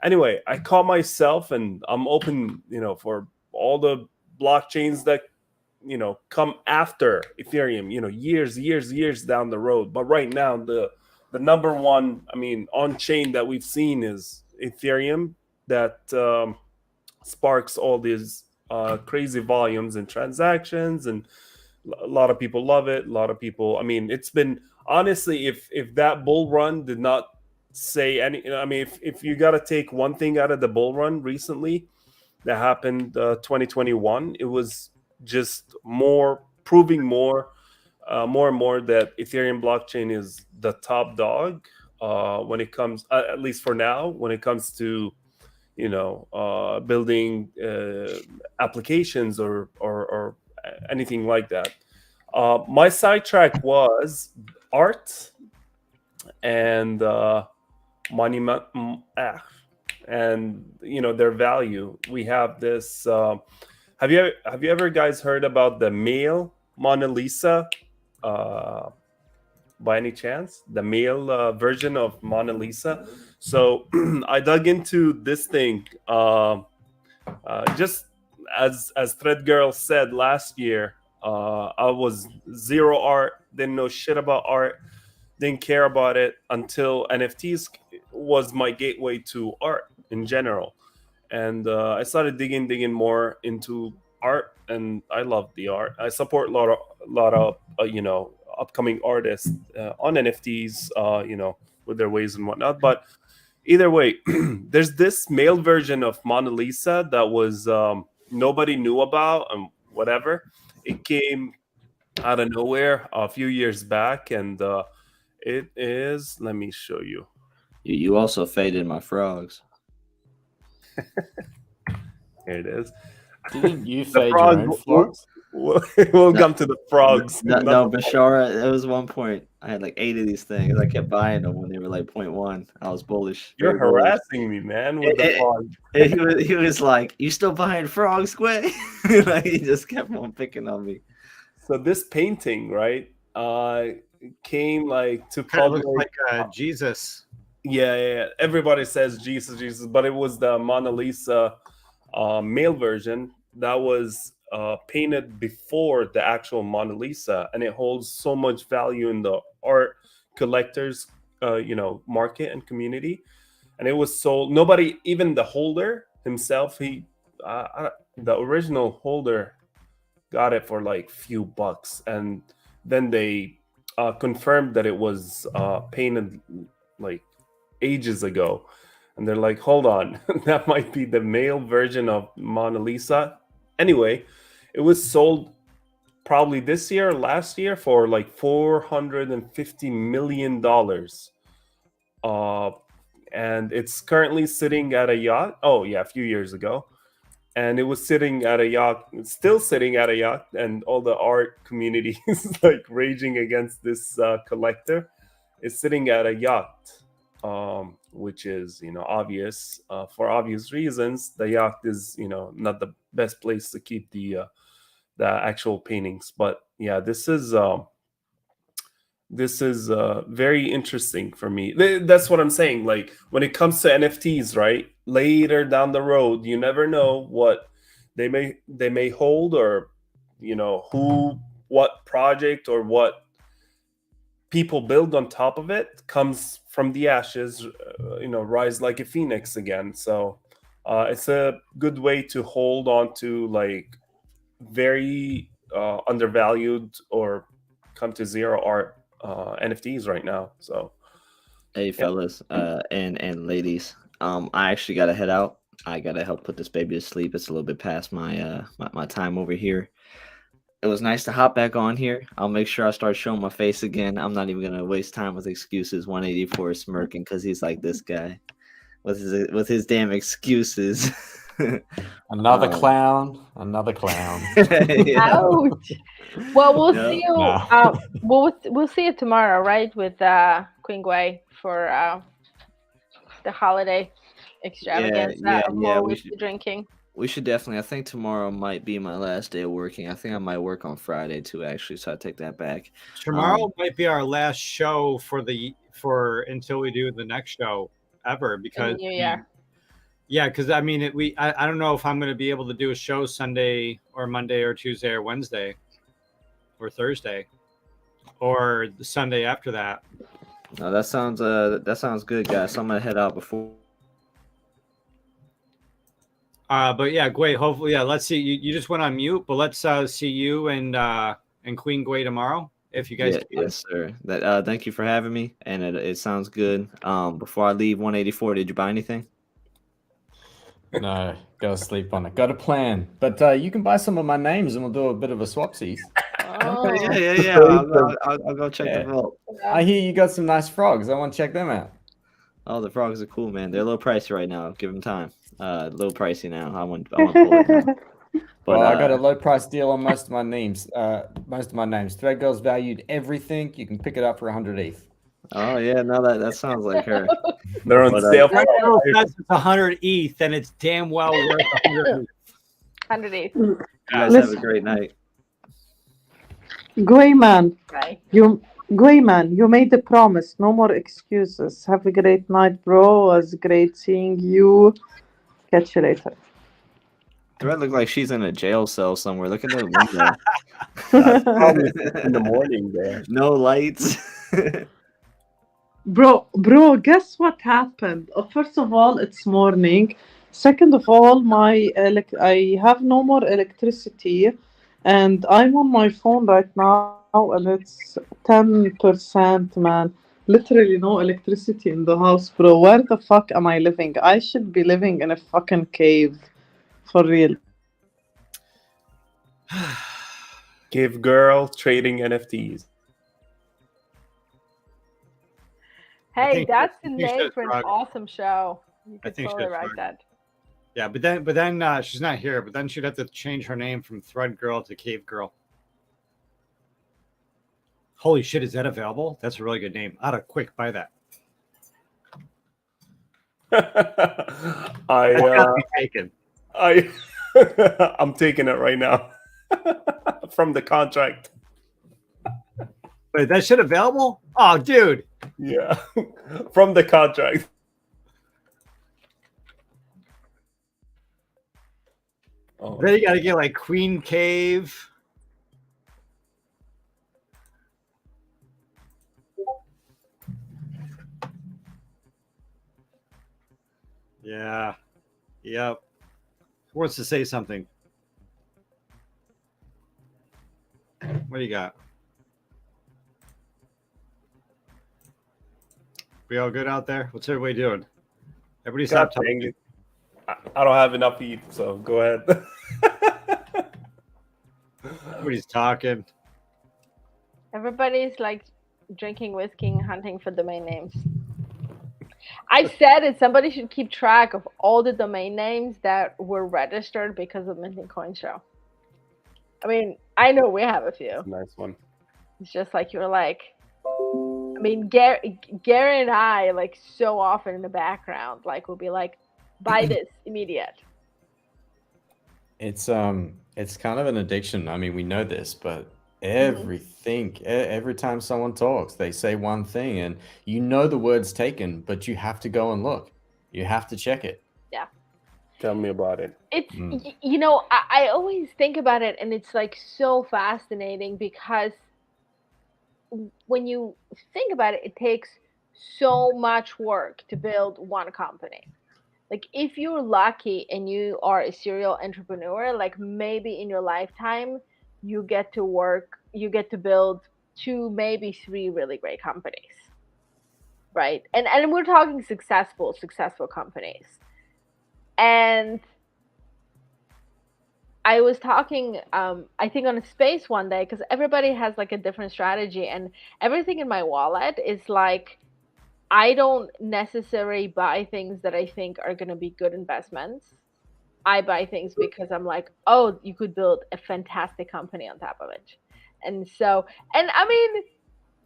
anyway, I caught myself, and I'm open, for all the blockchains that come after Ethereum. Years down the road. But right now, the number one, on chain that we've seen is Ethereum. That sparks all these crazy volumes and transactions, and a lot of people love it. A lot of people, it's been, honestly, if that bull run did not say any, if you got to take one thing out of the bull run recently that happened 2021, it was just proving more and more that Ethereum blockchain is the top dog when it comes, at least for now, when it comes to building applications or anything like that. My sidetrack was art and monument, and their value. We have this. Have you ever guys heard about the male Mona Lisa? By any chance, the male version of Mona Lisa. So I dug into this thing. Just as Thread Girl said last year, I was zero art, didn't know shit about art, didn't care about it until NFTs was my gateway to art in general. And I started digging more into art, and I love the art. I support a lot of upcoming artists on NFTs, with their ways and whatnot. But either way, there's this male version of Mona Lisa that was nobody knew about and whatever. It came out of nowhere a few years back, and it is. Let me show you. You also faded my frogs. Here it is. Didn't you fade your own frogs? We'll come to the frogs. No, Bashara, there was one point I had like 8 of these things. I kept buying them when they were like 0.1. I was bullish. You're harassing me, man, with the frog. He was like, "You still buying frogs, Squid?" Like, he just kept on picking on me. So this painting, right, came like to Kind of public. looks like Jesus. Yeah. Everybody says Jesus, but it was the Mona Lisa male version that was painted before the actual Mona Lisa, and it holds so much value in the art collectors, market and community. And it was sold. Nobody, even the holder himself, the original holder, got it for like few bucks, and then they confirmed that it was painted like ages ago, and they're like, hold on, that might be the male version of Mona Lisa. Anyway, it was sold probably this year or last year for like $450 million, and it's currently sitting at a yacht. Oh yeah, a few years ago. And it was sitting at a yacht, still sitting at a yacht, and all the art community is like raging against this collector. It's sitting at a yacht, which is, obvious for obvious reasons. The yacht is, not the best place to keep the actual paintings. But yeah, this is very interesting for me. That's what I'm saying. Like, when it comes to NFTs, right? Later down the road, you never know what they may hold, or what project or what people build on top of it comes from the ashes, rise like a phoenix again. So it's a good way to hold on to like very undervalued or come to zero art NFTs right now. So, Hey, fellas, and ladies, I actually gotta head out. I gotta help put this baby to sleep. It's a little bit past my time over here. It was nice to hop back on here. I'll make sure I start showing my face again. I'm not even gonna waste time with excuses. 184 is smirking because he's like this guy with his damn excuses. Another clown. Another clown. Yeah. Ouch. Well, we'll Yeah. see you. No. We'll see you tomorrow, right? With Queen Gwei for the holiday extravaganza yeah, of more we whiskey drinking. We should definitely. I think tomorrow might be my last day of working. I think I might work on Friday too, actually. So I take that back. Tomorrow might be our last show for until we do the next show ever, because New Year. yeah, because I mean I don't know if I'm going to be able to do a show Sunday or Monday or Tuesday or Wednesday or Thursday or the Sunday after that. No, that sounds good, guys. So I'm gonna head out before. But yeah, Gwei, hopefully, yeah, let's see. You just went on mute, but let's see you and Queen Gwei tomorrow if you guys Yeah, can. yes, sir. That thank you for having me, and it sounds good. Before I leave 184, did you buy anything? No, gotta sleep on it. Got a plan, but you can buy some of my names, and we'll do a bit of a swapsies. Oh. Yeah. I'll go check the vault. I hear you got some nice frogs. I want to check them out. Oh, the frogs are cool, man. They're a little pricey right now. Give them time. A little pricey now. I want pull it now. But Well, I got a low price deal on most of my names. Thread Girl's valued everything. You can pick it up for 100 ETH. Oh yeah, no, that sounds like her. They're on sale for If it's 100 ETH, then it's damn well worth 100 ETH. 100 ETH. You guys have a great night. Gwayman, Bye. You made the promise. No more excuses. Have a great night, bro. It was great seeing you. Catch you later. Thread looks like she's in a jail cell somewhere. Look at that window. probably in the morning there. No lights. Bro, guess what happened? First of all, it's morning. Second of all, I have no more electricity, and I'm on my phone right now, and it's 10%, man. Literally no electricity in the house, bro. Where the fuck am I living? I should be living in a fucking cave. For real. Give girl trading NFTs. Hey, that's the I think name she's for an drunk. awesome show. You I could think totally she's write drunk. that. Yeah, but then she's not here. But then she'd have to change her name from Thread Girl to Cave Girl. Holy shit, is that available? That's a really good name. Oughta quick buy that. That's gotta be taken. I'm taking it right now from the contract. Wait, that shit available? Oh, dude. Yeah, from the contract. Oh, Then you gotta get like Queen Cave. Yeah. Yep. Who wants to say something? What do you got? We all good out there? What's everybody doing? Everybody stop God dang talking. it. I don't have enough ETH, so go ahead. Everybody's talking. Everybody's like drinking whiskey and hunting for domain names. I said it. Somebody should keep track of all the domain names that were registered because of Minting Coin Show. I mean, I know we have a few. Nice one. It's just like you're like, I mean, Gary and I, like, so often in the background, like, we'll be like, buy this immediate. It's kind of an addiction. I mean, we know this, but every time someone talks, they say one thing, and you know the word's taken, but you have to go and look. You have to check it. Yeah. Tell me about it. It's, you know, I always think about it, and it's like so fascinating because when you think about it, it takes so much work to build one company. Like, if you're lucky and you are a serial entrepreneur, like maybe in your lifetime, you get to build to maybe 3 really great companies, right? And we're talking successful companies. And I was talking, I think on a space one day, because everybody has like a different strategy, and everything in my wallet is like, I don't necessarily buy things that I think are going to be good investments. I buy things because I'm like, oh, you could build a fantastic company on top of it. And so, and I mean,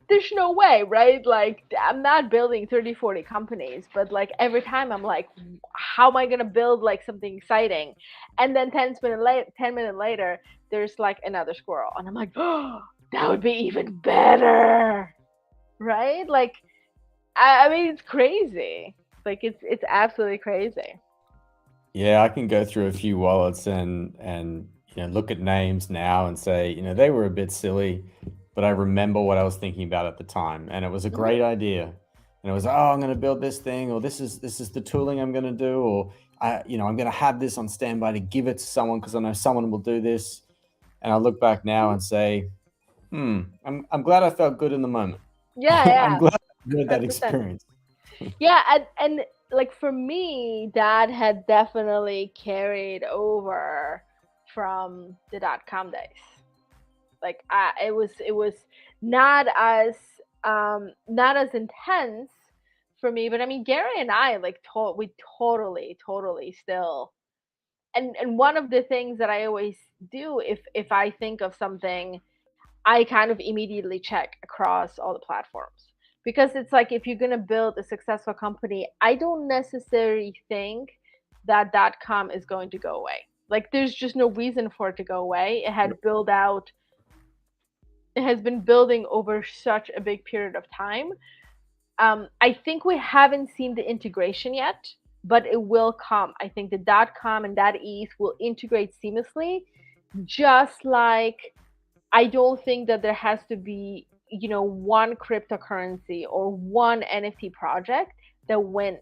there's no way, right? Like, I'm not building 30, 40 companies, but like every time I'm like, how am I going to build like something exciting? And then 10 minutes later, there's like another squirrel. And I'm like, oh, that would be even better, right? Like, I mean, it's crazy. Like, it's absolutely crazy. Yeah, I can go through a few wallets and look at names now and say, they were a bit silly, but I remember what I was thinking about at the time, and it was a great idea. And it was, oh, I'm going to build this thing, or this is the tooling I'm going to do, or I'm going to have this on standby to give it to someone because I know someone will do this. And I look back now and say, I'm glad I felt good in the moment. Yeah. I'm glad I had that 100%. experience. Yeah, and like for me, that had definitely carried over from the .com days. Like it was not as intense for me, but I mean, Gary and I like we totally still. And one of the things that I always do if I think of something, I kind of immediately check across all the platforms, because it's like, if you're going to build a successful company, I don't necessarily think that .com is going to go away. Like, there's just no reason for it to go away. It had it has been building over such a big period of time. I think we haven't seen the integration yet, but it will come. I think the .com and .eth will integrate seamlessly, just like I don't think that there has to be, one cryptocurrency or one NFT project that wins.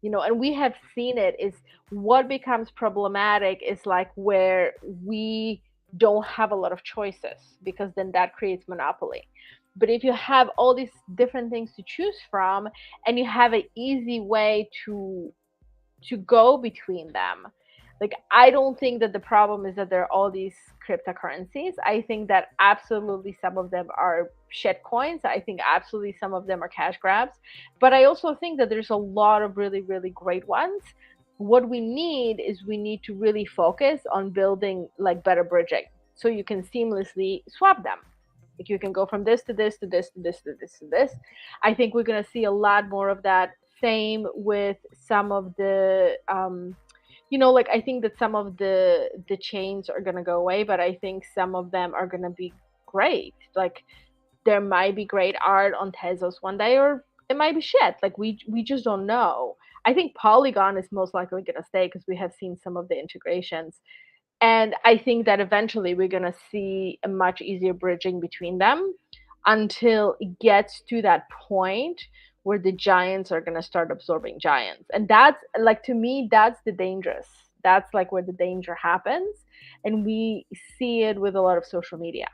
And we have seen it, is what becomes problematic is like where we don't have a lot of choices, because then that creates monopoly. But if you have all these different things to choose from, and you have an easy way to go between them, like, I don't think that the problem is that there are all these cryptocurrencies. I think that absolutely some of them are shit coins. I think absolutely some of them are cash grabs. But I also think that there's a lot of really, really great ones. What we need is we need to really focus on building like better bridging, so you can seamlessly swap them. Like, you can go from this to this to this to this to this to this. I think we're going to see a lot more of that. Same with some of the like, I think that some of the chains are going to go away, but I think some of them are going to be great. Like, there might be great art on Tezos one day, or it might be shit. Like, we just don't know. I think Polygon is most likely going to stay, because we have seen some of the integrations. And I think that eventually we're going to see a much easier bridging between them, until it gets to that point where the giants are going to start absorbing giants. And that's like, to me, that's that's like where the danger happens. And we see it with a lot of social media,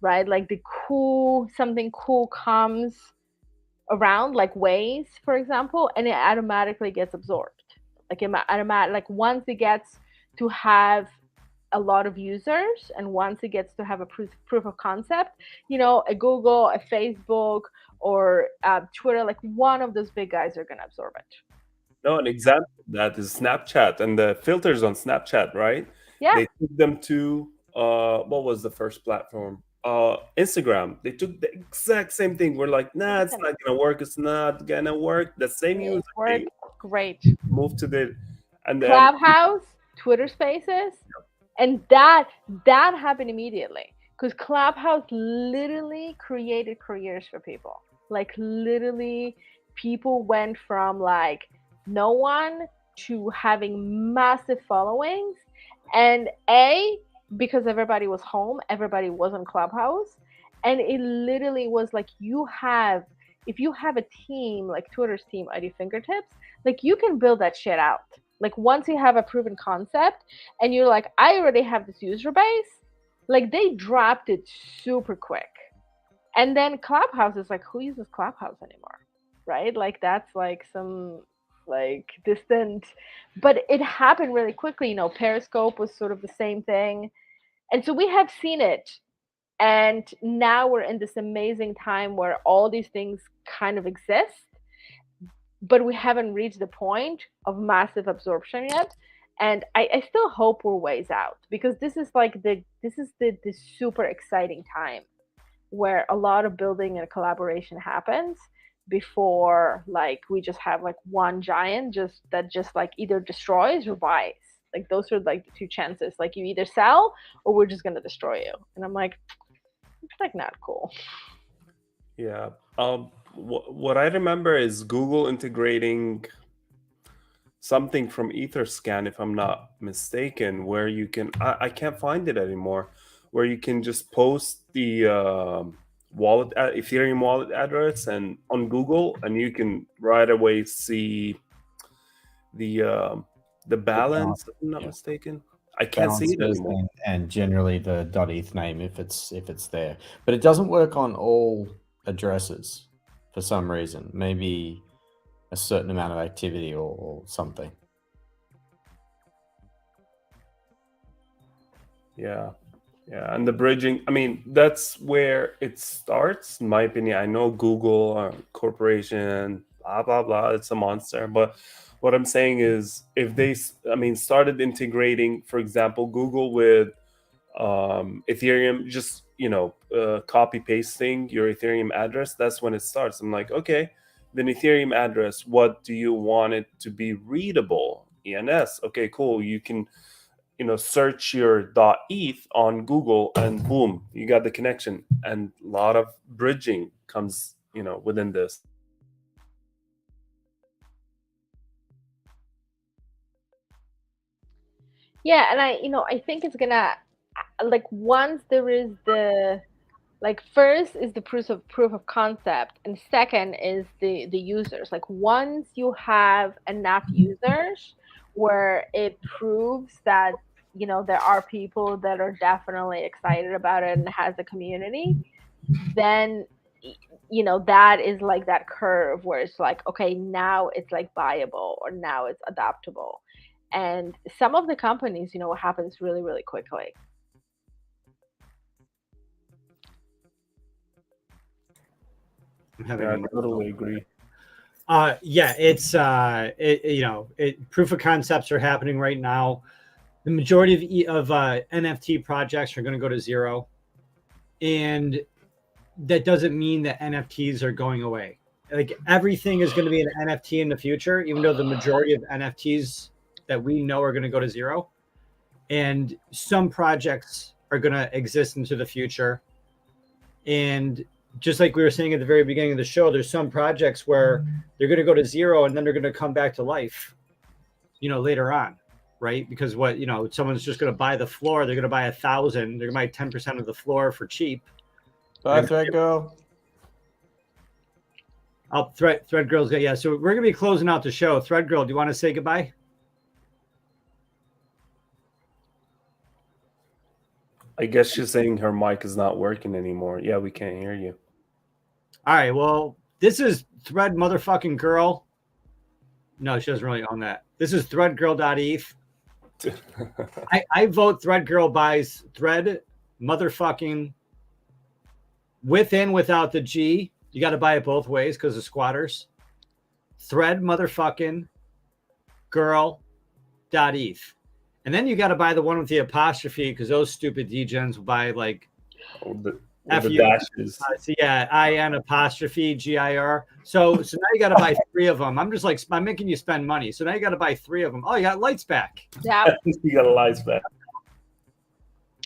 right? Like, something cool comes around, like Waze, for example, and it automatically gets absorbed. Like, once it gets to have a lot of users, and once it gets to have a proof of concept, a Google, a Facebook, or Twitter, like one of those big guys are going to absorb it. No, an example of that is Snapchat and the filters on Snapchat, right? Yeah. They took them to what was the first platform? Instagram. They took the exact same thing. We're like, nah, it's not gonna work. It's not gonna work. The same user. Worked great. Move to the and then Clubhouse, Twitter Spaces, and that happened immediately, because Clubhouse literally created careers for people. Like, literally, people went from like no one to having massive followings. And because everybody was home, everybody was on Clubhouse, and it literally was like, if you have a team like Twitter's team at your fingertips, like, you can build that shit out. Like, once you have a proven concept and you're like, I already have this user base, like, they dropped it super quick. And then Clubhouse is like, who uses Clubhouse anymore? Right? Like that's like some like distant, but it happened really quickly. You know, Periscope was sort of the same thing. And so we have seen it. And now we're in this amazing time where all these things kind of exist, but we haven't reached the point of massive absorption yet. And I still hope we're ways out, because this is like the super exciting time where a lot of building and collaboration happens before like we just have like one giant that just like either destroys or buys. Like those are like the two chances. Like you either sell or we're just gonna destroy you. And I'm like, it's like not cool. Yeah. What I remember is Google integrating something from Etherscan, if I'm not mistaken, where you can, I can't find it anymore, where you can just post the Ethereum wallet address and on Google, and you can right away see the balance, if I'm not mistaken. I can't see it anymore. And generally the .eth name if it's there, but it doesn't work on all addresses for some reason. Maybe a certain amount of activity or something. Yeah, and the bridging. I mean, that's where it starts, in my opinion. I know Google corporation, blah blah blah. It's a monster, but what I'm saying is, if they, started integrating, for example, Google with Ethereum, just copy pasting your Ethereum address, that's when it starts. I'm like, okay, then Ethereum address, what do you want it to be readable? ENS. Okay, cool. You can search your .eth on Google, and boom, you got the connection. And a lot of bridging comes within this. Yeah, and I think it's gonna, like, once there is the, like, first is the proof of concept, and second is the users. Like once you have enough users where it proves that there are people that are definitely excited about it and has a community, then that is like that curve where it's like, okay, now it's like buyable, or now it's adaptable. And some of the companies, it happens really, really quickly. I totally agree. Yeah, it's proof of concepts are happening right now. The majority of NFT projects are going to go to zero, and that doesn't mean that NFTs are going away. Like everything is going to be an NFT in the future, even though the majority of NFTs that we know are going to go to zero. And some projects are going to exist into the future. And just like we were saying at the very beginning of the show, there's some projects where they're going to go to zero and then they're going to come back to life, later on, right? Because someone's just going to buy the floor. They're going to buy 1,000. They're going to buy 10% of the floor for cheap. Bye, Thread Girl. Oh, Thread Girl's got, yeah. So we're going to be closing out the show. Thread Girl, do you want to say goodbye? I guess she's saying her mic is not working anymore. Yeah, we can't hear you. All right. Well, this is Thread motherfucking Girl. No, she doesn't really own that. This is threadgirl.eth. I vote Thread Girl buys Thread motherfucking with and without the G. You got to buy it both ways because of squatters. Thread motherfucking girl.eth. And then you got to buy the one with the apostrophe because those stupid degens will buy like the dashes. IN apostrophe GIR. So now you got to buy 3 of them. I'm making you spend money. So now you got to buy 3 of them. Oh, you got lights back. Yeah. You got lights back.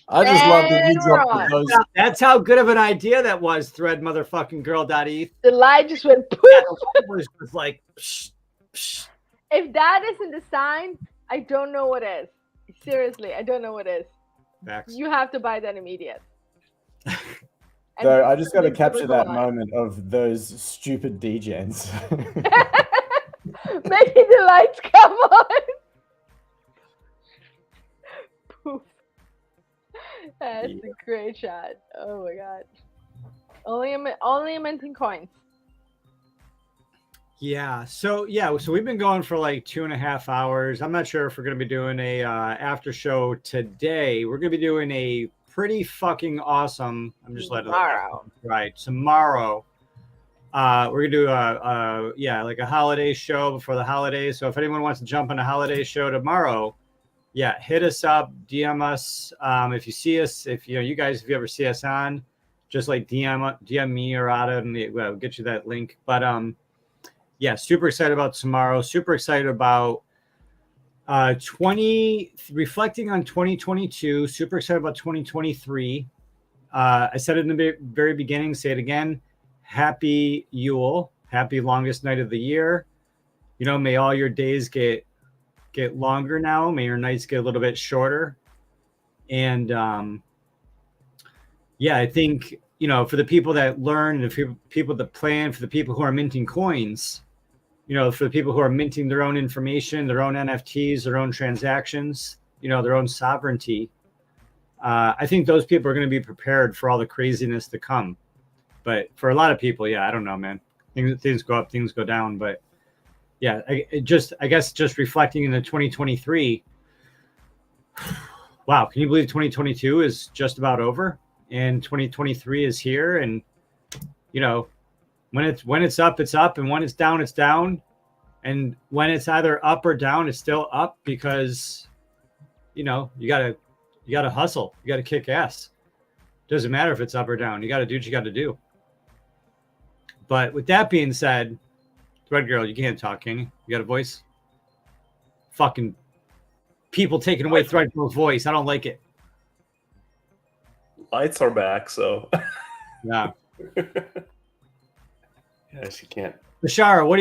I just love that you dropped those. That's how good of an idea that was. Thread motherfucking girl.eth. The light just went poof. It was like, psh, psh. If that isn't the sign, I don't know what is. Seriously, I don't know what is. Facts. You have to buy that immediate. So I just got to capture that moment of those stupid degens. Maybe the lights come on. Poof. That's a great shot. Oh my god. Only minting coins. Yeah. So we've been going for like 2.5 hours. I'm not sure if we're gonna be doing a after show today. We're gonna be doing a pretty fucking awesome. I'm just letting Tomorrow. right tomorrow. We're gonna do like a holiday show before the holidays. So if anyone wants to jump on a holiday show tomorrow, yeah, hit us up, DM us. If you see us, if you guys, if you ever see us on, just like DM me or Ada, and we'll get you that link. But yeah, super excited about tomorrow. Super excited about reflecting on 2022. Super excited about 2023. I said it in the very beginning. Say it again. Happy Yule. Happy longest night of the year. May all your days get longer now. May your nights get a little bit shorter. And I think for the people that learn, and the people that plan, for the people who are minting coins, for the people who are minting their own information, their own NFTs, their own transactions, their own sovereignty, I think those people are going to be prepared for all the craziness to come. But for a lot of people, I don't know, man. Things go up, things go down. But yeah, I guess just reflecting into 2023. Wow, can you believe 2022 is just about over and 2023 is here? And when it's up, it's up, and when it's down, it's down. And when it's either up or down, it's still up, because you gotta hustle, you gotta kick ass. Doesn't matter if it's up or down, you gotta do what you gotta do. But with that being said, Thread Girl, you can't talk, can you? You got a voice? Fucking people taking away Thread Girl's voice. I don't like it. Lights are back, so yeah. Yeah, she can't. Bashara, what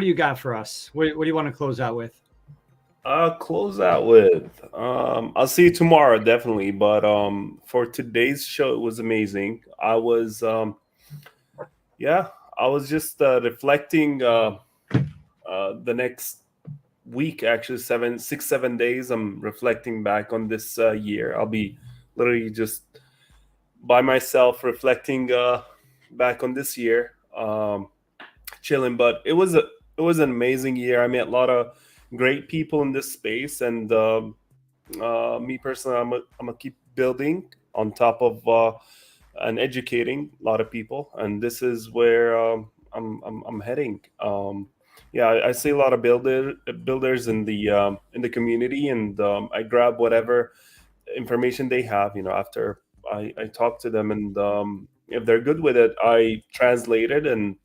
do you got for us? What do you want to close out with? Close out with I'll see you tomorrow, definitely. But for today's show, it was amazing. I was just reflecting the next week, actually 7 days. I'm reflecting back on this year. I'll be literally just by myself reflecting back on this year, chilling. But it was an amazing year. I met a lot of great people in this space, and me personally, I'm gonna keep building on top of and educating a lot of people, and this is where I'm heading. I see a lot of builders in the community, and I grab whatever information they have. After I talk to them, and if they're good with it, I translate it and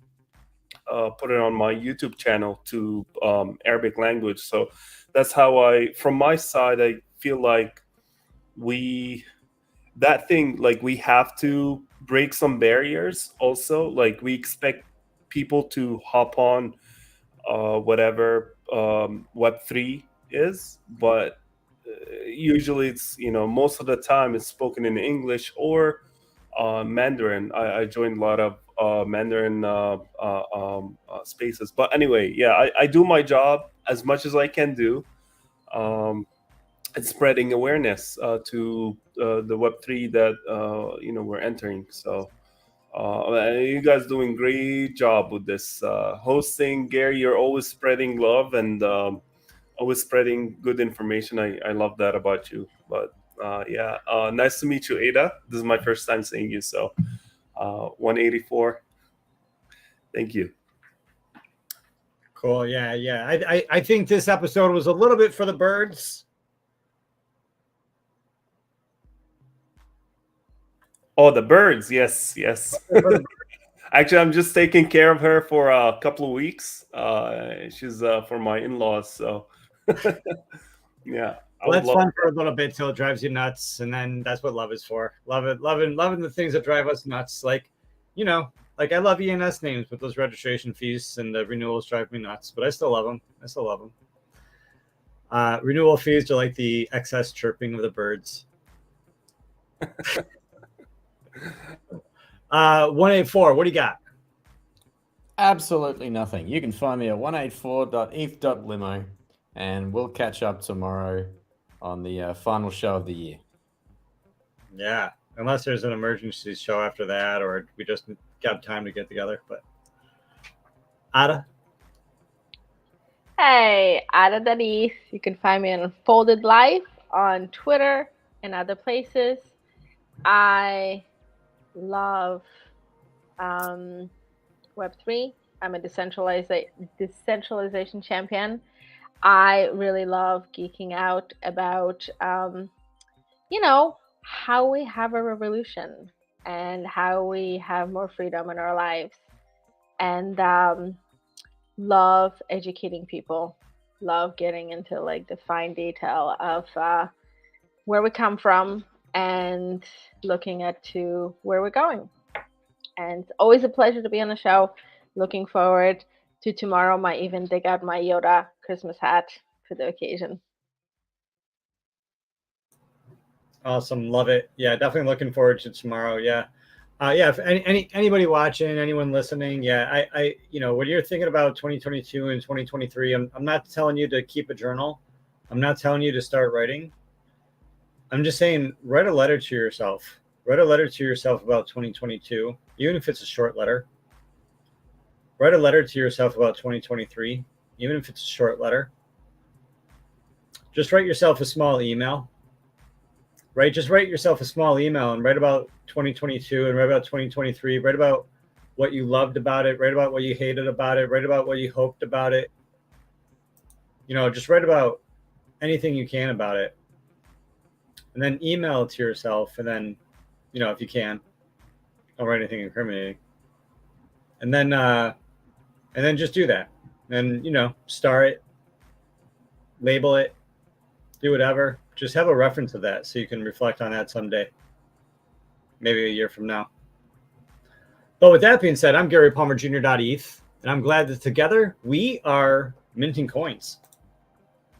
put it on my YouTube channel to Arabic language. So that's how from my side, I feel like we have to break some barriers also. Like, we expect people to hop on whatever Web3 is, but usually it's, most of the time it's spoken in English or Mandarin. I joined a lot of Mandarin spaces. But anyway, I do my job as much as I can do. It's spreading awareness to the Web3 that we're entering. So you guys doing great job with this hosting. Gary, you're always spreading love and always spreading good information. I love that about you. But nice to meet you, Ada. This is my first time seeing you. So 184. Thank you. Cool. Yeah. I think this episode was a little bit for the birds. Oh, the birds. Yes. Actually, I'm just taking care of her for a couple of weeks. She's for my in-laws. So yeah. Well, that's fun for a little bit till it drives you nuts, and then that's what love is for. Loving the things that drive us nuts. Like I love ENS names, but those registration fees and the renewals drive me nuts. But I still love them. Renewal fees are like the excess chirping of the birds. 184. What do you got? Absolutely nothing. You can find me at 184.eth.limo, and we'll catch up tomorrow on the final show of the year. Yeah. unless there's an emergency show after that, or we just got time to get together. But Ada. Hey, Ada Denise. You can find me on Folded Life on Twitter and other places. I love Web3. I'm a decentralization champion. I really love geeking out about, how we have a revolution and how we have more freedom in our lives, and love educating people. Love getting into like the fine detail of where we come from and looking at to where we're going. And it's always a pleasure to be on the show. Looking forward to tomorrow. Might even dig out my Yoda Christmas hat for the occasion. Awesome, love it. Yeah, definitely looking forward to tomorrow. Yeah, yeah. If anybody watching, anyone listening, yeah, I when you're thinking about 2022 and 2023, I'm not telling you to keep a journal. I'm not telling you to start writing. I'm just saying, write a letter to yourself. Write a letter to yourself about 2022, even if it's a short letter. Write a letter to yourself about 2023, even if it's a short letter. Just write yourself a small email. Right? Just write yourself a small email and write about 2022 and write about 2023. Write about what you loved about it. Write about what you hated about it. Write about what you hoped about it. Just write about anything you can about it. And then email it to yourself. And then, if you can, don't write anything incriminating. And then just do that. And, star it, label it, do whatever. Just have a reference of that so you can reflect on that someday, maybe a year from now. But with that being said, I'm Gary Palmer Jr.ETH, and I'm glad that together we are minting coins.